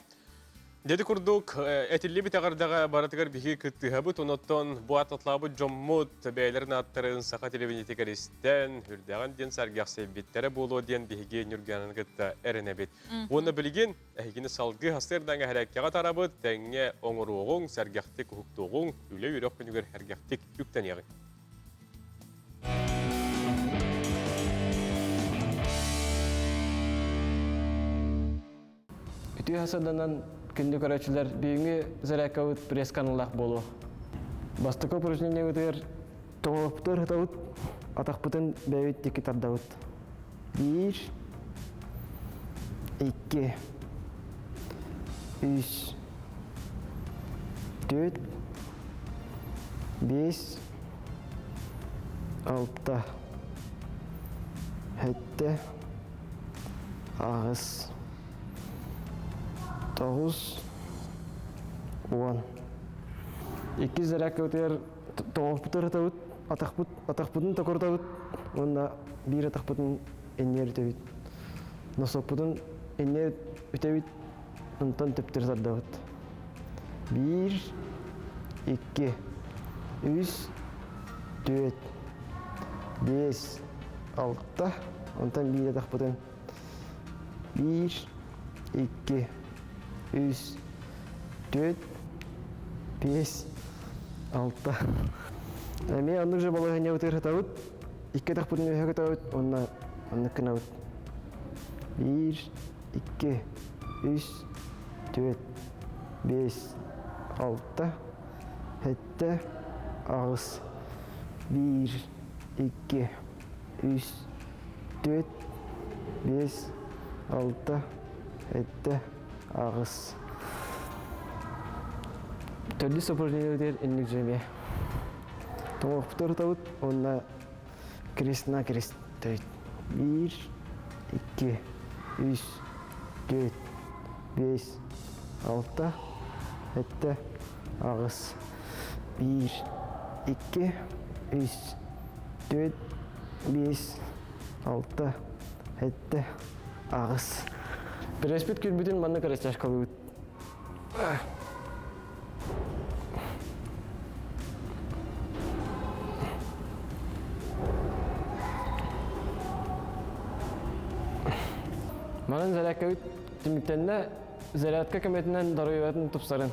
Dedi kurduk, etilli bir tağardağa baratıgar bihi kıttı habut, onoton bu atatlabı jommut, beylerin attarın sakat televizyonu tekeristen, hürdağın den sargaq sevbittere bolu den bihige nürganın kıtta erenebit. Onu bilgin, ehigini salgı hastırdan harekkağa tarabıt, denge onuruğun, sargaqtik huktuğun, üle yürek günüger hergaqtik yükten yağı. Ütü hasadandan күнді көрәтшілер бейінгі зәрәкәуіт пресс каналақ болу. Бастықы упражнение өтігер тоғыптыр ғытауыт, атақпытын бәуіт декі тардауыт. 1, 2, 3, 4, 5, 6, 7, ağız, 9, 10. 2 зәрәк өтер тоғыптыр ғытауыт, атақпытын тоқыртауыт, онда 1 атақпытын эннер өтебит. Носоппытын эннер өтебит, онтан төптер сардауыт. 1, 2, 3, 4, 5, 6, онтан 1 атақпытын. 1, 2, 3, 4, 5, 6. Әме анық жа бала ғане өтер ғытауыт, 2 тақпытын өйі ғытауыт, онны кінауыт. 1, 2, 3, 4, 5, 6, 7, ağız. 1, 2, 3, 4, 5, 6, 7, ağız. Türlü сопровождение энник жеме. Тоқтор тавыт, онна крестна крест тәйт. 1, 2, 3, 4, 5, 6, 7, ağız. 1, 2, 3, 4, 5, 6, 7, ağız. Переспит күлбүтүн манна карасташ калыбыт. Манын зарядка үт тимиктенне зарядка көмөтүнөн дарыйбатын тупсарын.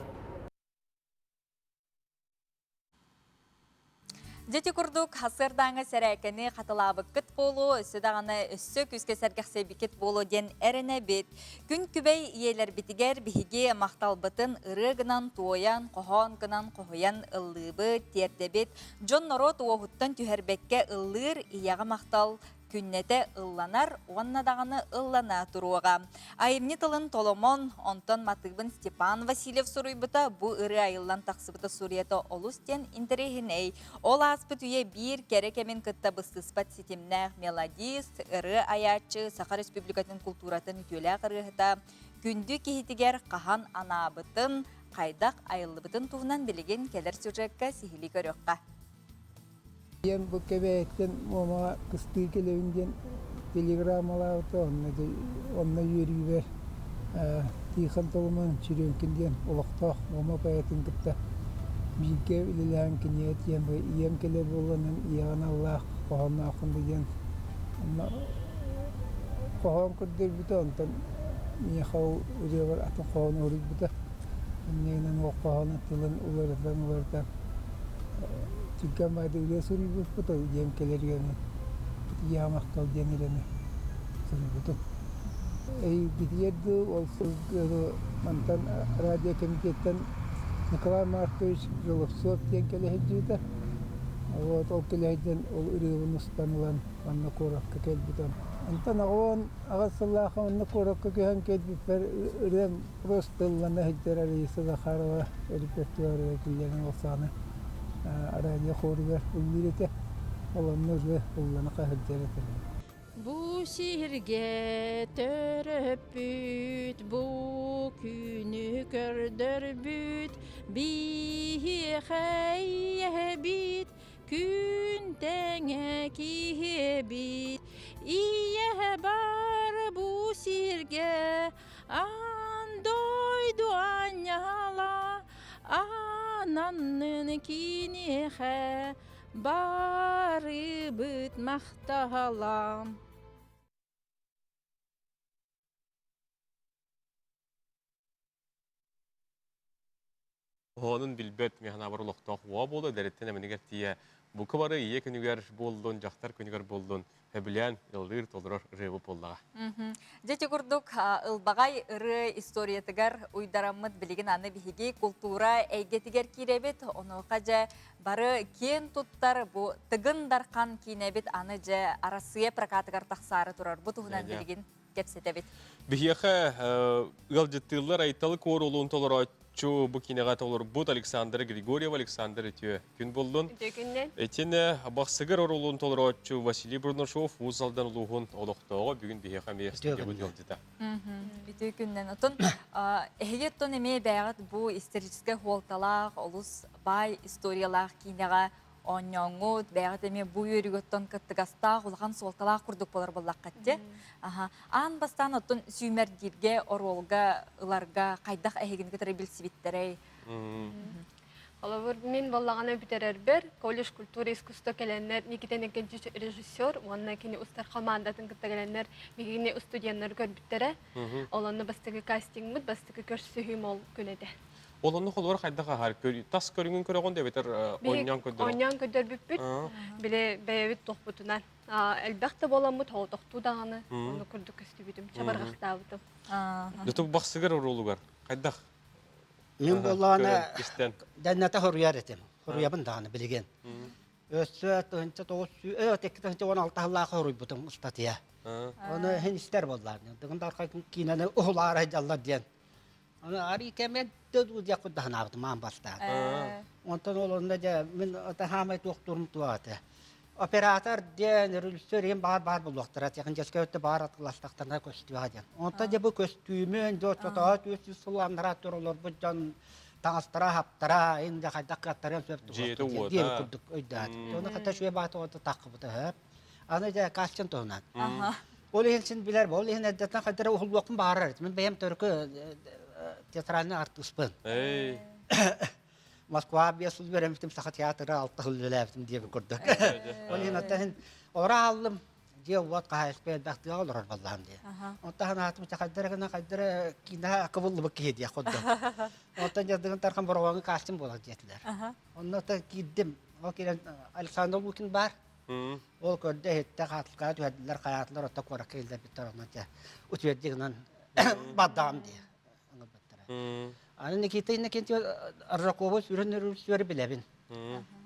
Дети курдук хасырдаңы сәрәкені қатылабы кіт болу, өсі дағаны өссі күзге сәргәқсе бікет болу ден әріне бет. Күн күбей иелер бітігер біхіге мақтал бұтын ұрығынан туоян, қоған гынан қоғаян ұллыбы терді бет. Джон Норот оғыттан түхербекке ұллыр ияға мақтал күннете ылланар, онна дағаны ыллана тұруға. Айымни тылын Толомон, онтон матығбын Степан Васильев сұруйбыта, бұ ұры айыллан тақсыбыта Сурията олустен интерегіней. Ол аспыт үйе бір керекемен күтті бұстыспат сетемнәқ мелодист, ұры аячы, Саха Республикатын культуратын үтелі қырғыта, күнді кейтігер қахан анабытын, қайдақ айылыбытын туғынан білеген келер сюжетка сихили көріққа. Ем bu kebetten mama kıstığı kelevinden telegrammalar onunla yürüyüver. Tiyhan tolumun çürünkünden olaqtaq mama payatın kıtta. Bilge ililen kiniyet yem kelev olanın iyan Allah qohanna akındı gen. Ama qohan kırdır büte ondan niye xav ödevar atın qohan oruç büte. Neyden o qohanı tılın ulardan. Çünkü madde öyle soruyu bu da yemkeler yani yamak kal denilene soruyu bu. Gidiyordü olsun mantan radyo komitetten Nikolay Markoviç Jolofsov yemkeler hediyordu. O kelehden o ürünü ustanılan anne korak kelbiden. Antan ağın ağasallaha anne korak kehen kelbiper ürün prostalana hediyor arayısı da harava repertuarı killerin olsanı. Araya koruver ulmirete olanlar olana kahırderete. Bu şehirge törüpüt, bu günü kördürbüt, bihi hayyebit, gün denge kihebit, iye bar bu şehirge, an doydu anyala, ananın kinihe bari bıt mahtahalam. Onun bilbet mehana barılıqtaq wa boldu deretten eminiger tiye bu kıbarı iye künüger boldun, jaktar künüger boldun. Bilen yıldır tolurur rıvı pollağa. Дети курдук ылбагай ыры историятыгар уйдараммыт билигин аны биһиги культура эйгетигер киребит, оны кажа бары кен туттар бу тыгын даркан кинебит аны же арасыя прокатыгар тахсары турар. Бу туһунан билигин кепсетебит. Бихиэхэ ылжыттылар айталы корулун толур Чу bu kinega tolur but Alexander Grigoriev Alexander etüe gün buldun. Etine baxsıgır orulun tolur çu Vasiliy Brunashov uzaldan uluğun oloqtağı bugün bir hekame studiya budildi. Bütün günden otun ehiyetton eme bayat bu исторический holtalaq olus bay istoriyalar kinega Onyangut, bayat eme bu yürügötten kıttıgasta ulğan soltalaq kurduk bolar bollaq katje. An bastan otun sümer dirge orolga ılarga qaydaq ehegin götüre bilsibittere. Олар мен баллагана битерер бер колледж культура искусство келеннер никитен экенчи режиссер онна кини устар командатын кыттагеленнер мигине студенттер көрбүттере олонны бастыгы кастингмут бастыгы көрсөйүм ол күнөдө Олонны холор хайдаға хар көр тас көрүнгүн көрөгөн дебетер ойнян көдөр. Ойнян көдөр бүппүт. Биле бэбит тохпутунан. Элбекте боламмыт ол тохтудаганы оны көрдүк көстүбүтүм. Чабаргактабытым. Ютуб баксыгыр урулугар. Хайдах. Мен болана данната хорuyar etem. Horuyabın dağını bilgen. Өссө тыгынча 16 хыллаақы ұруй бұтым ұстатия. Оны хен істер боллар. Дығында арқай кейінені ұғылар айдалар ден. Оны ари кәмен дөд ұдия құддағын абды маң бастады. Онтан ол онда мен хамай тоқтырым туады. Оператор ден, режиссер ем бар болуқтыр. Яқын жеске өтті бар атқыластақтарына көстіу аден. Онта де бұл көстүймен, жотсотаға төсіз сұламдыра тұрылыр бұл жан таңыстыра, хаптыра, енді қайдақ қаттарым сөпті. Жеті ода. Ден күрдік өйдәді. Оны қата шуе баты оты тақы бұты хөп. Аны де кастен тоғынан. Ол ехін білер бұл, ол ехін әдеттен қайдары ұғыл оқын барыр. Мен бәйім түркі театральный артыспын. Москва бесуз беремтим саха театры алты хыллеләптим дип күрдек. Ол янаттан ора алым ди вот кайспе дакты алыр баллам ди. Онтан атым чакадыр гына кайдыр кина кыбылы бакке ди ходда. Онтан жадыгын таркан бороганы кастым болот дитилер. Онна та киддим. Ол келен Александр Лукин бар. Ол көрдө хетте катылга төдүлөр каятлар отта кора келде биттарына те. Утведдигнан бадам ди. Аны Никита кенти Аржакова сүренер билебин.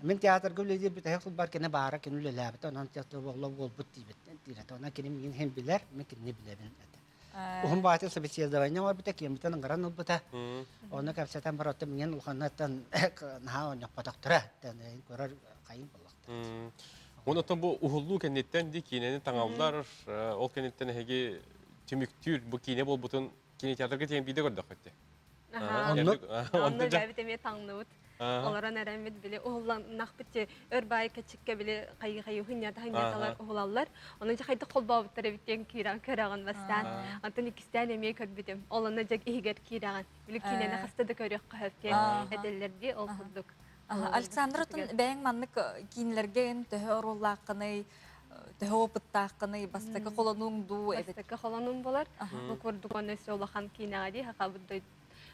Мен театр гөледи бит хакыл бар кене бара кене ләбит. Анан театр боллап болбут дибит. Дирет. Ана кене мен хем билер, мен кене билебин. Ухум бааты собеседование бар бит кем битен гран булбута. Аны капсатан баратты мен улханаттан наха оня патактыра. Тәне көрөр кайын буллакты. Онотон бу ухуллу кенеттен ди кинени таңалдар, ол кенеттен хеге түмүктүр бу кине болбутун кине театрга тен биде көрдүк хатты. Онда бәбитеме таңныбыт. Оларан әрәмет біле, оғылан нақпытте өрбай кәчікке біле қайы-қайы хүннерді хаңдеталар оғылалар. Оның жа қайды қолбауыттары біттен кираған көраған бастан. Антон ikisten емей көрбітім. Оланы жак егер кираған. Білі кинені қастады көрек қағыптен әделерде ол құрдық. Александр отын бәйін маннық кейінлерген түхі ұрулақыны, түхі опыттақыны, бастықы қолануң ду. Бастықы қолануң болар. Бұл көрдік оны сөйліған кейінағады, хақабыдды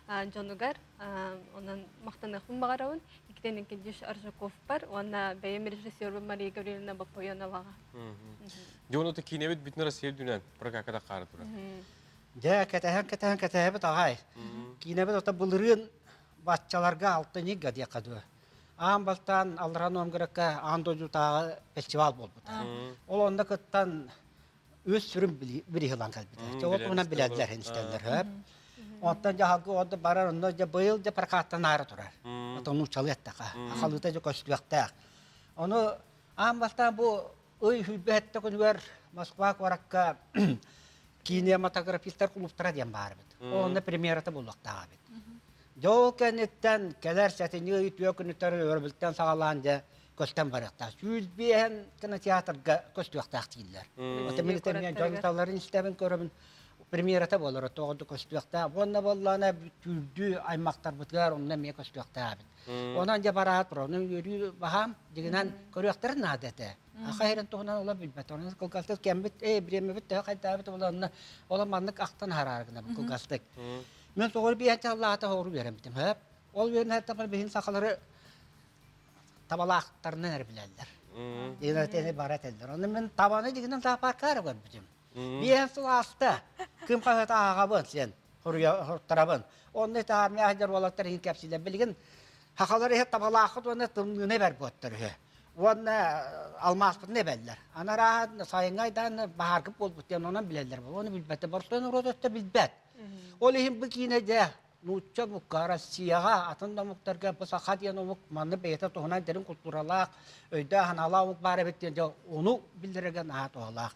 Джонугар, онан мақтанақпын бағарауын. Икден Кендиш Аржаков бар, онна бәйім режиссер Мария Гавриловна Бапояноваға. Жоноты кинебет бүтін Россия дүнен, прокакада қары тұра. Жа, кәтәхәбет ағай. Кинебет ота бұлырын батчаларға алтыны гадия қадуы. Ағын балтан алыран омгірекке андозу тағы фестивал болбыды. Ол онда күттан өз сүрін бірі ғылан кәлбеді. Ол мұнан біләділер хеністелер. Ondan jahagı orada barar onda ja bayıl ja parkattan ara turar. Oton uçalı ettaka. Akalıta ja koştuakta. Onu ambastan bu öy hübbette kunver Moskva korakka kinematografistler kulüptara diyen var bit. Onda premierata bullakta bit. Jo kenetten keler setini ütüyökünütler örbülten sağlanca koştan barakta. Yüz bihen kena tiyatrga koştuakta diller. Ota militermen jontaların istemen körübün Премьерата болар, тоғыды көстуақта. Онна боллана түрді аймақтар бұтығар, онна ме көстуақта абын. Онан жа бараат бұр, оның өрі бағам, дегенен көріяқтарын адеті. Қайрын тоғынан ола білбәт. Онан қылғастық кәмбет, біреме біт, қайта абыт оланына, ола маңнық ақтан харарғына бұл қылғастық. Мен соғыр бейінче Аллахата хоғыру беремдім. Ол берін әттапын бейін сақалары табалақтарынан әр біләлдер. Дегенен тәне барат әлдер. Оны мен табаны дегенен тапарқары көрбідім. Биен сыл асты, кім қағыта ағабын сен, құрттарабын. Онды тағармай ажар болаттар ең кәпсілер білген, хақалары ет табала ақыт, оны тымны бәр боттыр. Оны алмаспыт не бәлдер. Анара сайыңайдан бағарқып бол бұттен, онан білелер бол. Оны білбәтті, бұрыстан ұротты білбәт. Ол ең бұл кейіне де, Нучча мұққа Россияға, атында мұқтарға бұсақа дейін ұмық маңны бәйті тұғынан дәрін құлтуралақ, өйді ғанала ұмық бары беттен, оны білдіреген ағат оғалақ.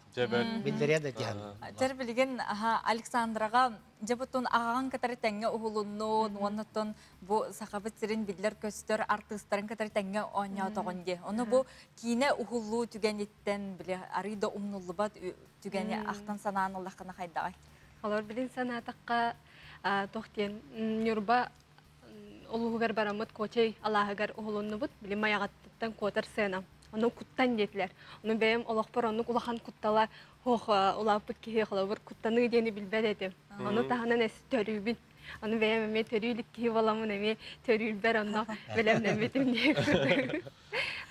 Білдіреді дейін. Жер білген Александраға жабытын ағаған катары тәңе ұғылынуын, онытын бұл сақабыт сірін білдер көстер артыстарын катары тәңе оңя тоғынде. Оны бұл кейіне ұғылу түгенеттен біле, арыйда ұмнулы бат түгене ақтан санағын Аллахқына қайдағай. Олар білін санатаққа тоқтен нюрба олуғығар барамыт көчей Аллахығар ұғылынны бұд, білім аяғаттықтан көтір сena. Оны күттан детілер. Оны бәйім олақпыр, оны ұлақан күттала ұлапыт кеге қылауыр күттаны дені білбәд етім. Оны тағынан әсі төрүйбін. Оны бәйім әме төрүйлік кеге баламын әме төрүйлбәр онна білемнәметім не күрді.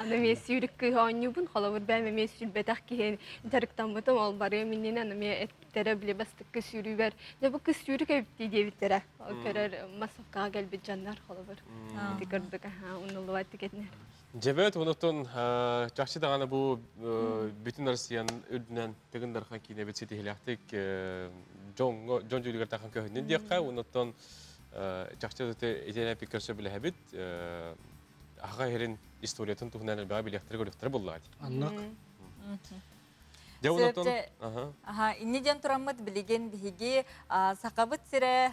Оны мен сүйрік кеге оңнюбын, қылауыр бәйім әме сүлбәтақ кеге жарықтан бұтым, ол бары емінен әме кептере bile bastık kız yürüver. Ne bu kız yürü kepti diye bitere. Körür masofka gel bir canlar kalır. Dikirdik ha onu luvat tiketler. Cebet onutun çarşı dağına bu bütün Rusya'nın ödünen teginler hankine bitseti hilahtık John Juliger takım köhünden diyekka onutun çarşı da etene fikirse bile habit ağa herin istoriyatın tuhnan elbağ bilektiri gölektiri bulladı. Anlak. Söpte, inniden turamıd bilgen bihigi sakabıt sire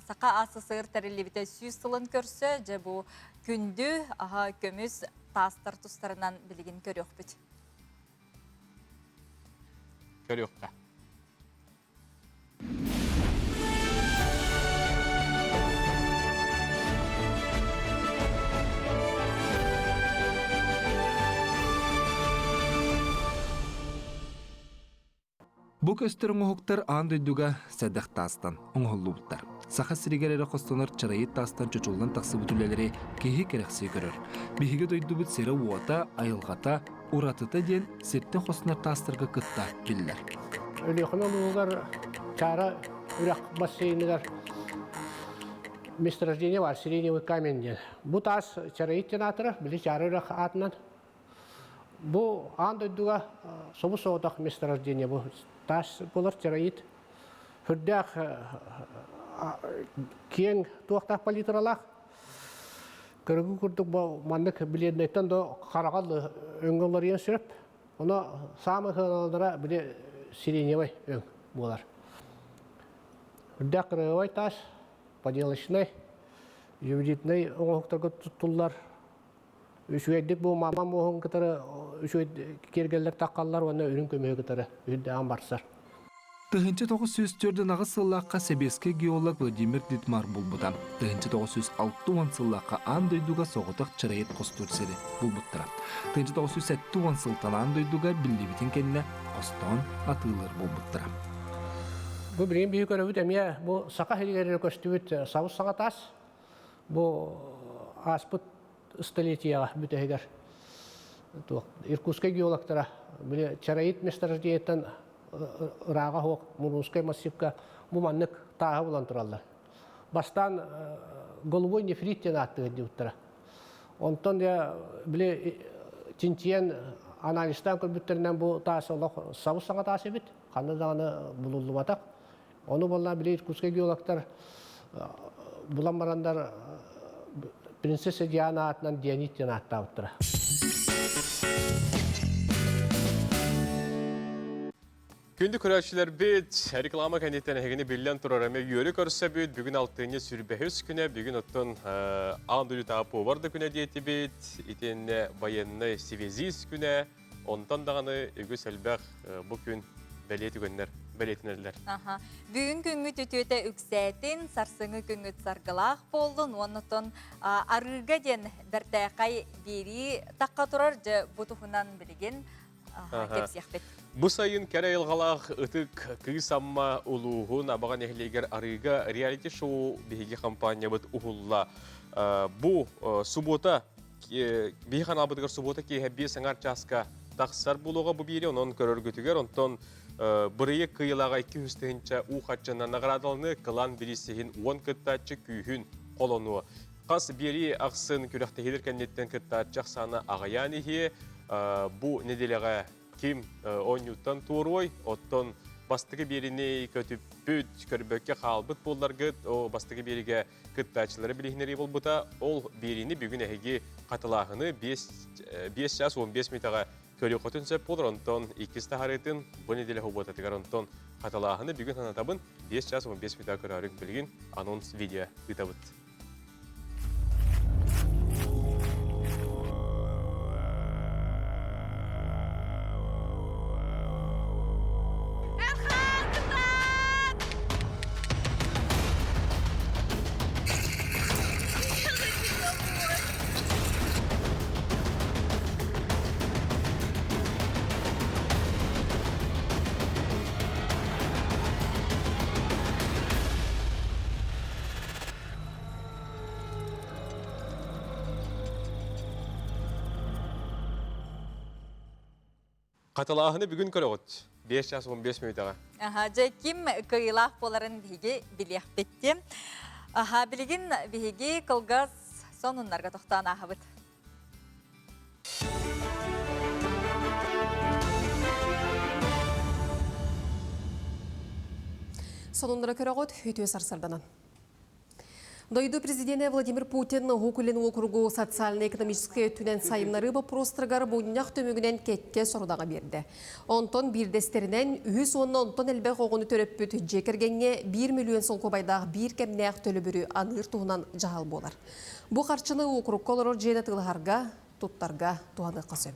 saka ası sığır terili bite süz sılın körse je bu kündü kömüz tastar tustarından bilgen körüyor bit. Körüyor. Бу көстөрүң оһуктар аан дөйдүгө сәддах таастан оңголлубуттар. Саха сиригерери костонор чарайыт таастан чочулдан таксы бүтүлелери кеһи керекси көрөр. Биһиге дөйдүбүт сера уота, айылгата, уратыта ден сеттен хостонор таастырга кытта киллер. Өлөхөнөлугар чара үрак бассейнигар месторождение бар, сиреневый камень ден. Бу тас чарайыт тенатыры, били чара үрак атынан. Бу аан дөйдүгө собу соотак месторождение бу. Таш болар чарайыт. Хүрдәк кең туақтақ палитралақ. Көргі күрдік бұл мандық біледінеттен до қарағалы өңгілер ең сүріп. Оны самы хыналдыра біле сиреневай өң болар. Хүрдәк рывай таш, поделочный, ювелитный оңықтарға тұттылар. Үшуәдік бұл маман болғын кітары, кергелер таққалар, оны үрін көмегі кітары, үйдіған барсар. Тыгынчы 904 ағыз сыллаққа себеске геолог Владимир Дитмар бұлбыдан. Тыгынчы 906 сыллаққа андойдуға соғытық чырайет қостурсері бұлбыттыра. Тыгынчы 907 сылтан андойдуға білдебетін кеніне қостон атылыр бұлбыттыра. Бұл бірін бейі көрі әме, бұл сақа хелігері көстібіт сауыз саңатас, бұл аспыт столетияға бүтігер. Иркутский геологтара, чарайет месторождениеттен Рага хок, Мурунская массивка, муманнык тағы болан тұралар. Бастан голубой нефрит тен аттығы деуттара. Онтон я біле тинтиен аналистан көрбіттерінен бұл тасы олақ сауыз саңа тасы бит, қанды дағаны бұлылы батақ. Оны болна біле иркутский геологтар бұлан барандар принцесса Диана атынан Дионит тен атта ауттыра. Күнді көрәтшілер бет, реклама кәнеттен әгені білден тұрараме үйері көрсе бет, бүгін алтыны сүрбәхіз күні, бүгін оттын андылы тапы барды күні дейті бет, етенне байынны севезіз күні, онтан дағаны үгі сәлбәқ бұл күн бәлетінерлер. Бүгін күнгі төтөті үксәтін, сарсыңы күнгі сарғылақ болдың, онытын арыға ден бәртәқай бері таққа тұрар бұтығынан білген кепсияқ бет. Бұл сайын кәрі елғалақ ұтық күйіс амма ұлуғын абаған әхілегер арыға реалити-шоу бейге компания бұд ұғылла. Бұл суббота, бейхан абыдығыр суббота кейі бей саңар часқа тақсар бұлуға бұл бейрі, онын көрір көтігер, онтон бұрайы күйілаға 200-тігінші ұқатчынан нағырадалыны қылан бірісігін 10 күттатчы күйін қолонуы. Қас бері ақсын күріқтігілер кәнеттен күттатчық саны ағаян бұл неделеға кем ойнюттан туырой, оттон бастығы беріне көтіп бүт көрбөкке қалбыт болдарғыт, бастығы беріге күттачылары білігінері бол бұта, ол беріне бүгін әйге қатылағыны 5 час 15 минутаға көрі қотын сөп болыр, онтон 2 тағарытын бұл неделе хоботатығар, онтон қатылағыны бүгін анатабын 5 час 15 минутаға көрі арық білген анонс видео ұтабыт. Қаталағыны бүгін көріғыт. 5 час 15 минутаға. Же ким кыйлах боларын биги билях бетти. Билигин биги кылгас сонуннарга тоқтан ахыбыт. Сонундара көрөгөт үтүө сарсарданан. Дойду президенті Владимир Путин Гукулин округу социально-экономический өтүнен сайынлары вопростыргар буйнақ төмігінен кетке сорудаға берді. Онтон бирдестерінен үхіс онтон әлбәқ оғыны төрөппүт жекергенге 1 миллион сол кобайдағы бір кәмнәқ төлі бүрі аныр туғынан жағал болар. Бұ қарчыны округ колорор жейді тылғарға, туттарға туғаны қасөп.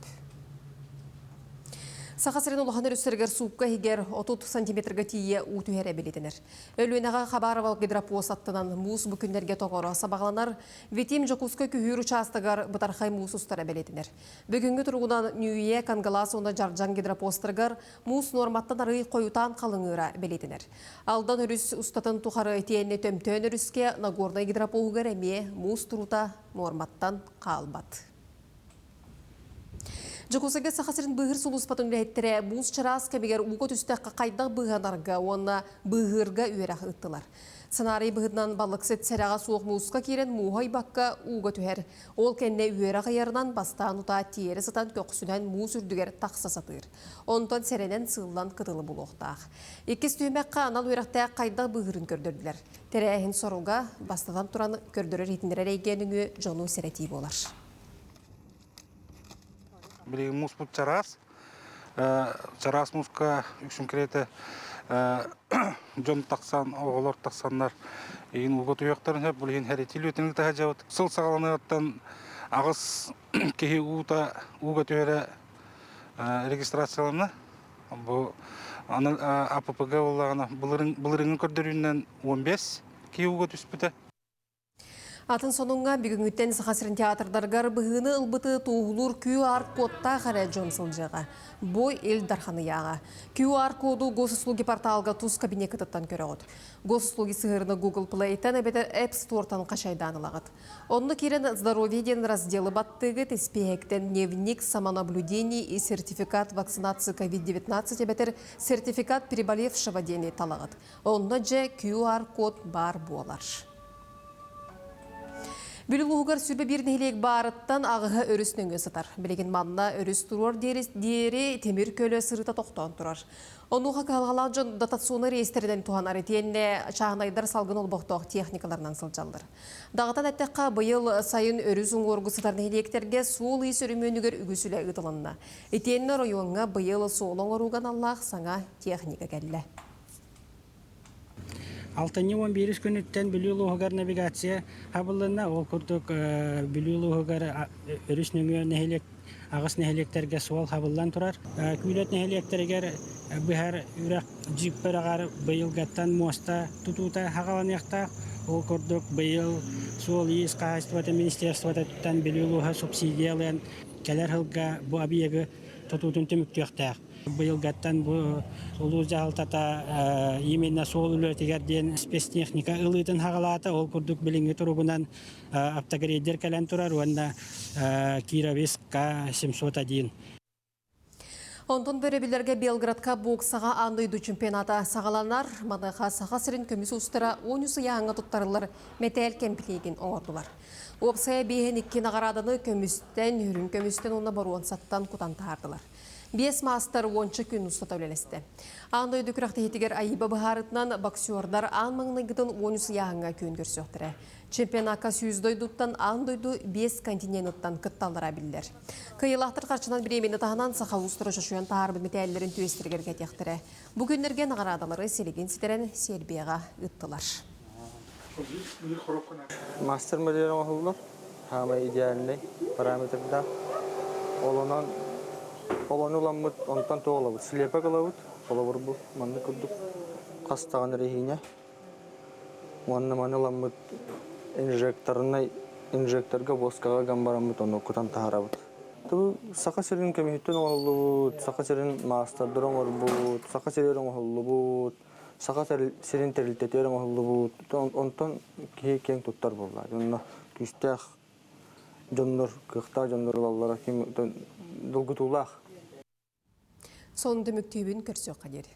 Сақасырын олғаныр үстергер суыққа егер 30 сантиметрға тие ұтуер әбелетінер. Өлуенаға Хабарова гидропоз аттынан мұз бүкіндерге тоғыры сабағланар, ветим жокуска күйір участығар бұтарқай мұз ұстар әбелетінер. Бүгінгі тұрғынан Нүйе, Кангалас, онда жаржан гидропостыргар мұз норматтан ары қойутан қалыңыра әбелетінер. Алдан үріс ұстатын тұқары тиенне төмтөн үріске Нагорный гидропоғығар әме мұз тұрута норматтан қалбат. Жокусаға сақасырын бұғыр сұлуспатын үләйттірі мұз чырас кәмегер ұғы түстәққа қайдақ бұғанарға, оны бұғырға үйерақ ұттылар. Сценарий бұғыдынан балықсет сәраға суық мұзға керен мұғай баққа ұғы түхер. Ол кәнне үйерақ айарынан бастан ұта тиері сытан көқсінен мұз үрдігер тақса сатыр. Онтан сәренен сылдан қытылы бұл оқтақ. Екес түймәққа анал үйрақтақ қайдақ бұғырын көрдірділер. Тәрәйін сорылға бастадан тұран көрдірі ретіндер әрейгеніңі жону сәрети болар. Билеген мус бұл чарас муска үксін кереті жон тақсан, оғылар тақсанлар егін ұғы тұяқтарын әп бұл ең әретел өтінгі тәға жауыд. Сыл сағаланы аттан ағыз кеге ұға түйері регистрацияланы бұл АППГ олағына бұлырыңын көрдірінен 15 кеге ұға түспіті. Атын сонуңа бүгінгіттен Сақасырын театрдарғар бұғыны ұлбыты туғылыр QR кодта қара жонсылжыға. Бой ел дарханы яға. QR коду госуслуги порталға туз кабинекеттан көріғыд. Госуслуги сығырыны Google Play-тен әбетер App Store-тан қашайданылағыд. Онны керен здоровье ден разделы баттығы теспейектен дневник самонаблюдений и сертификат вакцинации COVID-19 әбетер сертификат переболевшего дені талағыд. Онны же QR код бар болар. Бүлігуғығар сүрбе бір нелек барыттан ағыға өріс нөңі сытар. Білеген манна өріс тұрар дері темір көлі сырыта тоқтан тұрар. Онуға қалғалан жон датационы рейстерден туған аретенне чағынайдар салғын олбоқтоқ техникаларынан сылжалдыр. Дағытан әттіққа бұйыл сайын өріс ұңғырғы сытар нелектерге суыл ес өрімөнігер үгісілі ұтылынна. Етенні районға бұйыл суылың ұруған Аллах саңа техника кәлі. 6-11 күніттен бүлілуғығар навигация хабылына ол күрдік бүлілуғығар өріс нөңі нәхелек, ағыс нәхелектерге суал хабылдан тұрар. Күйлет нәхелектергер бұхар үрәк джиппер ағар бұйылғаттан моста тұтута хағалан яқта. Ол күрдік бұйыл суал ес қағыстываты министерствататтан бүлілуға субсидиялын кәлер ғылға бұ абиегі тұтутын түмікті яқтақ. Бұйылғаттан бұл ұлы жағылтата именно сол үлетігерден спецтехника ұлытын хағалаты, ол күрдік біліңгі тұрғынан автогрейдер кәлін тұрар, онда Кировецка 701. Онтон бөребілерге Белградқа боксаға андойду чемпионата сағаланар, мадайға сағасырын көмісі ұстыра 10 яңға тұттарылар метәл кемпілеген оңырдылар. Опсая бейін ikki нағарадыны көмістен, үрін көмістен онына баруан саттан құтан тағардылар. 5 мастер 10 күн ұстата өлелесті. Андойды күрақты етігер айыба бұхарытынан боксердар аң маңнығыдың 10 яғыңға көн көрсөқтірі. Чемпионатқа сүйіздойдуттан андойду 5 континенттан кытталдыра білдер. Кыйылақтыр қарчынан біремені тағынан сақа ұстыры жашуян тағар білметәлілерін түйестіргерге тектірі. Бүгіндерге нағарадалары селеген сетерен Сербияға ұттылар. Мастер моделі оғылдар, хама идеальный параметрда. Оланы уламыд, онтан тоғылабыд. Слепек олабыд, олабыр бұл, манны күрдік. Қастаған рейхине. Манны уламыд, инжекторға боскаға гамбарамыд, оны күтан тағарабыд. Бұл сақа серін көмейттен оғылыбыд, сақа серін мастардыр оңырбыд, сақа серін оғылыбыд, сақа серін терілтетерін оғылыбыд. Онтан кең тұттар болар. Онына күстәқ жондар, қықтар жондар олалар, долгытулақ. Сонды мүктебін көрсөк қадер.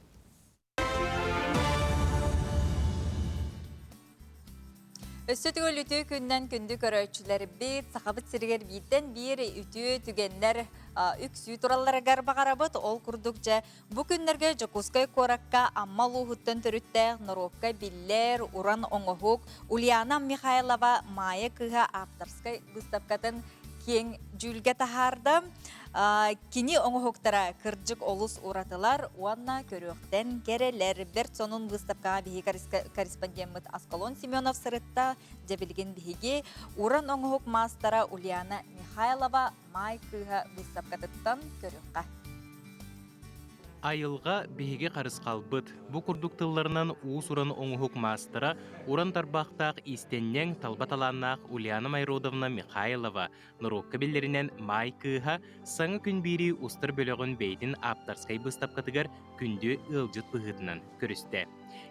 Өссөтігіл үтіі күннен күнді көрөчілері бейт, сақабыт сіргер бейттен бір үтіі түгенлер үксүй туралары гарбағарабыт ол күрдік жа. Бұ күннерге Жокускай коракка аммал ұғыттын түрітті Норовка биллер, Уран оңығық, Ульяна Михайлова майы кыға авторскай выставкатын кен жүлге тахарды. Кини оңығықтара кырджык олус уратылар, уанна көріқтен керелер. Берт сонун выставкаға бігі корреспондент Аскалон Семенов сырытта жабілген бігі Уран оңығық мастара Ульяна Михайлова май кыға выставкатыттан көріққа. Айылға беге қарыс қалбыт. Бұ күрдіктілерінен уыс уран оңығық мастыра уран тарбақтақ истеннен талбаталаннақ Ульяна Майродовна Михайлова Норовка беллерінен май кыға саңы күн бері ұстыр бөлігін бейдін аптарскай бұстапқатығар күнді ылжыт бұғытынан көрісті.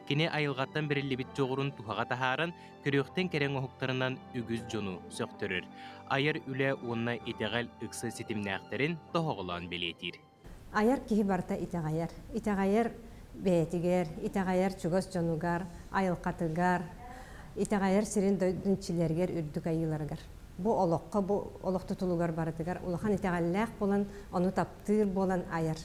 Кене айылғаттан бірілі бит жоғырын тұхаға тахарын көріқтен керен оғықтарынан үгіз жону сөқтірір. Айыр үлі онына етеғал үксі сетімнәқтерін тоғылан белетір. Аяр кихи барта итағайар. Итағайар бәйтігер, итағайар чугас жонугар, айылқатыгар, итағайар сирин дөйдіншілергер үрдік айыларгар. Бу олоққа, бу олоқты тұлугар барытыгар. Улахан итағаллақ болан, оны таптыр болан аяр.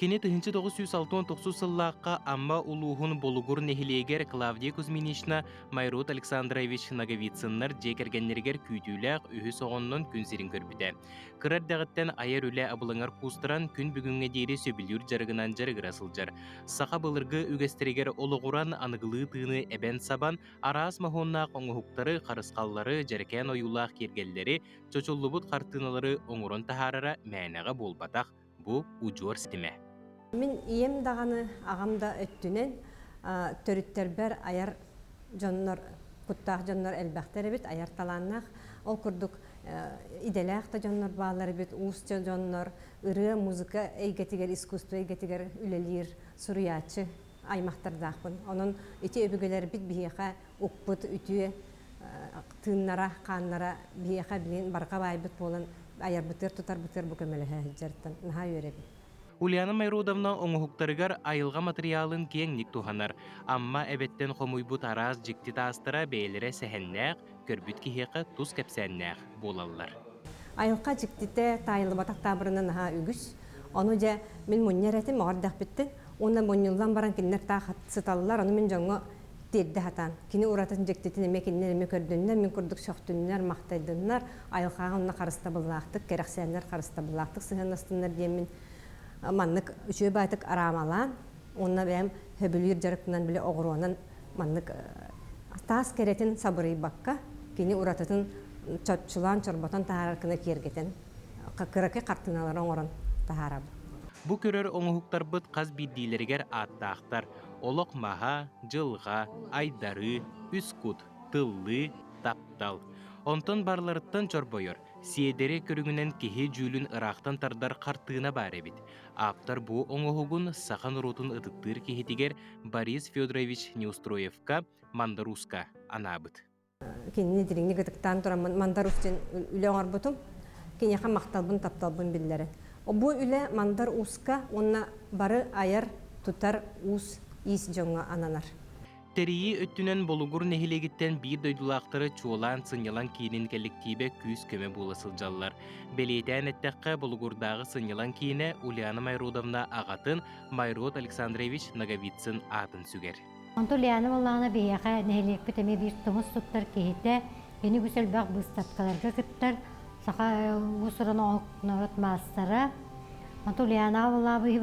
Кене 1969 сыллаққа амма улуғын болуғыр нехилегер Клавдия Кузьминична Майрут Александрович Наговицыннар жекергеннергер күйтүләқ үхі соғынның күн сирин көрбіді. Кырар дағыттен айар үлі абылыңар кустыран күн бүгінге дейрі сөбілюр жарығынан жарығыр асылжар. Сақа былырғы үгестерегер олығыран анығылы тыны әбен сабан, арас махоннақ оңығықтары, қарысқаллары, жаркен ойулақ кергелдері, чочуллыбыт қартыналары оңырын тахарара мәйнаға болбатақ. Бұ ұжуар сітіме. Мен ием дағаны ағамда өттінен төріттер бәр аяр жоннор, құттақ жоннор әлбәқтері бет, аяр таланнақ. Ол күрдік иделәқ та жоннор бағалары бет, уыс жоннор, ұры музыка әйгетігер, искусство әйгетігер үлелер, сұриячы аймақтардақпын. Оның үте өбігелер бет бейеқа ұқпыт үтіе тыңнара, қаннара бейеқа білен барға байбыт болын аяр бұтыр тұтар бұтыр бүкемелі әйджерттен. Наға өребі. Ульяна Майродовна оңығықтарығар айылға материалын кеңнік туханар. Амма әбеттен қомуйбут араз жікті тастыра бәйлері сәхеннәқ, көрбіт кехеқі тұз кәпсәннәқ болалар. Айылға жіктіте тайылы батақ табырынан наға үгіс. Оны жа мен мұннер әтім оғардақ бітті. Оны мұннылан баран кеннер тақ сыталылар. Оны мен жоңы дерді хатан. Кені ұратын жіктітін әме кеннер әме көрдіңнер, мен көрдік шоқтыңнер, мақтайдыңнар. Айылға онына қарыста бұллақтық, керақсәнлер қарыста бұллақтық, сығын астынлар деймін. Маннык үші байтык арамалан, онна бәм хөбілер жарықтынан біле оғыруанан маннык тас керетін сабырый баққа, кені ұрататын чотчылан чорботан тахараркына кергетін, кыракай қартыналар оңырын тахарабы. Бұ көрер оңығықтар бұд қаз биддейлергер аттақтар, олық маға, жылға, айдары, үскут, тыллы, таптал. Онтон барларыттан чорбойыр, сиедері көрігінен кеге жүлін ырақтан тардар қартығына бар әбет. Аптар бұ оңығығын сақан ротын ұдықтыр кегетігер Борис Федорович Неустроевка Мандаруска анабыт. Кеніне диреңне гыдықтан тұрам Мандарустен үлі оңар бұтым, кенеға мақталбын тапталбын білдері. Бұ үлі Мандаруска, онна бары аяр тұтар ұс ис жоңа ананар. Терии өттінен болуғыр нехилегіттен бір дөйдулақтары чуолан сынялан кейінін кәліктейбе күз көме боласыл жаллар. Белейтен әттәққа болуғырдағы сынялан кейіне Ульяна Майродовна ағатын Майрод Александрович Наговицын атын сүгер. Онты Ульяна болағына бейеға нехилек бітеме бір тұмыс тұттар кейітті, ені күсел бақ бұстапқаларға күттір, сақа ұсырын оңықнырыт мастары. Онты Ульяна болағы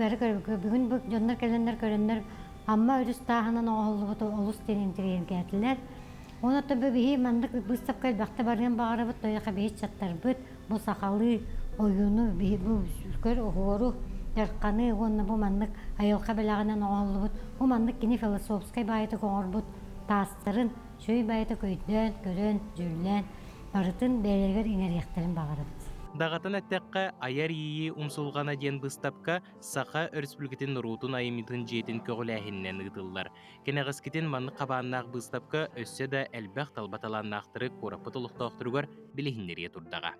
бүгін жондар кәлендер Amma örüstahının oğulluğu olus denimdirir geldiler. Onu tabi bir mandık bıstap kalbakta barın bağırıp doyaka bir çattar bıt bu sakalı oyunu bir bu şükür oğuru yarkanı onu bu mandık ayılka belağının oğulluğu bu mandık yine filosofskay bayıtı koğurbut tasların şöy bayıtı köydön görön jüllen barıtın belirger iner yaktarın bağırıp. Дағатын әттәққа аяр ейі ұмсылғана ден бұстапқа сақа өріспүлгетін рутын айымитын жетін көгіләхіннен ұтылар. Кенеғыз кетін манны қабаннақ бұстапқа өссе да әлбәқ талбаталаннақтыры қорапы тұлықтақтырығар білігіндерге тұрдаға.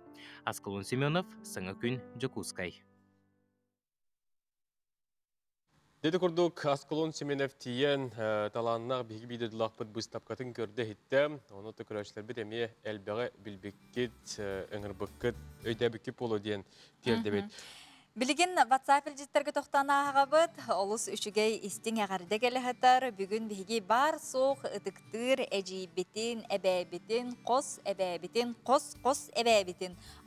Аскалон Семенов, Саңа күн, Жокускай. Деди курдук Асколон Семенов тиен таланнақ биги бидеділақпыт бұстапқатын көрді хитті. Оны түкірәшілер бит әме әлбәғі білбеккет, өңірбіккет, өйдәбіккет болу дейін терді бет. Билигин WhatsApp илжиттерге тоқтана ағабыт, олыс үшігей истин әғарды келі хатар, бүгін биги бар соқ ытықтыр әжейбетін, әбәбетін, қос әбәбетін.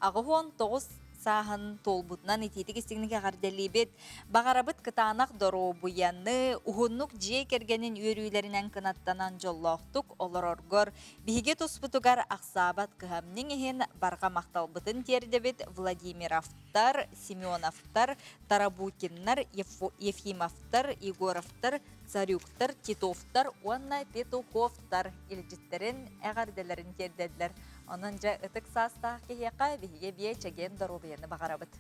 Ағуын 9 саһын толбутнан итетик истигниге гарделибет багарабыт кытанак дору буянны ухуннук жие кергенин үйрүйлеринен кынаттанан жоллоктук олороргор биге туспутугар аксабат кыхамнин эхен барга макталбытын тердебет Владимировтар, Семеновтар, Тарабукиннар, Ефимовтар, Егоровтар, Царюктар, Титовтар, Уанна Петуховтар илжиттерин әгарделерин тердедилер. Онынжа ытык састақ кейеқа биге бие чеген дорубияны бағарабыт.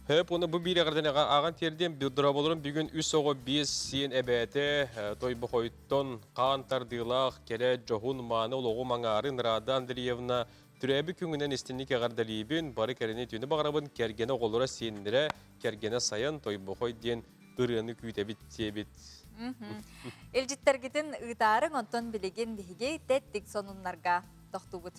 Хөп, оны бұл бейре ғырдан аған терден бұдыра болырын бүгін үс оғы 5 сен әбәті той бұқойттон қан тардылақ келе жоғын маны олығы маңарын Рада Андреевна түрәбі күңінен істінік әғардалейбін бары кәріне түйіні бағарабын кәргені қолыра сендірі кәргені сайын той бұқой ден ұрыны күйті тебет. Елжіттергетін ұйтарын онтон білеген біге тәттік сонунларға тоқтубыт.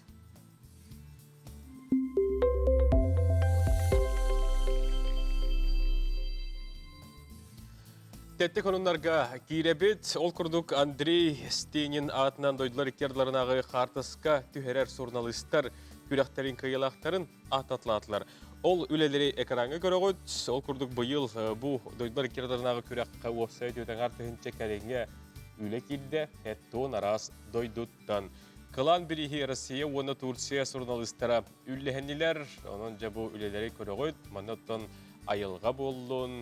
Тәттік онунларға кейребет, ол күрдік Андрей Стенин атынан дойдылар иктерділарынағы қартысқа түхерер журналистар күрәқтерін кайылақтарын ататлатылар. Ол үлелері экранға көрігіт, ол күрдік бұйыл бұ дойдылар иктерділарынағы күрәққа офсайт өтен артығынча кәреңе үле келді, әттуын арас дойдуттан. Кылан бірігі Россия, оны Турция журналистара үлләхенілер, оның жабу үлелері көрігіт, манаттан айылға болдың,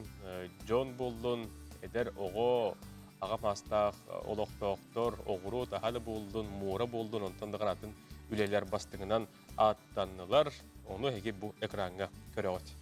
Джон болдың, Эдер оғы аға мастақ, олықтақтор, оғыру, тахалы болдың, муыра болдың, онтандығын атын үлелер бастыңынан аттанылар. Оны әге бұл экранға көрігіт.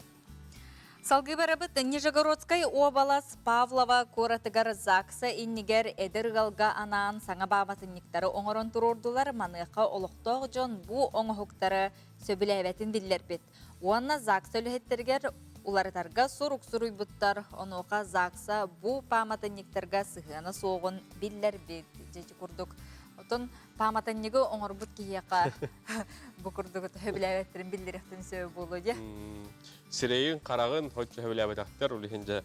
Салғы барабыт Нижегородскай обалас Павлова коратыгар Закса иннигер эдергалга анаан саңа бабатынниктары оңырон турурдулар манықа олықтоқ жон бұ оңығықтары сөбіләбәтін диллер бет. Уанна Закса өліхеттергер уларытарға сорук суруйбуттар, онуға Закса бұ паматынниктарға сығына соғын биллер бет. Жеji курдук. Отын паматыннигі оңыр бұт кейеқа бұ курдук хөбіләбәттерін биллеріқтін сөй болу де. Сирейін қарағын хотчы хөбіләбәтақтар, үліхінді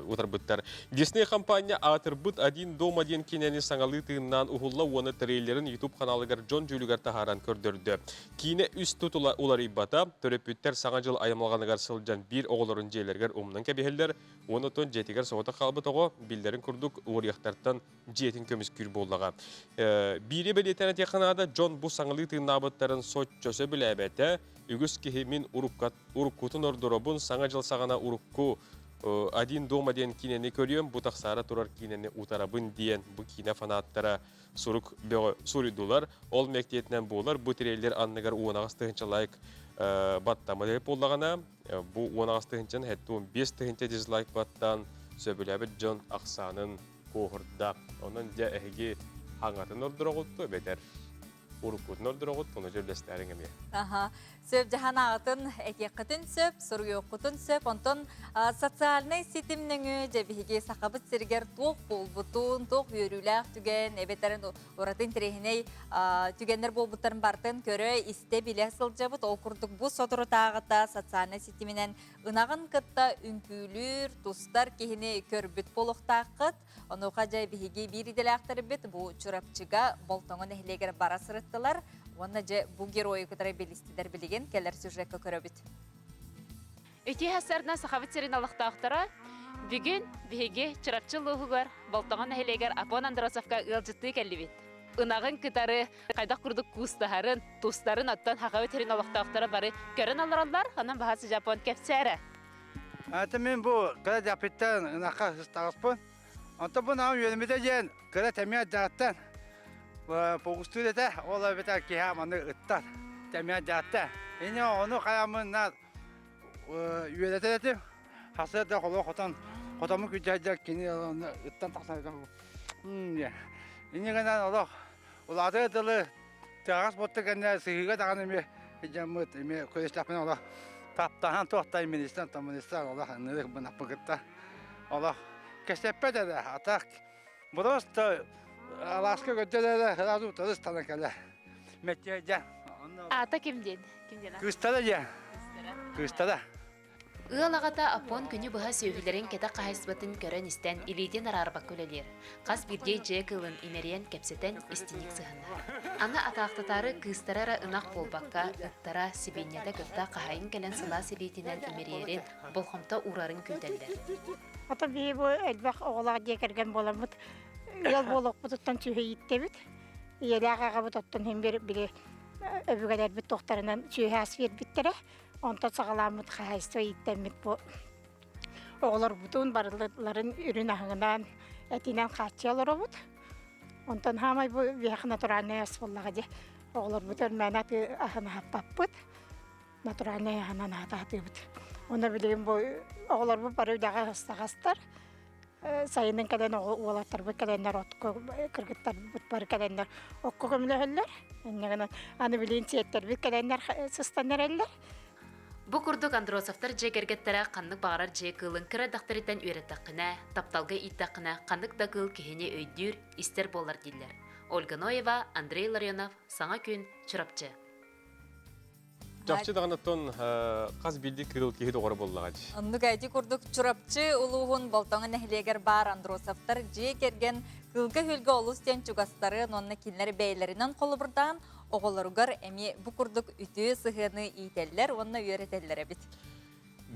ұтар бұттар. Disney компания атыр бұт один дома ден кенені саңалы тыыннан ұғылла оны трейлерін YouTube каналыгар Джон Джулигар тахаран көрдірді. Кейіне үст тұт олар ибата, төрөпүттер саңа жыл айамалғанығар сылжан бір оғыларын жейлергер ұмынан кәбехелдер, оны тон жетігер соғыта қалбыт оғы, білдерін күрдік ұғырияқтартан жетін көміз күр болдыға. Бире білетені теканада Джон бұ саңалы тыынна абыттарын сот жөсі біләбәті, үгіз кехемін уруккутун ордуробун саңа жыл сағана урукку один дома ден кинени көріем, бұ тақсара тұрар кинени утарабын дейін бұ кине фанаттара сурук суридулар. Ол мектетінен болар, бұ трейлер анныгар уанағастығынча лайк баттамы деп болдағана, бұ уанағастығынчан әттуын 5 тығынча дизлайк баттан сөбіләбіт Джон Ақсанын қоғырда. Onun ja ehgi hangatın orduroğuttu beter. Urukutun orduroğut, onu jörlestərin emi. Aha, söp jahan ağıtın ekekatın söp, soruyoqutun söp, onton sotsialnay sitimnöngü jebihigi saqabıt sirger toq bolbutun, toq yörüləq tügen, ebetlerin oratın tirehiney tügenler bolbutların bartın körü iste bile sılcabıt, ol kurduk bu soturu tağıta sotsialnay sitiminen ınağın kıtta ünkülür, tustlar kehini körbüt boluqtaqıt, onu qajay bihigi bir idiləqtari bit, bu çurapçıga boltoğun ehleger bara sırıttılar, Онна же бу герои, которые белистидер билеген, келер сюжетка көрөбүт. Өте хасарна сахабыт серин алықтақтара, бүгін биге чырапчылығығар, болтоған әхелегер Апон Андросовка ылжытты кәлібет. Унағын кытары қайдақ күрдік кустахарын, тустарын аттан хақабыт серин алықтақтара бары көрін алыралар, анан бағасы Жапон кәпсәрі. Аты мен бұл қыра жапыттан ұнаққа ұстағыспын. Онта бұл нағын үйелімеде жен қыра тәмият жағыттан. Погустудете, ола бета кеха маны ыттар. Тәмия жатта. Эне оны каямыннан үйелететим. Хасырда коло хотамы күжәҗә кини ыттан тахсайдан. Эне гана олох. Улады дылы тагас боттыганда сыйга даганы ме жамыт эме көйсләпне олох. Таптахан тохтай министр тамыныстан олох аны бына пыгытта. Олох кесеппе де атак. Просто Аласка götürüyor razı tutarız tanıklar. Metçece. Ата кимден? Кимден? Kıstara ya. Kıstara. Ыалағата апон күні бұға сөйгілерін кеті қағайсыбатын көрін істен илейден арарбақ көлелер. Қас бірдей жек ылын имериен кепсетен істенік сығындар. Аны атақтатары кыстарара ынақ болбаққа ыттара сибенияда күтті қағайын кәлін сыла селейтінен имериерін болхамта урарын күйтелдер. Ата бей бұл әлбақ оғылаға декерген боламыд. Ел болық бұтыттан сүйе еттебіт. Елі ағаға бұтыттан hem bir öbügeler bir tohtarından sүйе асфер біттері. Ondan sağlamıd xayıstı ittemmit bu. Oğlar bütün barıların ürün ahından etinen kaçıyorlar obud. Ondan hamay bu viyakı naturalne asfallağı de. Oğlar bütün menat ahına happapbud. Naturalne ahından hatatıbud. Onu bileyim bu oğlar bu barı dağı hastağastar. Sayının kaden oğlatlar bu kadenler otku kırgıtlar bu barı kadenler okku kömülühüller. Anı bileyim siyetler bir kadenler sıstanlar eller. Бұ күрдік андросовтар жегергеттері қанның бағарар жек ылын кірі дақтаритен үйреттіқіне, тапталғы иттіқіне қанның да қыл кехене өйдір, істер болар дейлер. Ольга Ноева, Андрей Ларионов, Саңа күн, Чырапчы. Чырапчы дағанаттон қаз білді кіріл кехе доғыры боллағады. Онды гайди күрдік Чырапчы ұлуғын болтаңын әхілегер бар андросовтар жегерген кылга хөлге олустен чугастары нонны кинлер бейлеринен қолыбырдан оғыларыгар әме бұқырдық үті сығыны ителлер, онына үйретеллер әбіт.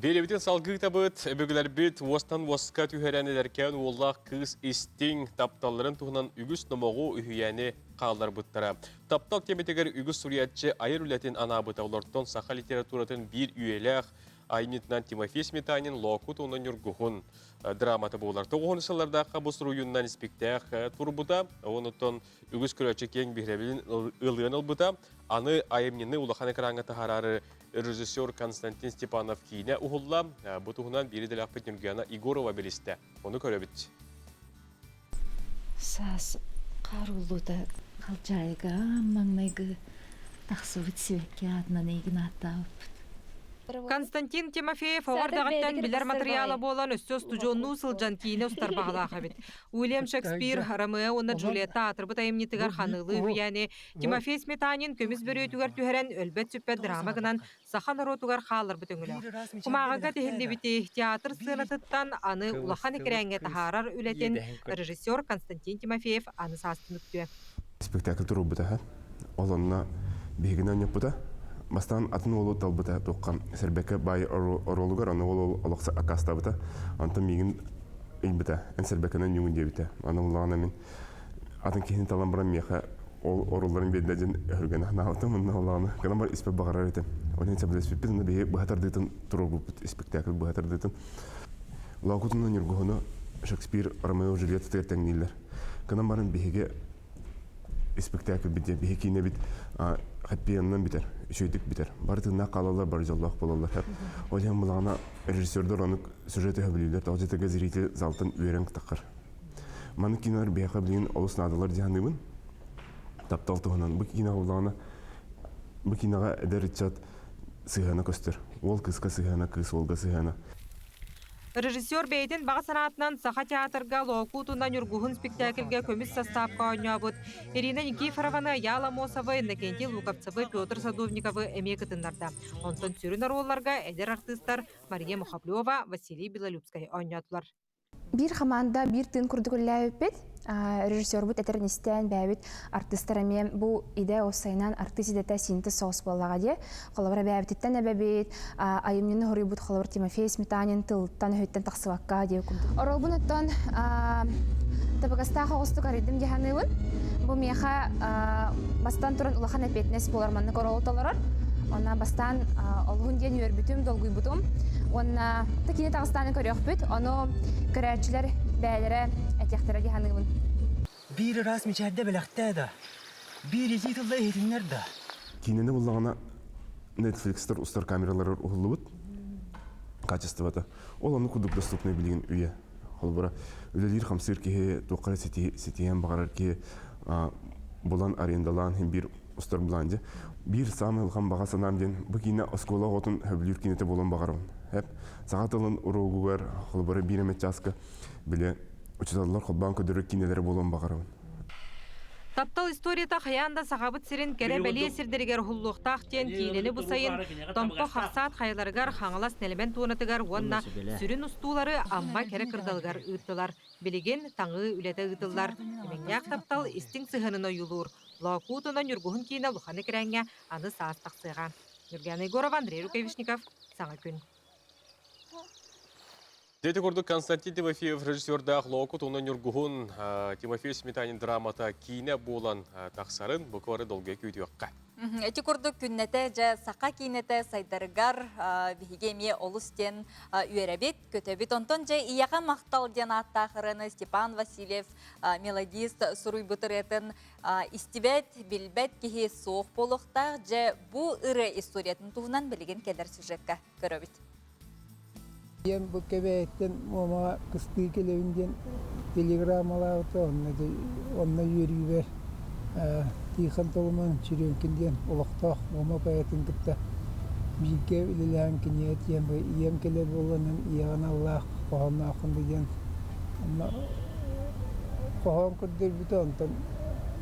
Белебітен салғы табыт, әбігілер біт, остан осқа түйерәні дәркен олақ кыз істің тапталарын тұғынан үгіс номоғу үйяне қалдар бұттара. Таптал теметегер үгіс сұриятчы айыр үләтін ана бұта олардың сақа литературатын бір үйеләқ Айнитнан Тимофей Сметанин лоқут онын үргіғын драматы болар. Тоғын сыларда қабыс руюннан спектақ турбута, онытын үгіз көрәтші кен бігребілін ылығын ылбыта, аны айымнені улахан экранға тахарары режиссер Константин Степанов кейіне ұғылла, бұтығынан бері дәләқ петнергіяна Игорова белісті. Оны көрәбіт. Сас қарулыда қалжайға маңнайғы тақсы өтсевекке адынан егін аттауып. Константин Тимофеев оғардағаттан білер материалы болан өссө студионну сылжан кейіне ұстар бағалаға бет. Уильям Шекспир, Ромео, оны Джульетта атырбы тайымнетігер ханылы үйяне, Тимофей Сметанин көміз бір өйтігер түйерен өлбет сүппет драмагынан сахан ұротугар қалыр бүтіңілі. Құмағаға тегілді біте театр сынатыттан аны улахан екірәңге тахарар үлетен режиссер Константин Тимофеев аны састын үтті. Спектакль тұру бұта, оланна бейгінен еп бұта. Бастан атын олу талбыта тоққан сәрбәкі бай оролугар, аны олу олықса акаста бұта. Антын мегін ел бұта, ән сәрбәкінен юңінде бұта. Аны олағына мен атын кейін талан бұран меха ол оролларын беддәден өрген ағыты мұнна олағына. Қынан бар іспе бағарар етім. Олен сәбілі іспеппет, аны бейі бұғатардайтын тұру бұт, спектакль бұғатардайтын. Лағутының үргіғыны Шекспир, Ромео, Джульетта тәртәңнейлер. Қынан барын бейге спектакль бітте, бейге кейіне бит хәппияннан битер, үшөйдік битер. Бары тыңна қалалар, бары жаллақ болалар. Олен бұлағына режиссердер оны сюжеті хөбілейлер, тағжетігі зритель залтын үйерен тақыр. Маны кинолар бейқа білген олыс надалар дегенімін, таптал тұғынан. Бұл киноға әдер ричат сығана көстір. Ол қызға сығана, қыз олға сығана. Режиссер бейтін баға санатынан Саха театрға лоқутынан үргіғын спектакльге көміс составқа ойнабыд. Ирина Никифорованы, Яла Мосовы, Иннокентий Луковцевы, Петр Садовниковы әмекітінларда. Онтон сүрін ароларға әдер артистар Мария Мухаблева, Василий Белолюбскай ойнатылар. Bir команда bir tın kurduklarla öpet. Rejissör bu eternisten bäbit artistlarım bu ide osaynan artistide sintez sos bollaga diye. Qalabara bäbitten ebebit ayımını horibut qalabara Timofey Smetani'n tıltan hötten taqsıvakka diye kundu. Orol bunattan tabaqastaqa ostuk aridim jahanıvın. Bu meha bastan turan ulahan epetnes bolarmanlık orol talarar. Ona bastan olgun diyen yörbütüm dolguybutum. Ona takine tağıstanı körüyokbüt. Onu körerçiler bәлері әтектері дегенігін. Bir rasmi çәрді біліқті да. Bir езетілді етінлер да. Кейінені бұлағына Netflix-тер ұстар камералары ұғылы бұд. Качествода. Ол аны күдік доступны білген үйе. Ол бұра өлелер қамсыр кеге тоққары сетейен бағарар ке болан арендалан бір ұстар бұлан де. Bir самый ылған баға санам ден. Бұл кейіне оскола ғотын хөбілер кейінеті болан бағарауын. Hep sağatılın urugugar holbara bireme çaska bile uçutallar holban ködürük kineleri bolon bakarım. Таптал историята хаянда сағабыт сирин кәрі бәле сирдерігер хуллуқтақ тен кейлені бұсайын, томпо хақсат қайларығар хаңылас нелемен туынатығар онна сүрін ұстулары амма кәрі кырдалғар ұйттылар. Білеген таңы үлеті ұйттылар. Еменяқ таптал істің сығынына юлур. Лаукутынан юргуғын кейіне лұханы кірәңе аны саас тақсыға. Юрген Егоров, Андрей Рукавишников, Саңа күн. Дети көрдік Константин Тимофеев режиссердақ Лоокут оның үргуғын Тимофей Сметанин драмата кейіне болан тақсарын бұқвары долғы көйдіуаққа. Эти көрдік күннеті жа сақа кейнеті сайдарығар бігеме олыстен үйеребет, көтөбет. Онтон жа ияға мақтал ден аттақырыны Степан Васильев мелодист сұруй бұтыретін истибет, билбет кейі соқ болуқта жа бұ ұры историятын туғынан білген кәдір сюжетқа көрөбет. Ем bu kebetten mama kıstığı kelevinden telegrammalar da onunla yürüyüver. Tiyhan tolumun çürüyünkinden olaqtaq mama bayatın kıtta. Bilge ilerleyen kiniyet yem keler olanın iyan Allah qohanna akındı diyen. Ama qohan kırdır büte ondan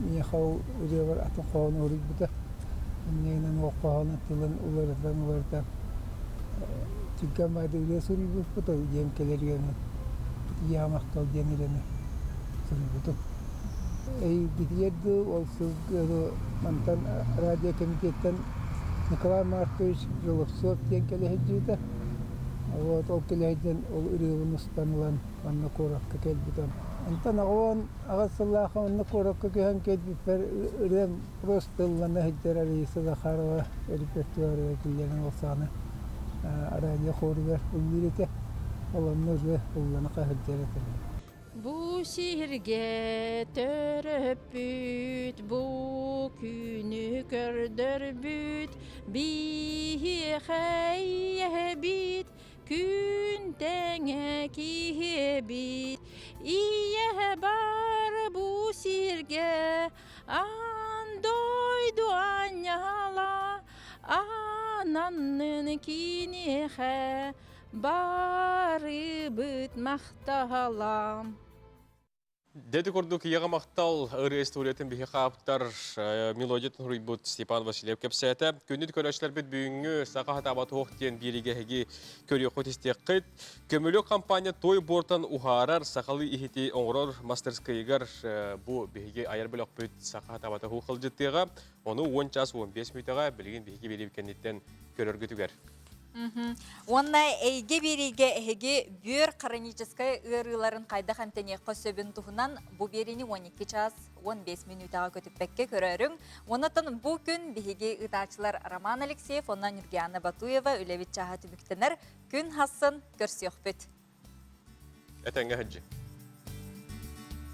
niye xav ürüye var atın qohanı uğruydu büte. Neyden o qohanı tılın ulardan. Çünkü ama öyle soruyu bu da yemkeler yani yamaktal denilene soruyu. Gidiyordu olsun mantan radyo komitetten Nikolay Markovich Jolofsov yemkeler hediyordu. O kelehden o ürünü stanılan anna korak kelbidan. Antan ağan ağasallaha anna korak kehen kelbifer ürün prostalana hediyorlar ise harva repertuarı kellerin olsana. Araya koruver ümürete olanlar ve olanı kahretlerete. Bu şehirge törüp bu günü gördürbüt bir haybit günden kihbit iye bar bu şehirge andoydu anyala ananın kinihe bari büt mahtahalam. Дети көрдік еға мақтал ұры историятын бігі қаптар мелодиятын ұрыйбұт Степан Васильев кепсәті. Көнді көрәшілер біт бүгінгі сақа хатабаты оқтен берігеге көрі қотестек қыт. Көмілі компания той бортан ұғарар сақалы ихеті оңырар мастерскайығар бұ бігі айар білік бүт сақа хатабаты хуқыл жыттыға. Оны 10 час 15 минутаға білген бігі беребекендеттен көрір көтігер. Онна эйге береге эге бөр хроническая ырыларын кайда хантене көсөбүн туһунан бу берени 12 час 15 минутага көтүппекке көрөрүң. Онотон бу күн биһиги ытаачылар Роман Алексеев, оннан Нургияна Батуева, Үлебит Чаха түбүктенер күн хасын көрсөкпүт. Этенге хаджи.